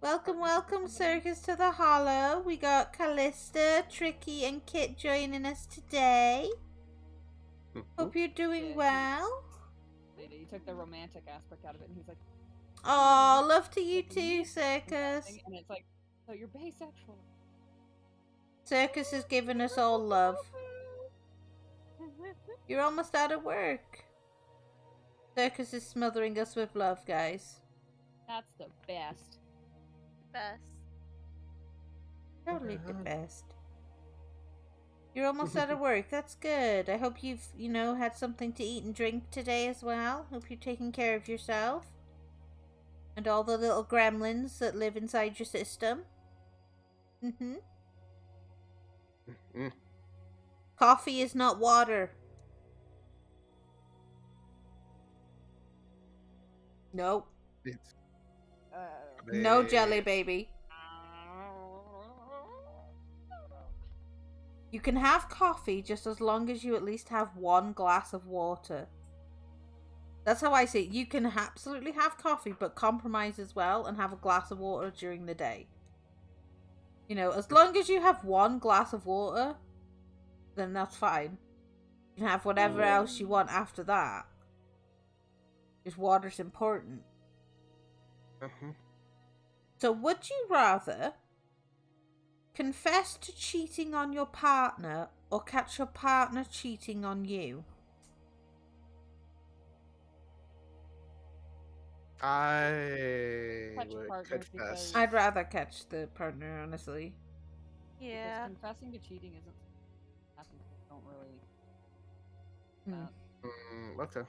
Speaker 1: Welcome,
Speaker 4: partnership with
Speaker 1: welcome,
Speaker 4: somebody.
Speaker 1: Circus to the Hollow. We got Callista, Tricky, and Kit joining us today. Hope you're doing
Speaker 4: Yeah,
Speaker 1: well.
Speaker 4: He took the romantic aspect out of it, and he's like,
Speaker 1: Oh, love to you
Speaker 4: "Like,
Speaker 1: too,
Speaker 4: romantic
Speaker 1: Circus.
Speaker 4: thing," and it's like, so you're bisexual.
Speaker 1: Circus has given us all love. You're almost out of work. Circus is smothering us with love, guys.
Speaker 4: That's the best.
Speaker 3: Best.
Speaker 1: Totally the best. You're almost out of work. That's good. I hope you've, had something to eat and drink today as well. Hope you're taking care of yourself. And all the little gremlins that live inside your system. Mm-hmm.
Speaker 2: Mm.
Speaker 1: Coffee is not water. Nope.
Speaker 2: It's
Speaker 1: No jelly baby. You can have coffee just as long as you at least have one glass of water. That's how I see it. You can absolutely have coffee, but compromise as well and have a glass of water during the day. As long as you have one glass of water, then that's fine. You can have whatever else you want after that. Just water's important. So would you rather confess to cheating on your partner or catch your partner cheating on you?
Speaker 2: I
Speaker 4: Catch
Speaker 2: would
Speaker 4: partner
Speaker 2: confess.
Speaker 4: because-
Speaker 1: I'd rather catch the partner, honestly.
Speaker 3: Yeah.
Speaker 4: Because confessing to cheating isn't. I think don't really.
Speaker 1: Hmm.
Speaker 2: Okay.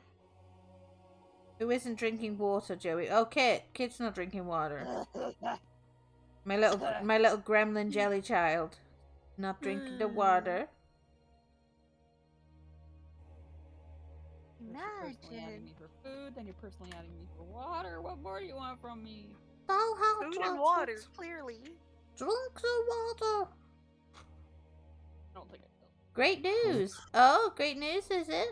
Speaker 1: Who isn't drinking water, Joey? Oh, Kit's not drinking water. My little gremlin jelly child. Not drinking the water.
Speaker 4: You're personally adding
Speaker 3: Imagine.
Speaker 4: me for food, then you're personally adding me for water. What more do you want from me?
Speaker 3: Food and water, clearly.
Speaker 1: Drink the water.
Speaker 4: I don't think I will.
Speaker 1: Great news. Oh, great news, is it?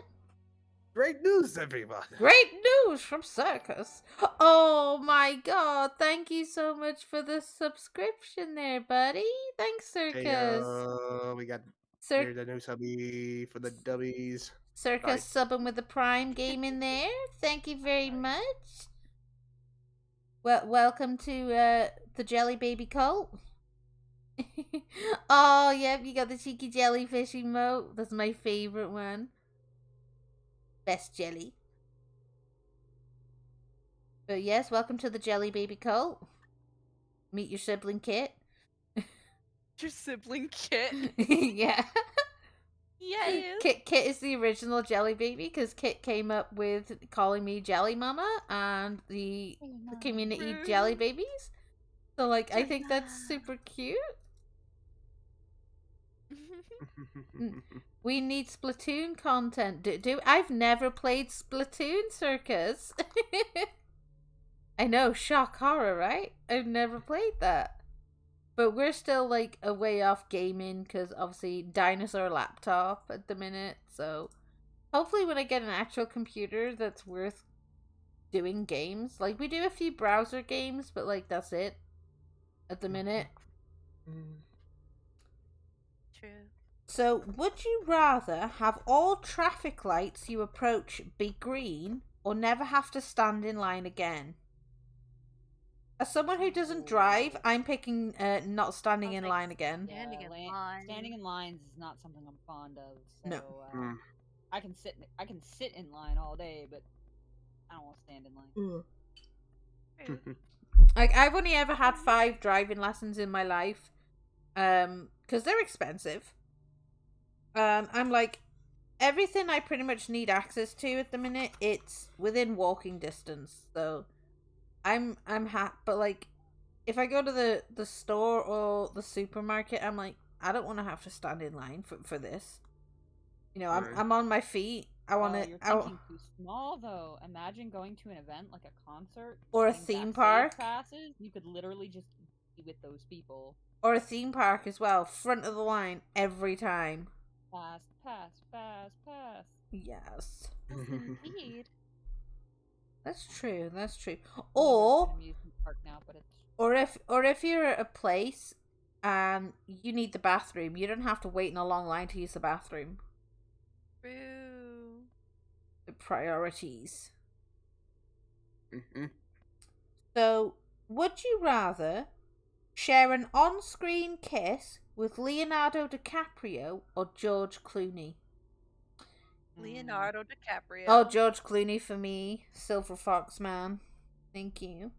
Speaker 2: Great news, everybody.
Speaker 1: Great news from Circus. Oh my god. Thank you so much for the subscription there, buddy. Thanks, Circus.
Speaker 2: Hey, we got here the new subby for the dubbies.
Speaker 1: Circus subbing with the Prime game in there. Thank you very much. Well, welcome to the Jelly Baby cult. Oh, yep, you got the cheeky jellyfish emote. That's my favorite one. Best jelly. But yes, welcome to the Jelly Baby cult. Meet your sibling Kit.
Speaker 3: Your sibling Kit.
Speaker 1: Yeah.
Speaker 3: Yes.
Speaker 1: Kit is the original Jelly Baby because Kit came up with calling me Jelly Mama and the community Jelly Babies. So, I think that's super cute. We need Splatoon content. I've never played Splatoon, Circus. I know, shock horror, right? I've never played that. But we're still a way off gaming because obviously dinosaur laptop at the minute. So hopefully when I get an actual computer that's worth doing games. We do a few browser games, but that's it at the minute.
Speaker 3: True.
Speaker 1: So, would you rather have all traffic lights you approach be green or never have to stand in line again? As someone who doesn't drive, I'm picking not standing in line again.
Speaker 3: Standing in line.
Speaker 4: Standing in lines is not something I'm fond of. So,
Speaker 1: No.
Speaker 4: I can sit in line all day, but I don't want to stand in line.
Speaker 3: True.
Speaker 1: I've only ever had 5 driving lessons in my life, because they're expensive. I'm everything I pretty much need access to at the minute, it's within walking distance. So I'm happy, but like if I go to the store or the supermarket, I'm like, I don't want to have to stand in line for this. You know,
Speaker 2: Right.
Speaker 1: I'm on my feet. I want
Speaker 4: Oh,
Speaker 1: to
Speaker 4: you're thinking too small though. Imagine going to an event like a concert
Speaker 1: or a
Speaker 4: getting
Speaker 1: theme
Speaker 4: backstage
Speaker 1: park.
Speaker 4: passes. You could literally just be with those people.
Speaker 1: Or a theme park as well, front of the line every time.
Speaker 4: Pass, pass, pass, pass.
Speaker 1: Yes.
Speaker 3: Yes, indeed.
Speaker 1: That's true. That's true.
Speaker 4: I've never
Speaker 1: Or
Speaker 4: been to an amusement park now, but it's
Speaker 1: or if you're at a place and you need the bathroom, you don't have to wait in a long line to use the bathroom.
Speaker 3: True.
Speaker 1: The priorities.
Speaker 2: Mhm.
Speaker 1: So, would you rather share an on-screen kiss with Leonardo DiCaprio or George Clooney?
Speaker 3: Leonardo DiCaprio.
Speaker 1: Oh, George Clooney for me. Silver Fox man. Thank you.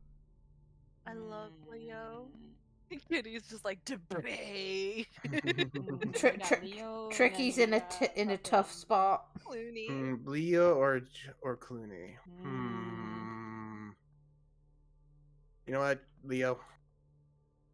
Speaker 3: I love Leo. Kitty's just like debate.
Speaker 1: Tricky's in a tough spot.
Speaker 3: Clooney.
Speaker 2: Leo or Clooney? You know what, Leo?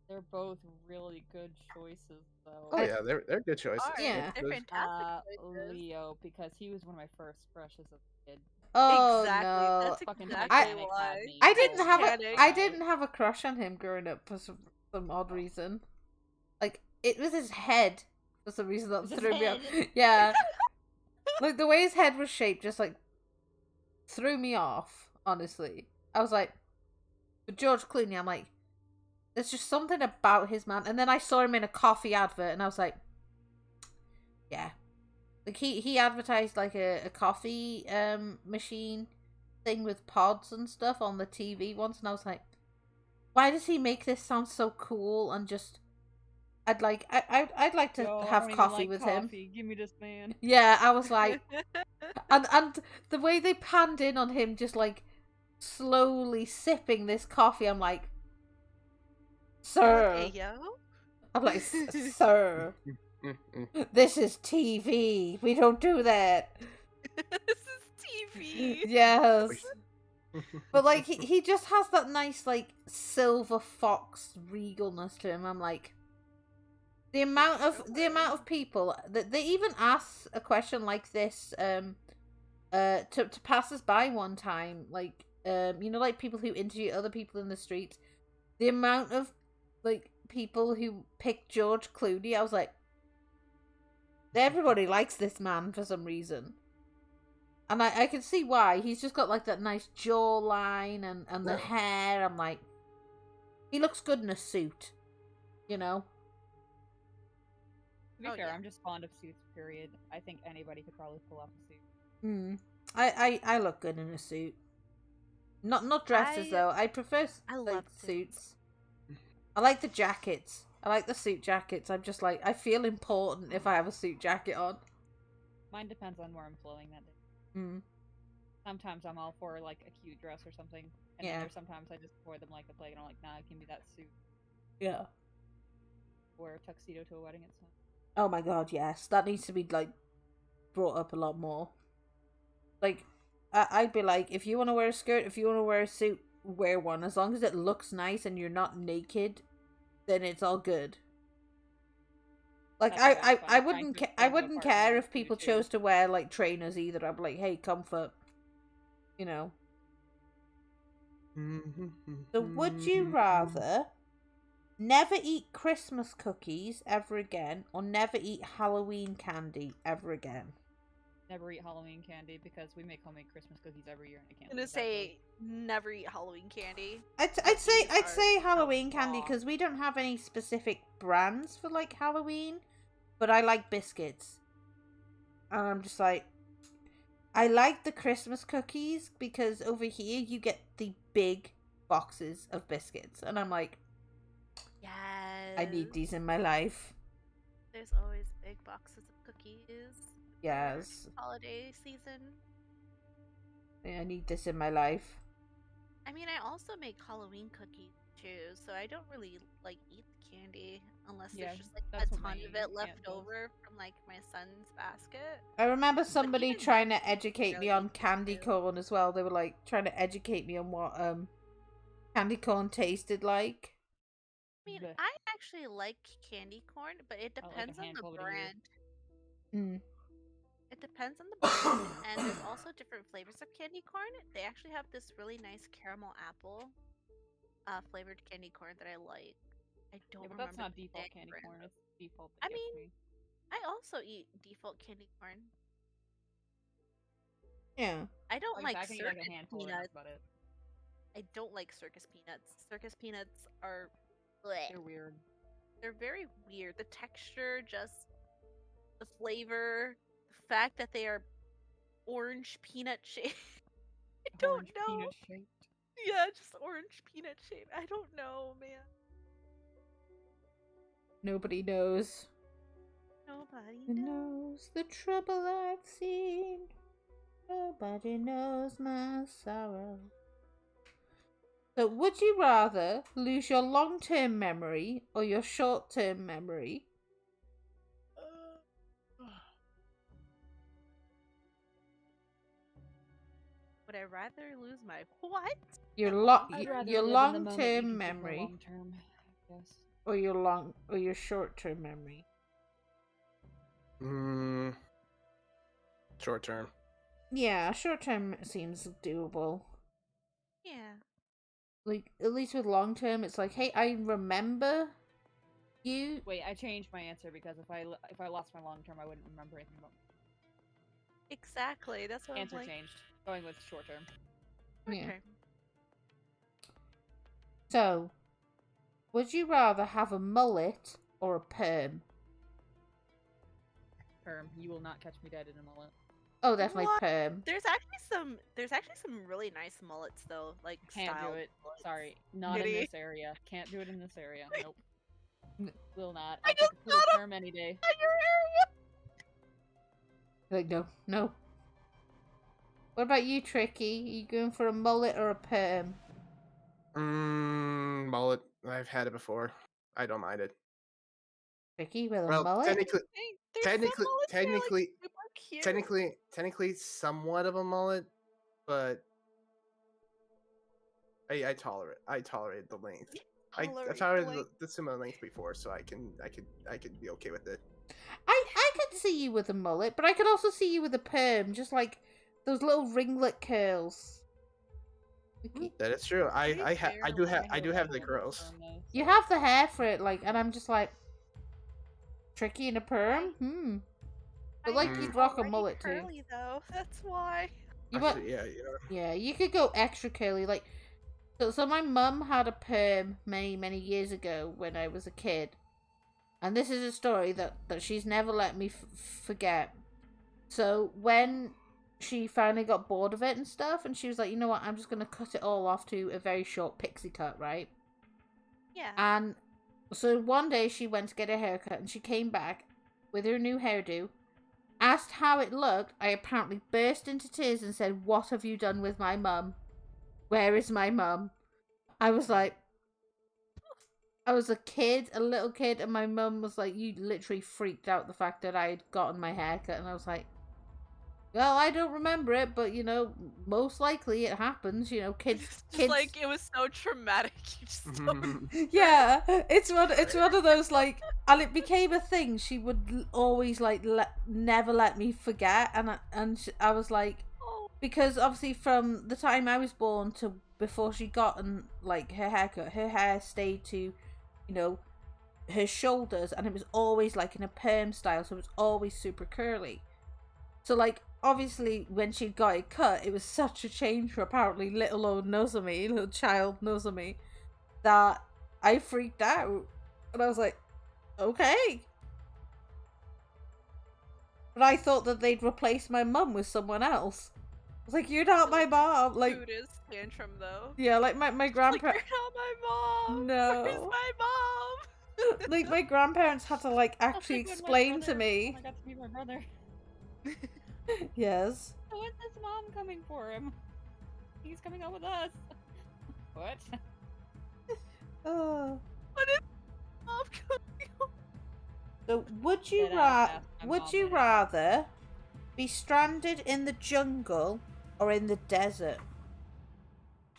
Speaker 4: They're both really good choices, though.
Speaker 2: Oh yeah, they're good choices.
Speaker 3: Are,
Speaker 1: Yeah.
Speaker 3: they're fantastic choices.
Speaker 4: Leo, because he was one of my first crushes as a kid.
Speaker 1: Oh
Speaker 3: exactly.
Speaker 1: no!
Speaker 3: That's
Speaker 4: Fucking
Speaker 3: exactly
Speaker 4: Titanic
Speaker 3: why.
Speaker 4: had me.
Speaker 1: I didn't have
Speaker 3: Titanic.
Speaker 1: I didn't have a crush on him growing up for some odd reason. Like it was his head for some reason that
Speaker 4: His
Speaker 1: threw me off.
Speaker 4: head.
Speaker 1: Yeah, like the way his head was shaped just like threw me off. Honestly, I was like, but George Clooney, I'm like, there's just something about his man. And then I saw him in a coffee advert, and I was like, yeah, like he advertised like a coffee machine thing with pods and stuff on the TV once, and I was like, why does he make this sound so cool? And just I'd like to
Speaker 4: Yo, I
Speaker 1: have
Speaker 4: don't even
Speaker 1: coffee
Speaker 4: like
Speaker 1: with him.
Speaker 4: coffee. Give me this, man.
Speaker 1: Yeah, I was like, and the way they panned in on him just like slowly sipping this coffee, I'm like, sir,
Speaker 3: Hey, yo.
Speaker 1: I'm like, sir, this is TV. We don't do that.
Speaker 3: This is TV.
Speaker 1: Yes. But like he just has that nice like silver fox regalness to him. I'm like, the amount of people that they even asked a question like this to passers-by one time, like you know, like people who interview other people in the streets, the amount of like people who picked George Clooney, I was like, everybody likes this man for some reason. And I can see why. He's just got like that nice jawline and the hair. I'm like, he looks good in a suit, you know?
Speaker 4: To be
Speaker 3: Oh,
Speaker 4: fair,
Speaker 3: yeah.
Speaker 4: I'm just fond of suits, period. I think anybody could probably pull off a suit.
Speaker 1: I look good in a suit. Not dresses though. I prefer
Speaker 3: I
Speaker 1: like
Speaker 3: love
Speaker 1: suits. I like the jackets. I like the suit jackets. I'm just like, I feel important if I have a suit jacket on.
Speaker 4: Mine depends on where I'm flowing that day. Sometimes I'm all for like a cute dress or something, and
Speaker 1: Yeah.
Speaker 4: then there's sometimes I just wear them like the plague, and I'm like, nah, give me that suit.
Speaker 1: Yeah.
Speaker 4: Wear a tuxedo to a wedding. It's fine.
Speaker 1: Oh my god, yes. That needs to be like brought up a lot more. Like, I'd be like, if you want to wear a skirt, if you want to wear a suit, wear one. As long as it looks nice and you're not naked, then it's all good. Like
Speaker 4: That's what
Speaker 1: I
Speaker 4: I'm
Speaker 1: wouldn't
Speaker 4: trying to
Speaker 1: I
Speaker 4: explain to a
Speaker 1: wouldn't
Speaker 4: partner
Speaker 1: care
Speaker 4: I
Speaker 1: if
Speaker 4: do
Speaker 1: people
Speaker 4: too.
Speaker 1: chose to wear like trainers either. I'd be like, hey, comfort. You know. So would you rather never eat Christmas cookies ever again or never eat Halloween candy ever again?
Speaker 4: Never eat Halloween candy because we make homemade Christmas cookies every year, and I can't.
Speaker 3: I'm
Speaker 4: live
Speaker 3: gonna
Speaker 4: without
Speaker 3: say never eat Halloween candy.
Speaker 1: I'd
Speaker 3: Cookies
Speaker 1: say
Speaker 3: are
Speaker 1: Halloween candy
Speaker 3: raw.
Speaker 1: because we don't have any specific brands for like Halloween, but I like biscuits, and I'm just like, I like the Christmas cookies because over here you get the big boxes of biscuits, and I'm like,
Speaker 3: Yes.
Speaker 1: I need these in my life.
Speaker 3: There's always big boxes of cookies.
Speaker 1: Yes,
Speaker 3: Holiday season.
Speaker 1: I need this in my life.
Speaker 3: I mean, I also make Halloween cookies too, so I don't really like eat the candy unless
Speaker 4: Yeah,
Speaker 3: there's just like
Speaker 4: that's
Speaker 3: a
Speaker 4: what
Speaker 3: ton
Speaker 4: my
Speaker 3: of it
Speaker 4: aunt
Speaker 3: left
Speaker 4: does.
Speaker 3: over from like my son's basket.
Speaker 1: I remember somebody
Speaker 3: even
Speaker 1: trying
Speaker 3: then,
Speaker 1: to educate me
Speaker 3: barely
Speaker 1: on
Speaker 3: eat it
Speaker 1: candy
Speaker 3: too.
Speaker 1: corn as well. They were like trying to educate me on what candy corn tasted like.
Speaker 3: I mean,
Speaker 4: Blech.
Speaker 3: I actually like candy corn, but it
Speaker 4: I like a
Speaker 3: depends on the
Speaker 4: handful of it a year.
Speaker 3: brand.
Speaker 1: Mm.
Speaker 3: It depends on the brand, and there's also different flavors of candy corn. They actually have this really nice caramel apple flavored candy corn that I like. I don't
Speaker 4: Yeah, but
Speaker 3: remember
Speaker 4: that's not
Speaker 3: the
Speaker 4: default
Speaker 3: exact
Speaker 4: candy
Speaker 3: brand,
Speaker 4: corn.
Speaker 3: though.
Speaker 4: It's default
Speaker 3: I
Speaker 4: that gets
Speaker 3: mean,
Speaker 4: me.
Speaker 3: I also eat default candy corn.
Speaker 1: Yeah.
Speaker 3: I don't
Speaker 4: Like I
Speaker 3: like
Speaker 4: can eat like a
Speaker 3: circus
Speaker 4: handful and that's
Speaker 3: peanuts.
Speaker 4: about it.
Speaker 3: I don't like circus peanuts. Circus peanuts are bleh.
Speaker 4: They're weird.
Speaker 3: They're very weird. The texture, just the flavor, the fact that they are orange peanut shaped. I don't
Speaker 4: Orange
Speaker 3: know.
Speaker 4: peanut shaped.
Speaker 3: Yeah, just orange peanut shaped. I don't know, man.
Speaker 1: Nobody knows.
Speaker 3: Nobody
Speaker 1: Who
Speaker 3: knows.
Speaker 1: knows the trouble I've seen? Nobody knows my sorrow. So, would you rather lose your long-term memory or your short-term memory?
Speaker 3: Would I rather lose my what?
Speaker 1: Your
Speaker 4: I'd rather
Speaker 1: your
Speaker 4: live in the moment and
Speaker 1: long-term
Speaker 4: consume the
Speaker 1: memory
Speaker 4: long term. Yes.
Speaker 1: or your short-term memory?
Speaker 2: Short term.
Speaker 1: Yeah, short-term seems doable.
Speaker 3: Yeah.
Speaker 1: Like at least with long-term, it's like, hey, I remember you.
Speaker 4: Wait, I changed my answer because if I lost my long term, I wouldn't remember anything about.
Speaker 3: Exactly. That's what
Speaker 4: Answer
Speaker 3: I'm like.
Speaker 4: changed. Going with short term.
Speaker 1: Yeah.
Speaker 3: Okay.
Speaker 1: So, would you rather have a mullet or a perm?
Speaker 4: Perm. You will not catch me dead in a mullet.
Speaker 1: Oh, definitely
Speaker 3: What?
Speaker 1: perm.
Speaker 3: There's actually some really nice mullets though, like
Speaker 4: Can't do
Speaker 3: styled
Speaker 4: it.
Speaker 3: mullets.
Speaker 4: Sorry, not in
Speaker 3: Giddy.
Speaker 4: this area. Can't do it in this area. Nope. Will not.
Speaker 3: I
Speaker 4: I'll
Speaker 3: just
Speaker 4: take a poodle
Speaker 3: thought of
Speaker 4: perm any day.
Speaker 3: your area.
Speaker 1: Like, no, no. What about you, Tricky? You going for a mullet or a perm?
Speaker 2: Mullet. I've had it before. I don't mind it.
Speaker 1: Tricky with a
Speaker 2: Well,
Speaker 1: mullet?
Speaker 2: technically,
Speaker 3: There's some mullets that are, like,
Speaker 2: technically,
Speaker 3: super cute.
Speaker 2: technically, somewhat of a mullet, but I tolerate the length. I
Speaker 3: Tolerate
Speaker 2: tolerated
Speaker 3: the length.
Speaker 2: the similar length before, so I can be okay with it.
Speaker 1: I could see you with a mullet, but I could also see you with a perm, just like those little ringlet curls.
Speaker 2: That is true. I
Speaker 3: be
Speaker 2: I
Speaker 3: fair,
Speaker 2: do
Speaker 3: like,
Speaker 2: have
Speaker 4: My
Speaker 2: I
Speaker 4: hair
Speaker 2: do
Speaker 4: was
Speaker 2: have the
Speaker 4: always
Speaker 2: curls.
Speaker 4: perm, though,
Speaker 1: You
Speaker 4: so-
Speaker 1: have the hair for it, like, and I'm just like, Tricky in a perm? But like,
Speaker 3: I'm
Speaker 1: you'd rock a
Speaker 3: already
Speaker 1: mullet too.
Speaker 3: curly though. That's why.
Speaker 1: You want,
Speaker 2: Actually, yeah.
Speaker 1: yeah, you could go extra curly, like. So my mum had a perm many years ago when I was a kid, and this is a story that she's never let me forget. So when she finally got bored of it and stuff, and she was like, you know what, I'm just gonna cut it all off to a very short pixie cut, right?
Speaker 3: Yeah.
Speaker 1: And so one day she went to get her haircut, and she came back with her new hairdo. Asked how it looked. I apparently burst into tears and said, "What have you done with my mum? Where is my mum?" I was like, I was a little kid, and my mum was like, you literally freaked out the fact that I had gotten my haircut, and I was like, well, I don't remember it, but you know, most likely it happens. You know, kids.
Speaker 3: Just like it was so traumatic. You just don't.
Speaker 1: Yeah, it's one of those like, and it became a thing. She would always like never let me forget, and I was like,
Speaker 3: Oh.
Speaker 1: because obviously from the time I was born to before she got like her haircut, her hair stayed to, you know, her shoulders, and it was always like in a perm style, so it was always super curly. So like obviously when she got it cut, it was such a change for apparently little old Nozomi, little child Nozomi, that I freaked out, and I was like, okay. But I thought that they'd replace my mum with someone else. I was like, you're not my mom. Like,
Speaker 3: Cutest tantrum though.
Speaker 1: yeah, like my
Speaker 3: Like,
Speaker 1: grandparents.
Speaker 3: you're not my mom.
Speaker 1: No.
Speaker 3: Where's my mom?
Speaker 1: Like my grandparents had to like
Speaker 4: That's
Speaker 1: actually
Speaker 4: like when my
Speaker 1: explain to
Speaker 4: brother-
Speaker 1: me.
Speaker 4: When I got to meet my brother.
Speaker 1: Yes.
Speaker 4: So when's his mom coming for him? He's coming out with us. What?
Speaker 1: Oh.
Speaker 3: What is mom coming home?
Speaker 1: So would you
Speaker 4: Dead ass ask my
Speaker 1: would
Speaker 4: mom
Speaker 1: you
Speaker 4: anything.
Speaker 1: rather be stranded in the jungle or in the desert?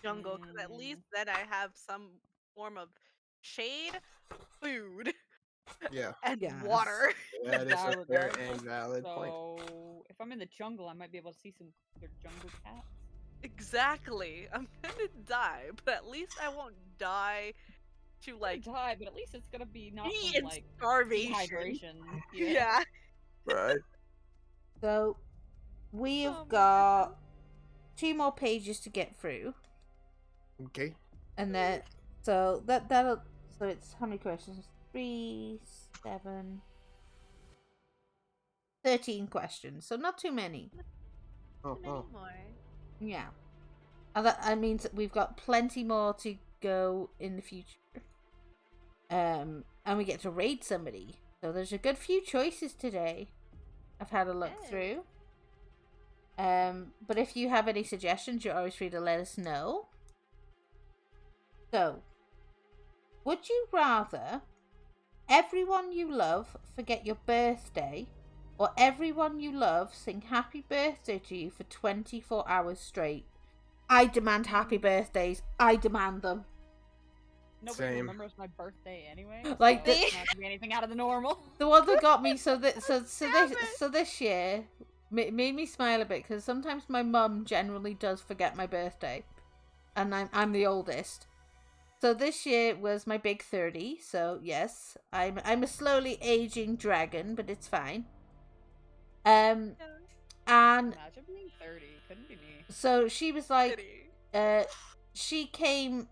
Speaker 3: Jungle, because at least then I have some form of shade, food,
Speaker 2: Yeah,
Speaker 3: and
Speaker 1: Yes.
Speaker 3: water.
Speaker 2: that is
Speaker 4: Die
Speaker 2: a fair
Speaker 4: regardless,
Speaker 2: and valid point.
Speaker 4: So if I'm in the jungle, I might be able to see some other jungle cats.
Speaker 3: Exactly. I'm gonna die, but at least I won't die to
Speaker 4: Like
Speaker 3: like
Speaker 4: die, but at least it's gonna be not
Speaker 3: be
Speaker 4: from
Speaker 3: in
Speaker 4: like
Speaker 3: starvation.
Speaker 4: dehydration.
Speaker 3: Yeah.
Speaker 2: Right.
Speaker 1: So we've
Speaker 3: Oh my
Speaker 1: got
Speaker 3: goodness.
Speaker 1: 2 more pages to get through,
Speaker 2: Okay.
Speaker 1: and then so that'll so it's how many questions? 3, 7, 13 questions. So not too many.
Speaker 2: Oh,
Speaker 3: Many
Speaker 2: oh.
Speaker 3: more.
Speaker 1: Yeah. And that means that we've got plenty more to go in the future. And we get to raid somebody. So there's a good few choices today. I've had a look
Speaker 3: Yes.
Speaker 1: through. But if you have any suggestions, you're always free to let us know. So, would you rather everyone you love forget your birthday, or everyone you love sing happy birthday to you for 24 hours straight? I demand happy birthdays. I demand them.
Speaker 4: Nobody
Speaker 2: Same.
Speaker 4: remembers my birthday anyway.
Speaker 1: Like
Speaker 4: so
Speaker 1: the-
Speaker 4: it's not gonna be anything out of the normal.
Speaker 1: The one that got me so
Speaker 3: Damn it.
Speaker 1: this year made me smile a bit, because sometimes my mum generally does forget my birthday, and I'm the oldest. So this year was my big 30. So yes, I'm a slowly aging dragon, but it's fine. And
Speaker 4: Imagine being 30. Couldn't be me.
Speaker 1: so she was like,
Speaker 3: Pity.
Speaker 1: she came.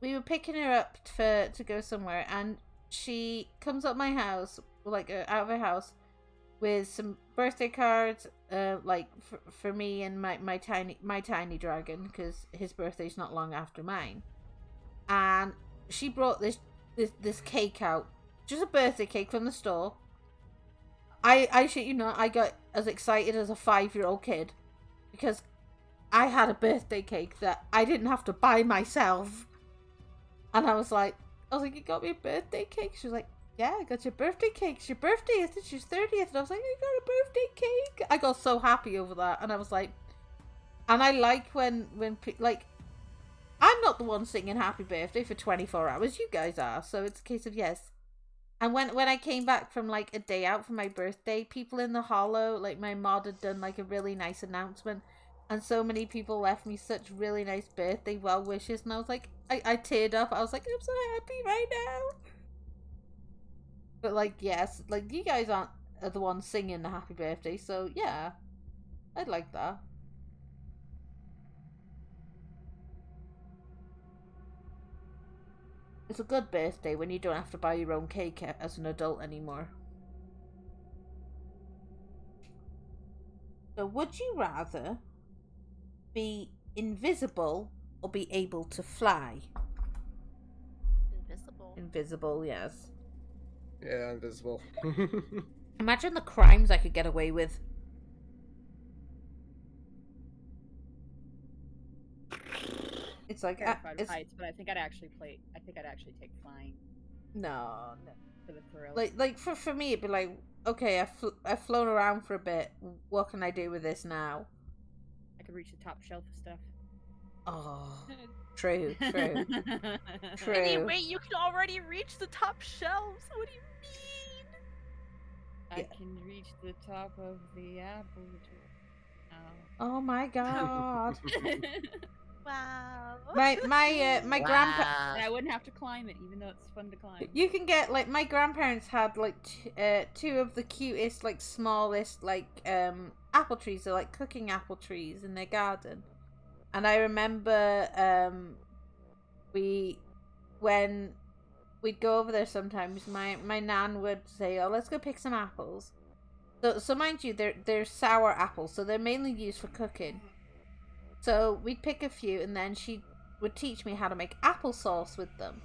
Speaker 1: We were picking her up to go somewhere, and she comes up my house, like out of her house, with some birthday cards, like for me and my tiny dragon, because his birthday's not long after mine. And she brought this cake out, just a birthday cake from the store. I shit you not, I got as excited as a 5-year-old kid, because I had a birthday cake that I didn't have to buy myself. And I was like, you got me a birthday cake? She was like, yeah, I got your birthday cake. It's your birthday, isn't it? It's your 30th. And I was like, I got a birthday cake. I got so happy over that. And I was like, and I like when like, I'm not the one singing happy birthday for 24 hours. You guys are. So it's a case of yes. And when I came back from like a day out for my birthday, people in the hollow, like my mod had done like a really nice announcement. And so many people left me such really nice birthday well wishes. And I was like, I teared up. I was like, I'm so happy right now. But like, yes, like you guys aren't the ones singing the happy birthday. So yeah, I'd like that. It's a good birthday when you don't have to buy your own cake as an adult anymore. So would you rather be invisible or be able to fly?
Speaker 3: Invisible.
Speaker 1: Invisible, yes.
Speaker 2: Yeah, invisible.
Speaker 1: Imagine the crimes I could get away with. It's like
Speaker 4: Terrified of
Speaker 1: it's,
Speaker 4: heights, but I think I'd actually take flying
Speaker 1: no.
Speaker 4: for the thrill.
Speaker 1: Like for me, it'd be like, okay, I've flown around for a bit. What can I do with this now?
Speaker 4: I could reach the top shelf of stuff.
Speaker 1: Oh, true. True.
Speaker 3: Anyway, you can already reach the top shelves. What do you mean?
Speaker 4: I
Speaker 1: Yeah.
Speaker 4: can reach the top of the apple tree.
Speaker 1: Oh my god.
Speaker 3: Wow.
Speaker 1: my grandpa.
Speaker 4: And I wouldn't have to climb it, even though it's fun to climb.
Speaker 1: You can get like my grandparents had like 2 of the cutest, like smallest, like apple trees, or like cooking apple trees in their garden. And I remember when we'd go over there sometimes, my nan would say, "Oh, let's go pick some apples." So mind you, they're sour apples, so they're mainly used for cooking. So we'd pick a few, and then she would teach me how to make applesauce with them.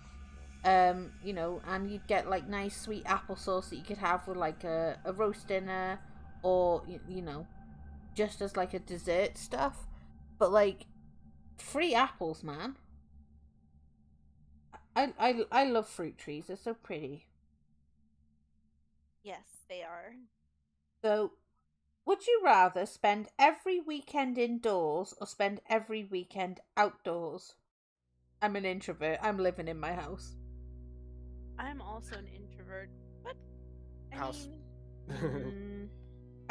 Speaker 1: You know, and you'd get like nice sweet applesauce that you could have with like a roast dinner, or you know, just as like a dessert stuff. But like, free apples, man. I love fruit trees. They're so pretty.
Speaker 3: Yes, they are.
Speaker 1: So, would you rather spend every weekend indoors or spend every weekend outdoors? I'm an introvert. I'm living in my house.
Speaker 3: I'm also an introvert, but I
Speaker 2: House.
Speaker 3: mean,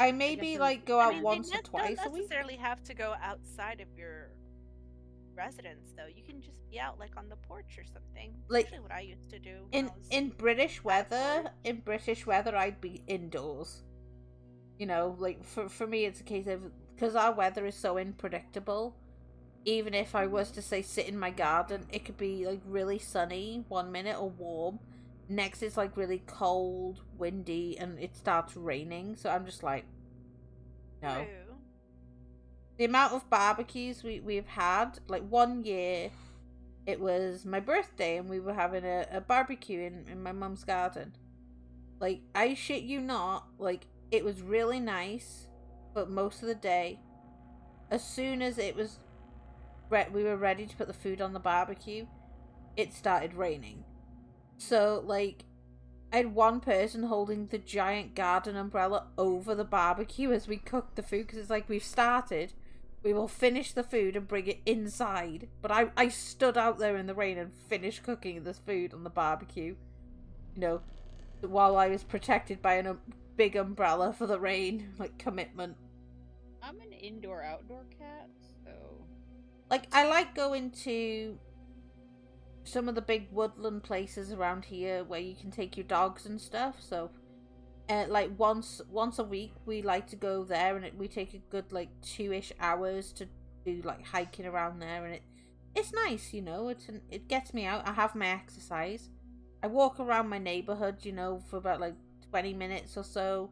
Speaker 1: I maybe
Speaker 4: it
Speaker 1: like go
Speaker 3: I
Speaker 1: out
Speaker 3: mean,
Speaker 1: once
Speaker 3: they
Speaker 1: or twice a
Speaker 3: don't
Speaker 1: week.
Speaker 3: necessarily have to go outside of your residence, though. You can just be out, like on the porch or something.
Speaker 1: Like,
Speaker 3: Usually, what I used to do. When
Speaker 1: In
Speaker 3: I was
Speaker 1: in British weather,
Speaker 3: outdoors.
Speaker 1: I'd be indoors. You know, like for me, it's a case of because our weather is so unpredictable. Even if I was to say sit in my garden, it could be like really sunny 1 minute or warm. Next, it's like really cold, windy, and it starts raining. So I'm just like, no.
Speaker 3: True.
Speaker 1: The amount of barbecues we've had, like 1 year, it was my birthday, and we were having a barbecue in my mum's garden. Like, I shit you not, like, it was really nice, but most of the day, as soon as it was we were ready to put the food on the barbecue, it started raining. So, like, I had one person holding the giant garden umbrella over the barbecue as we cooked the food, because it's like, we've started, we will finish the food and bring it inside. But I stood out there in the rain and finished cooking this food on the barbecue, you know, while I was protected by a big umbrella for the rain, like, commitment.
Speaker 4: I'm an indoor-outdoor cat, so...
Speaker 1: Like, I like going to some of the big woodland places around here where you can take your dogs and stuff, so... like, once a week, we like to go there, and we take a good, like, 2-ish hours to do, like, hiking around there, and it's nice, you know, it gets me out. I have my exercise. I walk around my neighborhood, you know, for about, like, 20 minutes or so,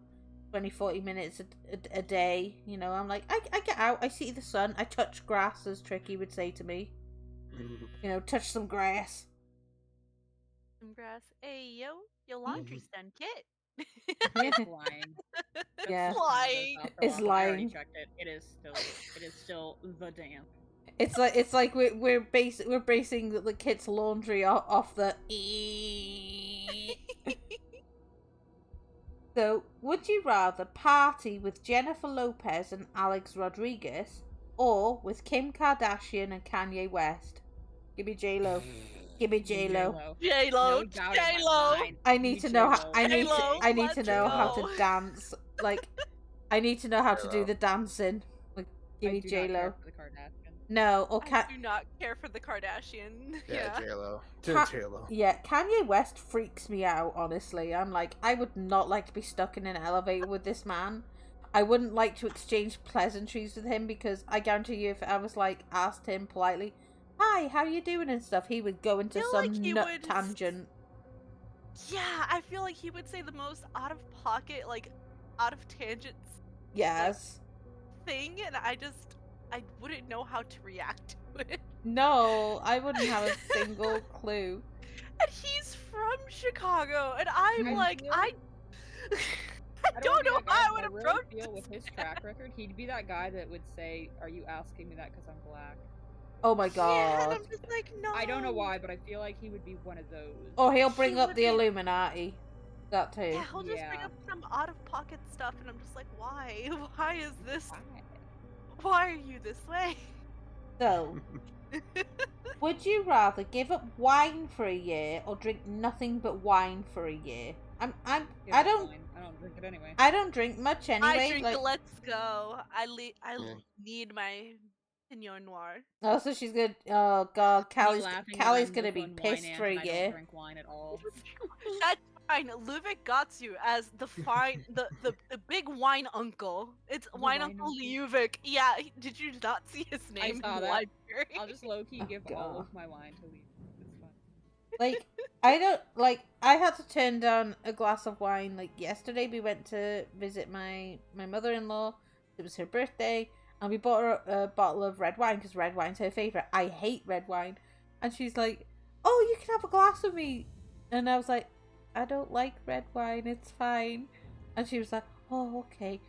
Speaker 1: 20-40 minutes a day, you know. I'm like, I get out, I see the sun, I touch grass, as Tricky would say to me. You know, touch some grass.
Speaker 3: Some grass. Hey, yo, your laundry's done, kit.
Speaker 4: It's lying.
Speaker 1: Yeah.
Speaker 3: Lying.
Speaker 1: It's
Speaker 4: I already
Speaker 1: lying.
Speaker 4: checked it. It is still the damp.
Speaker 1: It's like we're basing the kid's laundry off the So, would you rather party with Jennifer Lopez and Alex Rodriguez, or with Kim Kardashian and Kanye West? Give me J-Lo. Give me J-Lo.
Speaker 3: J-Lo.
Speaker 4: No doubt in my
Speaker 3: J-Lo.
Speaker 4: mind.
Speaker 1: I need to know how I need
Speaker 3: J-Lo,
Speaker 1: to
Speaker 3: let's
Speaker 1: know how to
Speaker 3: go.
Speaker 1: dance. Like, I need to know how to do
Speaker 2: J-Lo.
Speaker 1: the dancing. Like, give
Speaker 4: I
Speaker 1: me
Speaker 4: do not care
Speaker 1: J-Lo.
Speaker 4: for the Kardashians.
Speaker 1: No, or
Speaker 3: I do not care for the Kardashian.
Speaker 2: Yeah, J-Lo.
Speaker 1: Ka-
Speaker 2: J-Lo.
Speaker 1: Yeah, Kanye West freaks me out, honestly. I'm like, I would not like to be stuck in an elevator with this man. I wouldn't like to exchange pleasantries with him, because I guarantee you, if I was like, asked him politely, hi, how you doing and stuff, he would go into
Speaker 3: feel
Speaker 1: some
Speaker 3: like he
Speaker 1: nut
Speaker 3: would
Speaker 1: tangent.
Speaker 3: Yeah, I feel like he would say the most out of pocket, like out of tangents
Speaker 1: Yes.
Speaker 3: thing, and I wouldn't know how to react to it.
Speaker 1: No, I wouldn't have a single clue.
Speaker 3: And he's from Chicago, and I'm
Speaker 4: I
Speaker 3: like,
Speaker 4: feel-
Speaker 3: I
Speaker 4: I
Speaker 3: don't know
Speaker 4: wanna be that guy,
Speaker 3: how I
Speaker 4: but
Speaker 3: would
Speaker 4: really
Speaker 3: approach
Speaker 4: feel with his track record, he'd be that guy that would say, "Are you asking me that because I'm black?"
Speaker 1: Oh my
Speaker 3: Yeah, and
Speaker 1: god.
Speaker 3: I'm just like, no.
Speaker 4: I don't know why, but I feel like he would be one of those.
Speaker 1: Or he'll bring
Speaker 3: He
Speaker 1: up
Speaker 3: would
Speaker 1: the
Speaker 3: be-
Speaker 1: Illuminati. That too.
Speaker 3: Yeah, he'll just bring
Speaker 4: Yeah.
Speaker 3: up some out of pocket stuff, and I'm just like, why? Why is this?
Speaker 4: Why?
Speaker 3: Why are you this way?
Speaker 1: So, would you rather give up wine for a year or drink nothing but wine for a year?
Speaker 4: Yeah,
Speaker 1: I
Speaker 4: that's
Speaker 1: don't
Speaker 4: fine. I don't drink it anyway.
Speaker 1: I don't drink much anyway.
Speaker 3: I drink
Speaker 1: like,
Speaker 3: the Let's Go. I
Speaker 2: Yeah.
Speaker 3: need my Pinot Noir.
Speaker 1: oh, so she's good. Oh god,
Speaker 4: Me
Speaker 1: Callie's
Speaker 4: laughing
Speaker 1: Callie's
Speaker 4: that I'm
Speaker 1: gonna
Speaker 4: both
Speaker 1: be
Speaker 4: on wine
Speaker 1: pissed
Speaker 4: amp
Speaker 1: for a
Speaker 4: and I don't
Speaker 1: year.
Speaker 4: drink wine at all.
Speaker 3: That's fine. Luvic got you as the fine, the big wine uncle. It's
Speaker 4: The
Speaker 3: wine
Speaker 4: wine
Speaker 3: uncle
Speaker 4: uncle.
Speaker 3: Luvic. Yeah, did you not see his
Speaker 4: I
Speaker 3: name
Speaker 4: saw
Speaker 3: in the
Speaker 4: that.
Speaker 3: library?
Speaker 4: I'll just low key
Speaker 1: Oh,
Speaker 4: give all
Speaker 1: God.
Speaker 4: of my wine to Lee. It's fine.
Speaker 1: Like, I don't like. I had to turn down a glass of wine. Like yesterday, we went to visit my mother-in-law. It was her birthday, and we bought her a bottle of red wine because red wine's her favorite. I hate red wine, and she's like, "Oh, you can have a glass with me," and I was like, "I don't like red wine. It's fine," and she was like, "Oh, okay,"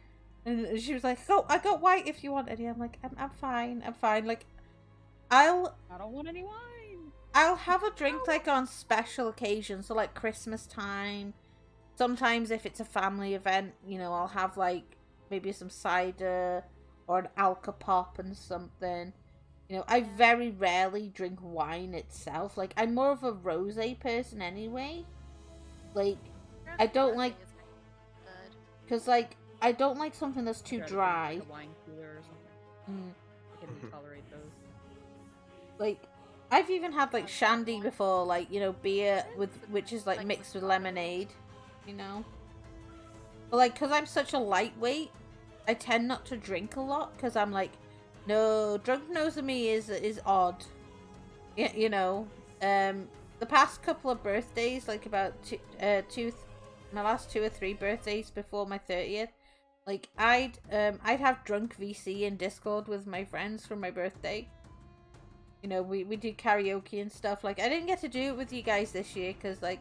Speaker 1: and she was like, "Oh, I got white if you want any." I'm like, "I'm fine. I'm fine." Like,
Speaker 4: I don't want any wine.
Speaker 1: I'll have a drink like on special occasions, so like Christmas time. Sometimes if it's a family event, you know, I'll have like maybe some cider or an alcopop and something. You know, I very rarely drink wine itself. Like, I'm more of a rosé person anyway. Like, I don't like,
Speaker 3: Good.
Speaker 1: because like I don't like something that's too
Speaker 4: Try to bring,
Speaker 1: dry.
Speaker 4: like, a wine cooler or something. I can tolerate those.
Speaker 1: Like, I've even had like shandy before, like, you know, beer with which is like mixed with lemonade, you know. But like, because I'm such a lightweight, I tend not to drink a lot because I'm like, no, drunk nose of me is odd. You know, the past couple of birthdays, like about my last 2 or 3 birthdays before my 30th, like I'd have drunk VC in Discord with my friends for my birthday. You know, we do karaoke and stuff. Like, I didn't get to do it with you guys this year because, like,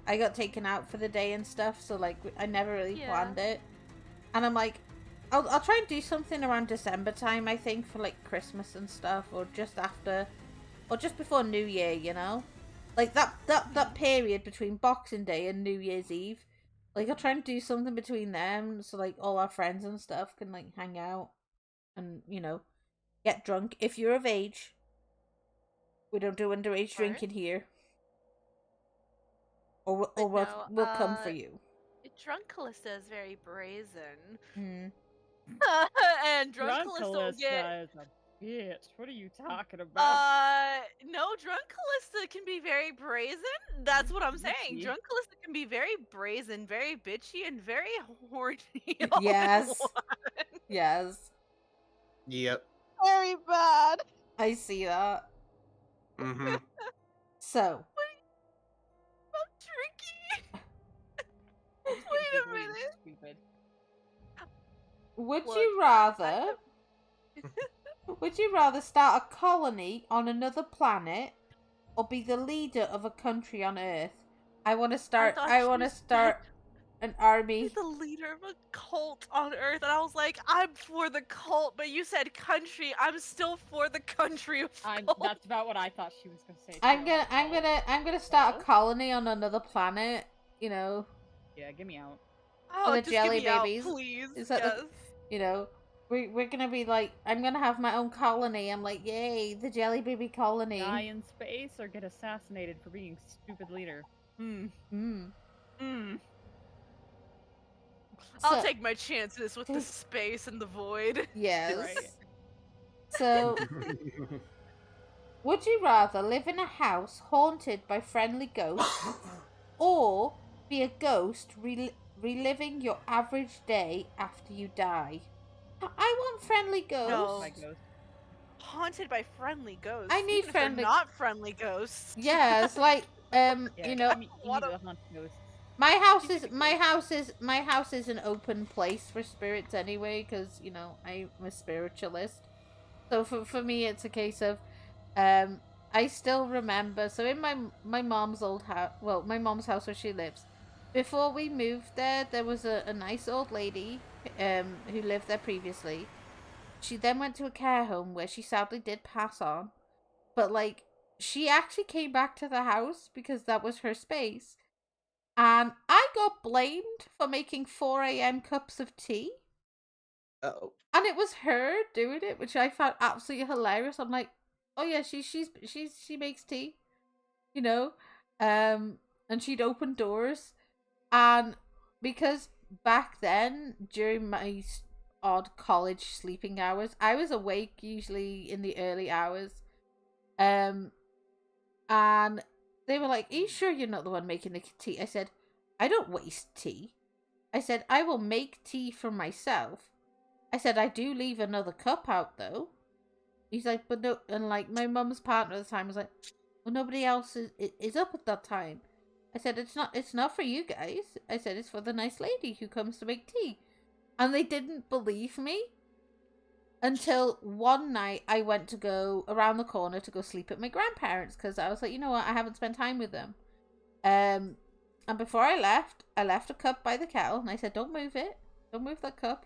Speaker 1: I got taken out for the day and stuff. So, like, I never really planned it. And I'm like, I'll try and do something around December time, I think, for, like, Christmas and stuff. Or just after, or just before New Year, you know? Like, that period between Boxing Day and New Year's Eve. Like, I'll try and do something between them so, like, all our friends and stuff can, like, hang out and, you know, get drunk. If you're of age. We don't do underage drinking here. Or we'll come for you.
Speaker 3: Drunk Callista is very brazen.
Speaker 1: Mm.
Speaker 3: And drunk Callista will get...
Speaker 4: is a bitch. What are you talking about?
Speaker 3: No, drunk Callista can be very brazen. That's what I'm saying. Drunk Callista can be very brazen, very bitchy, and very horny.
Speaker 1: Yes. Yes.
Speaker 2: Yep.
Speaker 3: Very bad.
Speaker 1: I see that.
Speaker 2: Mm-hmm.
Speaker 1: So.
Speaker 3: About Tricky? Wait a minute.
Speaker 4: Stupid.
Speaker 1: Would you rather start a colony on another planet or be the leader of a country on Earth? I want to start an army.
Speaker 3: The leader of a cult on Earth, and I was like, I'm for the cult, but you said country. I'm still for the country of cult.
Speaker 4: That's about what I thought she was gonna say.
Speaker 1: I'm gonna start a colony on another planet. You know.
Speaker 4: Yeah, get me out.
Speaker 3: Oh,
Speaker 1: the
Speaker 3: just
Speaker 1: jelly
Speaker 3: get me
Speaker 1: babies.
Speaker 3: out, please.
Speaker 1: Is that you know? We're gonna be like, I'm gonna have my own colony. I'm like, yay, the jelly baby colony.
Speaker 4: Die in space or get assassinated for being stupid leader.
Speaker 3: I'll take my chances with the space and the void.
Speaker 1: Yes.
Speaker 4: Right.
Speaker 1: So, would you rather live in a house haunted by friendly ghosts or be a ghost reliving your average day after you die? I want friendly ghosts.
Speaker 3: No. Haunted by friendly ghosts.
Speaker 1: I need
Speaker 3: even
Speaker 1: friendly.
Speaker 3: If they're not friendly ghosts.
Speaker 1: Yeah, it's like
Speaker 4: Yeah,
Speaker 1: you know.
Speaker 4: Ghosts.
Speaker 1: My house is an open place for spirits anyway, because you know I'm a spiritualist. So for me, it's a case of, I still remember. So in my mom's old house, well, my mom's house where she lives, before we moved there was a nice old lady, who lived there previously. She then went to a care home where she sadly did pass on, but like she actually came back to the house because that was her space. And I got blamed for making 4 a.m. cups of tea.
Speaker 2: Uh-oh.
Speaker 1: And it was her doing it, which I found absolutely hilarious. I'm like, oh yeah, she makes tea, you know, and she'd open doors, and because back then during my odd college sleeping hours, I was awake usually in the early hours, and they were like, are you sure you're not the one making the tea? I said, I don't waste tea. I said, I will make tea for myself. I said, I do leave another cup out, though. He's like, but no, and like, my mum's partner at the time was like, well, nobody else is up at that time. I said, it's not for you guys. I said, it's for the nice lady who comes to make tea. And they didn't believe me. Until one night I went to go around the corner to go sleep at my grandparents, because I was like, you know what, I haven't spent time with them. And before I left a cup by the kettle, and I said, don't move it. Don't move that cup.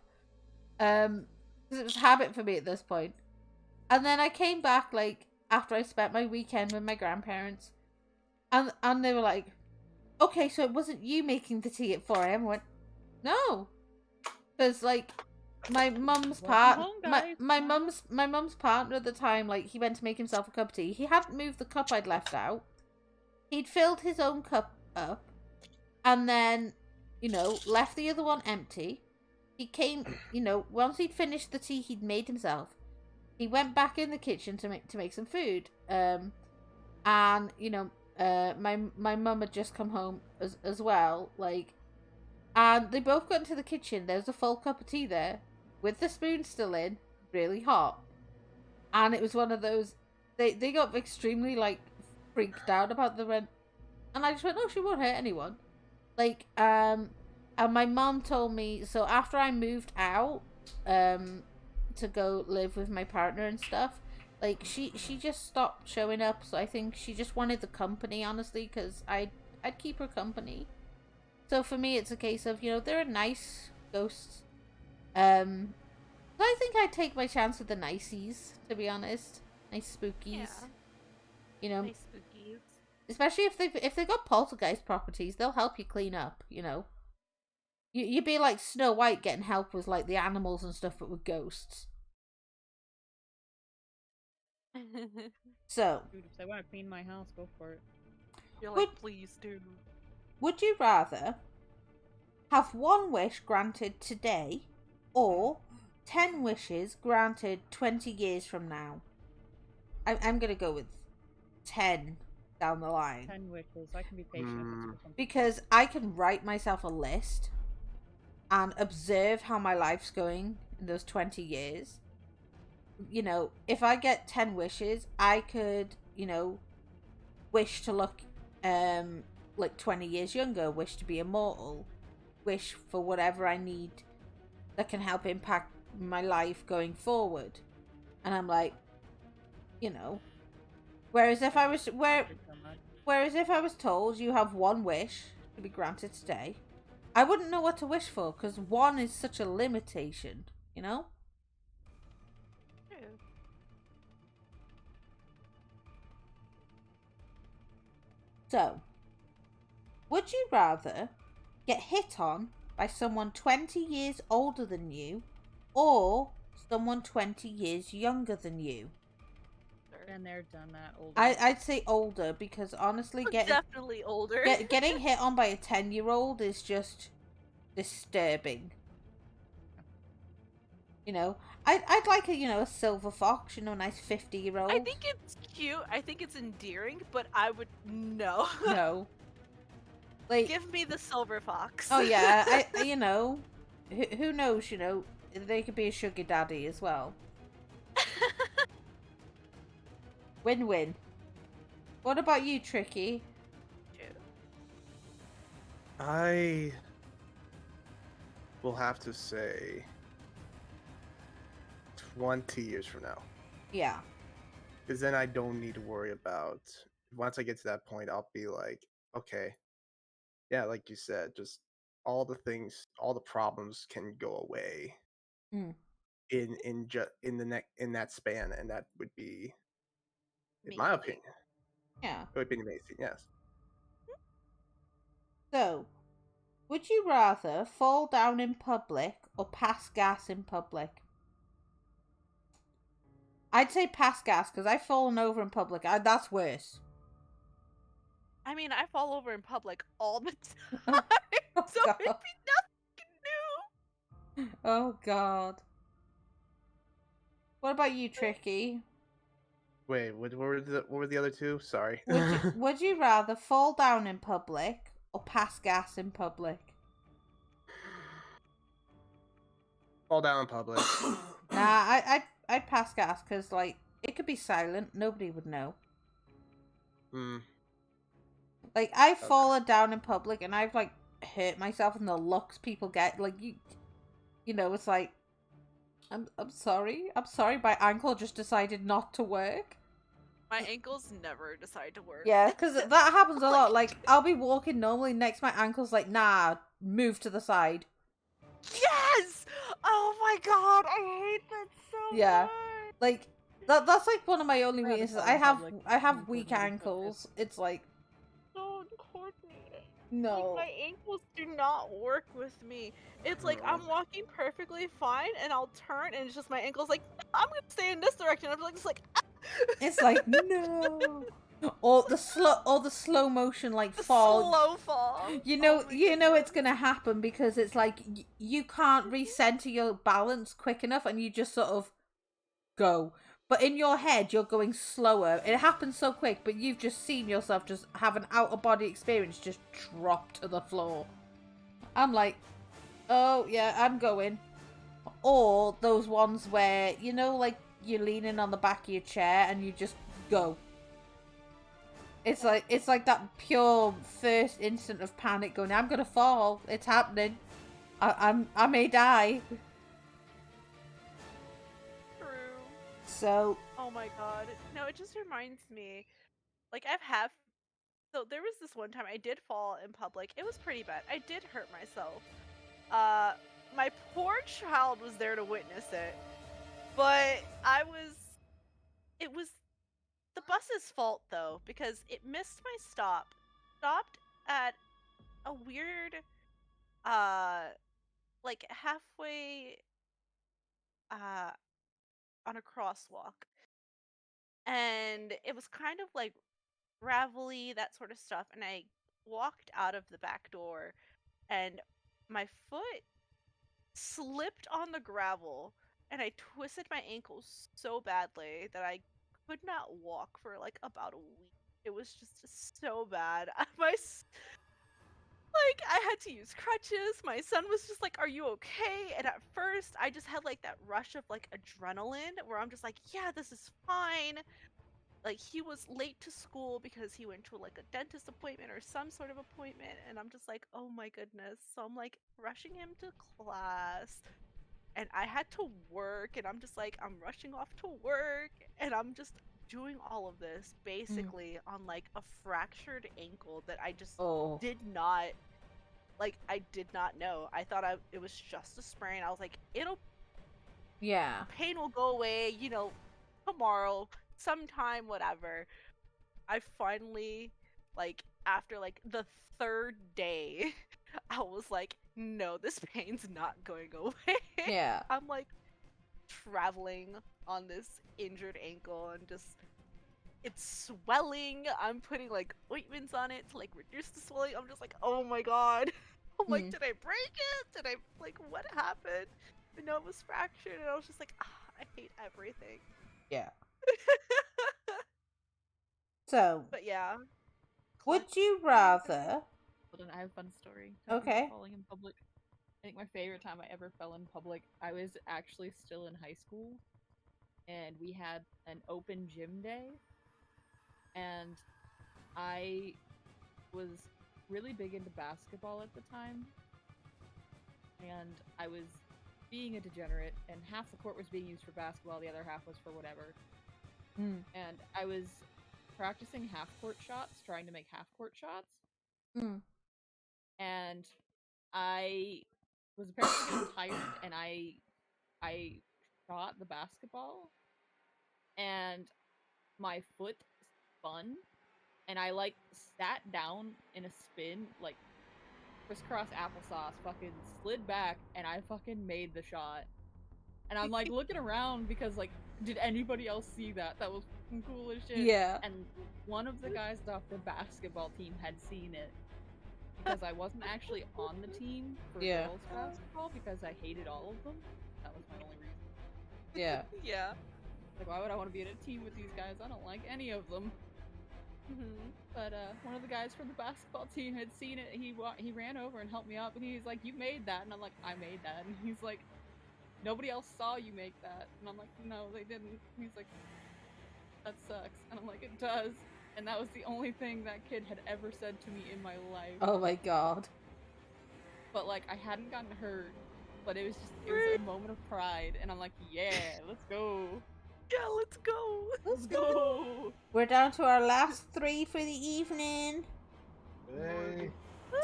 Speaker 1: Because it was habit for me at this point. And then I came back, like, after I spent my weekend with my grandparents. And they were like, okay, so it wasn't you making the tea at 4 a.m. I went, no. Because, like, my mum's
Speaker 4: Welcome home, guys.
Speaker 1: my mum's partner at the time, like, he went to make himself a cup of tea. He hadn't moved the cup I'd left out. He'd filled his own cup up and then, you know, left the other one empty. He came, you know, once he'd finished the tea he'd made himself, he went back in the kitchen to make some food. And, you know, my mum had just come home as well, like, and they both got into the kitchen. There was a full cup of tea there with the spoon still in, really hot. And it was one of those, they got extremely, like, freaked out about the rent. And I just went, oh, she won't hurt anyone. Like, and my mom told me, so after I moved out, to go live with my partner and stuff, like, she just stopped showing up. So I think she just wanted the company, honestly, because I'd keep her company. So for me, it's a case of, you know, they're nice ghosts. So I think I'd take my chance with the niceys, to be honest. Nice spookies.
Speaker 3: Yeah.
Speaker 1: You know,
Speaker 3: Nice spookies.
Speaker 1: especially if they've got poltergeist properties, they'll help you clean up, you know. You'd be like Snow White getting help with, like, the animals and stuff, but with ghosts. So,
Speaker 4: Dude, if they want to clean my house, go for it.
Speaker 3: You're like, please do.
Speaker 1: would you rather have one wish granted today or 10 wishes granted 20 years from now? I'm going to go with 10 down the line.
Speaker 4: 10 wishes. I can be patient.
Speaker 1: Because I can write myself a list and observe how my life's going in those 20 years. You know, if I get 10 wishes, I could, you know, wish to look like 20 years younger, wish to be immortal, wish for whatever I need that can help impact my life going forward. And I'm like, you know, whereas if I was told you have one wish to be granted today, I wouldn't know what to wish for, because one is such a limitation, you know?
Speaker 3: True.
Speaker 1: So, would you rather get hit on by someone 20 years older than you or someone 20 years younger than you?
Speaker 4: And they're done that older.
Speaker 1: I'd say older, because honestly,
Speaker 3: Definitely older.
Speaker 1: getting hit on by a 10-year-old is just disturbing. You know, I'd like a silver fox, a nice 50-year-old.
Speaker 3: I think it's cute. I think it's endearing, but I would no.
Speaker 1: No. Like,
Speaker 3: Give me the silver fox.
Speaker 1: oh yeah, who knows, they could be a sugar daddy as well. Win-win. What about you, Tricky?
Speaker 2: I will have to say 20 years from now.
Speaker 1: Yeah.
Speaker 2: Because then I don't need to worry about, once I get to that point, I'll be like, okay, yeah, like you said, just all the things, all the problems can go away in that span, and that would be, in my opinion,
Speaker 1: Yeah.
Speaker 2: it would be amazing. Yes.
Speaker 1: So, would you rather fall down in public or pass gas in public? I'd say pass gas, because I've fallen over in public. That's worse.
Speaker 3: I mean, I fall over in public all the time,
Speaker 1: Oh,
Speaker 3: so
Speaker 1: God.
Speaker 3: it'd be nothing new.
Speaker 1: Oh, God. What about you, Tricky?
Speaker 2: Wait, what were the other two? Sorry.
Speaker 1: Would you rather fall down in public or pass gas in public?
Speaker 2: Fall down in public.
Speaker 1: Nah, I'd pass gas, because, like, it could be silent. Nobody would know. Like, I've fallen down in public, and I've, like, hurt myself, and the looks people get, like, it's like, I'm sorry. I'm sorry, my ankle just decided not to work.
Speaker 3: My ankles never decide to work.
Speaker 1: Yeah, because that happens a lot. Like, I'll be walking normally, next my ankle's like, nah, move to the side.
Speaker 3: Yes! Oh my god, I hate that so
Speaker 1: Yeah.
Speaker 3: much.
Speaker 1: Like, That's like one of my only
Speaker 4: Rather
Speaker 1: weaknesses.
Speaker 4: fall
Speaker 1: I
Speaker 4: in
Speaker 1: have
Speaker 4: public
Speaker 1: I have
Speaker 4: than
Speaker 1: weak
Speaker 4: coordinated
Speaker 1: ankles. It's like
Speaker 3: So uncoordinated.
Speaker 1: no.
Speaker 3: Like my ankles do not work with me. It's like I'm walking perfectly fine, and I'll turn, and it's just my ankles like I'm gonna stay in this direction. I'm like just like
Speaker 1: It's like no. Or the slow motion like
Speaker 3: the
Speaker 1: fall.
Speaker 3: slow fall.
Speaker 1: You
Speaker 3: Oh
Speaker 1: know,
Speaker 3: my
Speaker 1: it's
Speaker 3: goodness.
Speaker 1: gonna happen because it's like you can't recenter your balance quick enough, and you just sort of go. But in your head, you're going slower. It happens so quick, but you've just seen yourself just have an out of body experience, just drop to the floor. I'm like, oh yeah, I'm going. Or those ones where like you're leaning on the back of your chair and you just go. It's like that pure first instant of panic going, I'm gonna fall. It's happening. I may die.
Speaker 3: True.
Speaker 1: So
Speaker 3: Oh my god. No, it just reminds me. Like so there was this one time I did fall in public. It was pretty bad. I did hurt myself. My poor child was there to witness it. But it was the bus's fault though, because it missed my stop. Stopped at a weird like halfway on a crosswalk. And it was kind of like gravelly, that sort of stuff, and I walked out of the back door and my foot slipped on the gravel and I twisted my ankle so badly that I could not walk for like about a week. It was just so bad. Like I had to use crutches. My son was just like, "Are you okay?" And at first, I just had like that rush of like adrenaline where I'm just like, "Yeah, this is fine." Like he was late to school because he went to like a dentist appointment or some sort of appointment, and I'm just like, "Oh my goodness." So I'm like rushing him to class, and I had to work, and I'm just like I'm rushing off to work, and I'm just doing all of this basically on like a fractured ankle that I just
Speaker 1: oh
Speaker 3: did not know. I thought it was just a sprain. I was like,
Speaker 1: yeah.
Speaker 3: pain will go away, tomorrow, sometime, whatever. I finally, like, after like the third day, I was like, no, this pain's not going away.
Speaker 1: Yeah.
Speaker 3: I'm like traveling on this injured ankle and just it's swelling. I'm putting like ointments on it to like reduce the swelling. I'm just like, oh my god. I'm like, did I break it? Did I like what happened? But no, it was fractured, and I was just like, I hate everything.
Speaker 1: Yeah. So,
Speaker 3: But yeah.
Speaker 1: would you rather?
Speaker 4: Hold on, I have a fun story.
Speaker 1: Okay.
Speaker 4: Falling in public. I think my favorite time I ever fell in public, I was actually still in high school, and we had an open gym day, and I was really big into basketball at the time, and I was being a degenerate, and half the court was being used for basketball, the other half was for whatever. And I was practicing half-court shots, trying to make half-court shots, and I was apparently getting tired, and I shot the basketball, and my foot spun, and I like sat down in a spin, like crisscross applesauce, fucking slid back, and I fucking made the shot. And I'm like looking around because like, did anybody else see that? That was fucking cool as shit.
Speaker 1: Yeah.
Speaker 4: And one of the guys off the basketball team had seen it. Because I wasn't actually on the team for girls basketball because I hated all of them. That was my only reason.
Speaker 1: Yeah.
Speaker 3: Yeah.
Speaker 4: Like, why would I want to be in a team with these guys? I don't like any of them. But one of the guys from the basketball team had seen it. He ran over and helped me up, and he's like, "You made that," and I'm like, "I made that," and he's like, "Nobody else saw you make that," and I'm like, "No, they didn't." He's like, "That sucks," and I'm like, "It does." And that was the only thing that kid had ever said to me in my life.
Speaker 1: Oh my god.
Speaker 4: But like, I hadn't gotten hurt, but it was a moment of pride, and I'm like, "Yeah, let's go."
Speaker 3: Yeah, let's go.
Speaker 1: Let's
Speaker 4: go.
Speaker 1: We're down to our last 3 for the evening.
Speaker 2: Hey.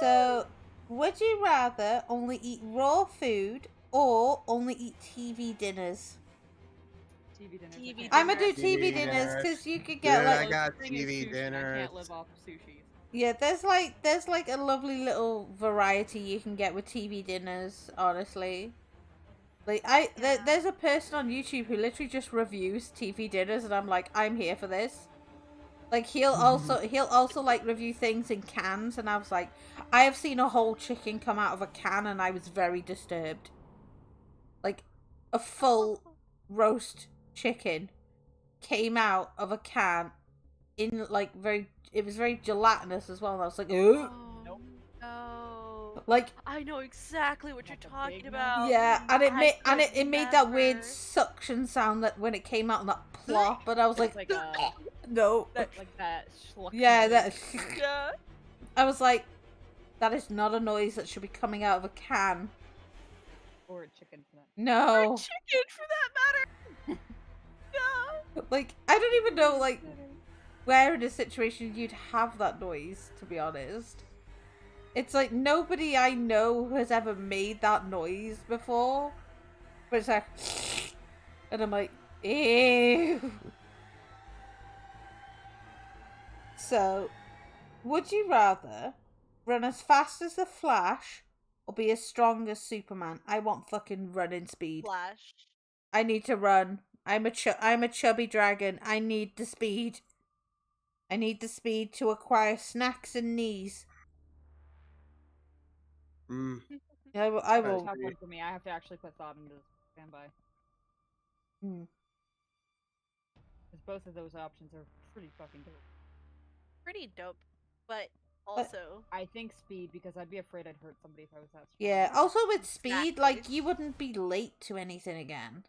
Speaker 1: So, would you rather only eat raw food or only eat TV dinners?
Speaker 4: TV dinners.
Speaker 3: TV
Speaker 4: I can't
Speaker 1: I'm gonna do
Speaker 3: dinners.
Speaker 1: TV
Speaker 2: TV
Speaker 1: dinners
Speaker 2: dinners.
Speaker 1: because you could
Speaker 2: Dude,
Speaker 1: get
Speaker 2: I
Speaker 1: like
Speaker 2: got
Speaker 4: Thing is
Speaker 2: TV
Speaker 4: sushi. I
Speaker 2: dinners.
Speaker 4: can't live off sushi.
Speaker 1: yeah, there's like a lovely little variety you can get with TV dinners. Honestly, like
Speaker 3: Yeah.
Speaker 1: there's a person on YouTube who literally just reviews TV dinners, and I'm like, I'm here for this. Like he'll also like review things in cans, and I was like, I have seen a whole chicken come out of a can, and I was very disturbed. Like a full roast chicken came out of a can in like it was very gelatinous as well, and I was like, oh.
Speaker 4: Nope.
Speaker 3: No.
Speaker 1: Like
Speaker 3: I know exactly what you're
Speaker 4: That's a
Speaker 3: talking
Speaker 4: big no.
Speaker 3: about.
Speaker 1: yeah, and it
Speaker 3: I
Speaker 1: made
Speaker 3: could
Speaker 1: it made that weird
Speaker 3: never.
Speaker 1: suction sound that when it came out and that plop, but I was like,
Speaker 4: Like a
Speaker 1: no.
Speaker 4: like that schluck
Speaker 1: Yeah,
Speaker 4: noise.
Speaker 1: that
Speaker 3: Yeah.
Speaker 1: I was like, that is not a noise that should be coming out of a can.
Speaker 4: Or a chicken for that.
Speaker 1: No.
Speaker 3: Chicken for that matter. Yeah.
Speaker 1: Like, I don't even know, like, where in a situation you'd have that noise, to be honest. It's like, nobody I know has ever made that noise before. But it's like, and I'm like, ew. So, would you rather run as fast as the Flash or be as strong as Superman? I want fucking running speed.
Speaker 3: Flash.
Speaker 1: I need to run. I'm a chubby dragon. I need the speed. I need the speed to acquire snacks and knees.
Speaker 2: Mm.
Speaker 1: I
Speaker 4: That's a
Speaker 1: will.
Speaker 4: tough one for me. I have to actually put thought into this standby.
Speaker 1: Hmm.
Speaker 4: Because both of those options are pretty fucking dope.
Speaker 3: Pretty dope, but also
Speaker 4: I think speed because I'd be afraid I'd hurt somebody if I was that strong.
Speaker 1: Yeah. Also with speed, like
Speaker 3: Exactly.
Speaker 1: you wouldn't be late to anything again.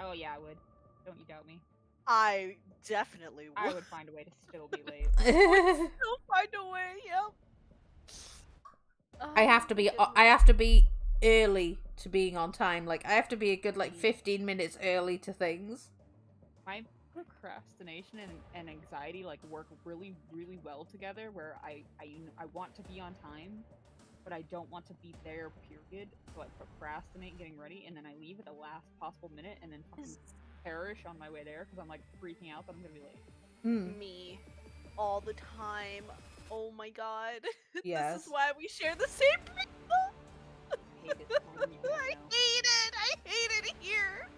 Speaker 4: Oh yeah, I would. Don't you doubt me?
Speaker 3: I definitely
Speaker 4: I
Speaker 3: would
Speaker 4: would find a way to still be late.
Speaker 3: still find a way. Yep.
Speaker 1: I have to be early to being on time. Like I have to be a good like 15 minutes early to things.
Speaker 4: My procrastination and anxiety like work really really well together. Where I want to be on time, but I don't want to be there. Period. So I procrastinate getting ready, and then I leave at the last possible minute, and then fucking perish on my way there because I'm like freaking out that I'm gonna be late.
Speaker 1: Hmm.
Speaker 3: Me all the time. Oh my god.
Speaker 1: Yes.
Speaker 3: This is why we share the same people.
Speaker 4: I hate it more than you
Speaker 3: I
Speaker 4: guys know.
Speaker 3: hate it. I hate it here.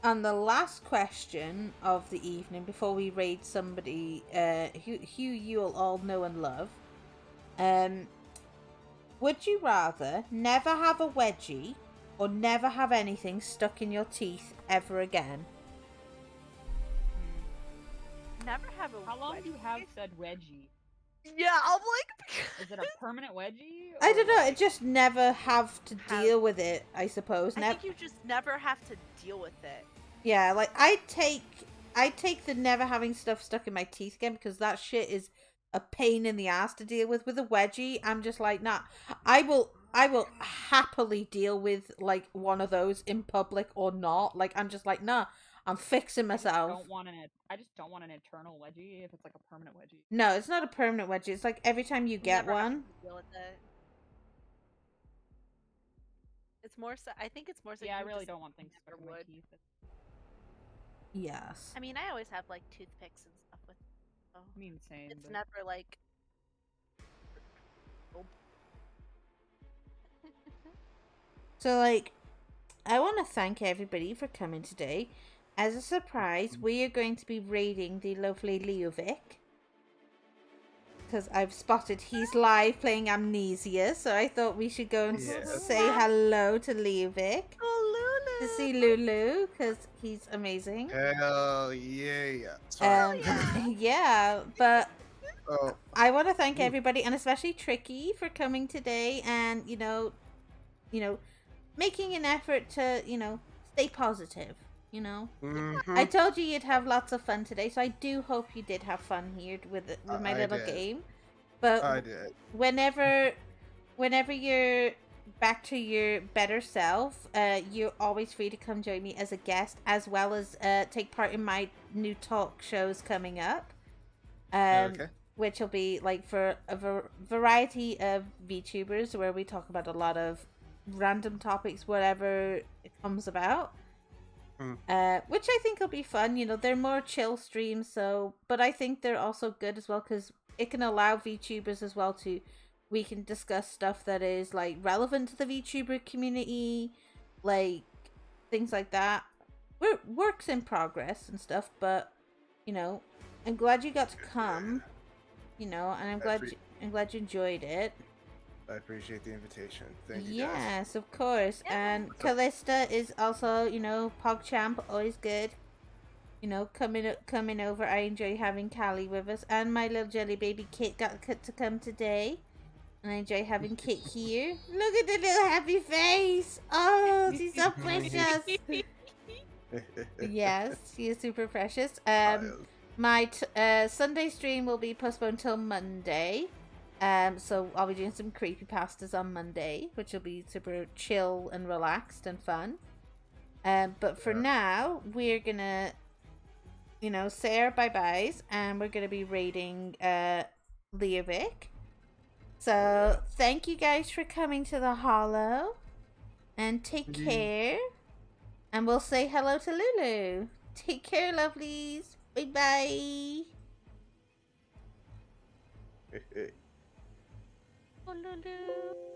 Speaker 1: And the last question of the evening before we raid somebody who you'll all know and love. Would you rather never have a wedgie or never have anything stuck in your teeth ever again?
Speaker 3: Never have a
Speaker 4: How long do you
Speaker 3: wedgie.
Speaker 4: have said wedgie?
Speaker 3: Yeah, I'm like.
Speaker 4: Is it a permanent wedgie?
Speaker 1: I
Speaker 4: or,
Speaker 1: don't know,
Speaker 4: like-
Speaker 1: just never have to
Speaker 3: Have-
Speaker 1: deal with it, I suppose.
Speaker 3: I think you just never have to deal with it.
Speaker 1: Yeah, like I take the never having stuff stuck in my teeth again because that shit is a pain in the ass to deal with. With a wedgie, I'm just like, nah. I will happily deal with like one of those in public or not. Like I'm just like, nah, I'm fixing
Speaker 4: I just
Speaker 1: myself.
Speaker 4: I just don't want an eternal wedgie if it's like a permanent wedgie.
Speaker 1: No, it's not a permanent wedgie. It's like every time you get
Speaker 3: Never have
Speaker 1: one.
Speaker 3: to deal with it. It's more so. I think it's more so.
Speaker 4: Yeah, I
Speaker 3: you
Speaker 4: really
Speaker 3: just
Speaker 4: don't want things
Speaker 3: never
Speaker 4: stuck in my
Speaker 3: would.
Speaker 4: teeth.
Speaker 1: Yes.
Speaker 3: I mean, I always have like toothpicks and stuff with. So
Speaker 4: I mean, insane.
Speaker 3: it's
Speaker 4: but
Speaker 3: never like.
Speaker 1: So, like, I want to thank everybody for coming today. As a surprise, we are going to be raiding the lovely Leovic. Because I've spotted he's live playing Amnesia, so I thought we should go and
Speaker 2: Yes.
Speaker 1: say hello to Leovic.
Speaker 3: Oh, Lulu.
Speaker 1: To see Lulu, because he's amazing.
Speaker 2: Hell yeah. Sorry.
Speaker 1: Yeah, but
Speaker 2: Oh,
Speaker 1: I want to thank everybody, and especially Tricky for coming today and, you know, making an effort to, stay positive,
Speaker 2: mhm.
Speaker 1: I told you you'd have lots of fun today, so I do hope you did have fun here with my
Speaker 2: I
Speaker 1: little
Speaker 2: did.
Speaker 1: game. But
Speaker 2: I did.
Speaker 1: whenever you're back to your better self, you're always free to come join me as a guest, as well as take part in my new talk shows coming up.
Speaker 2: Okay.
Speaker 1: Which will be like for a variety of VTubers, where we talk about a lot of random topics, whatever it comes about. which I think will be fun. You know, they're more chill streams, so but I think they're also good as well because it can allow VTubers as well to we can discuss stuff that is like relevant to the VTuber community, like things like that. We're works in progress and stuff, but you know, I'm glad you got to come. You know, and I'm glad you enjoyed it.
Speaker 2: I appreciate the invitation. Thank you, guys.
Speaker 1: Yes, of course.
Speaker 3: Yeah.
Speaker 1: And Callista is also, you know, PogChamp, always good. You know, coming over. I enjoy having Callie with us, and my little jelly baby Kit got to come today, and I enjoy having Kit here. Look at the little happy face. Oh, she's so precious. Yes, she is super precious. My Sunday stream will be postponed till Monday. So I'll be doing some creepypastas on Monday, which will be super chill and relaxed and fun. But for now, we're gonna, you know, say our bye-byes, and we're gonna be raiding Leovic. So thank you guys for coming to the Hollow, and take care. And we'll say hello to Lulu. Take care, lovelies. Bye-bye.
Speaker 3: Lulu.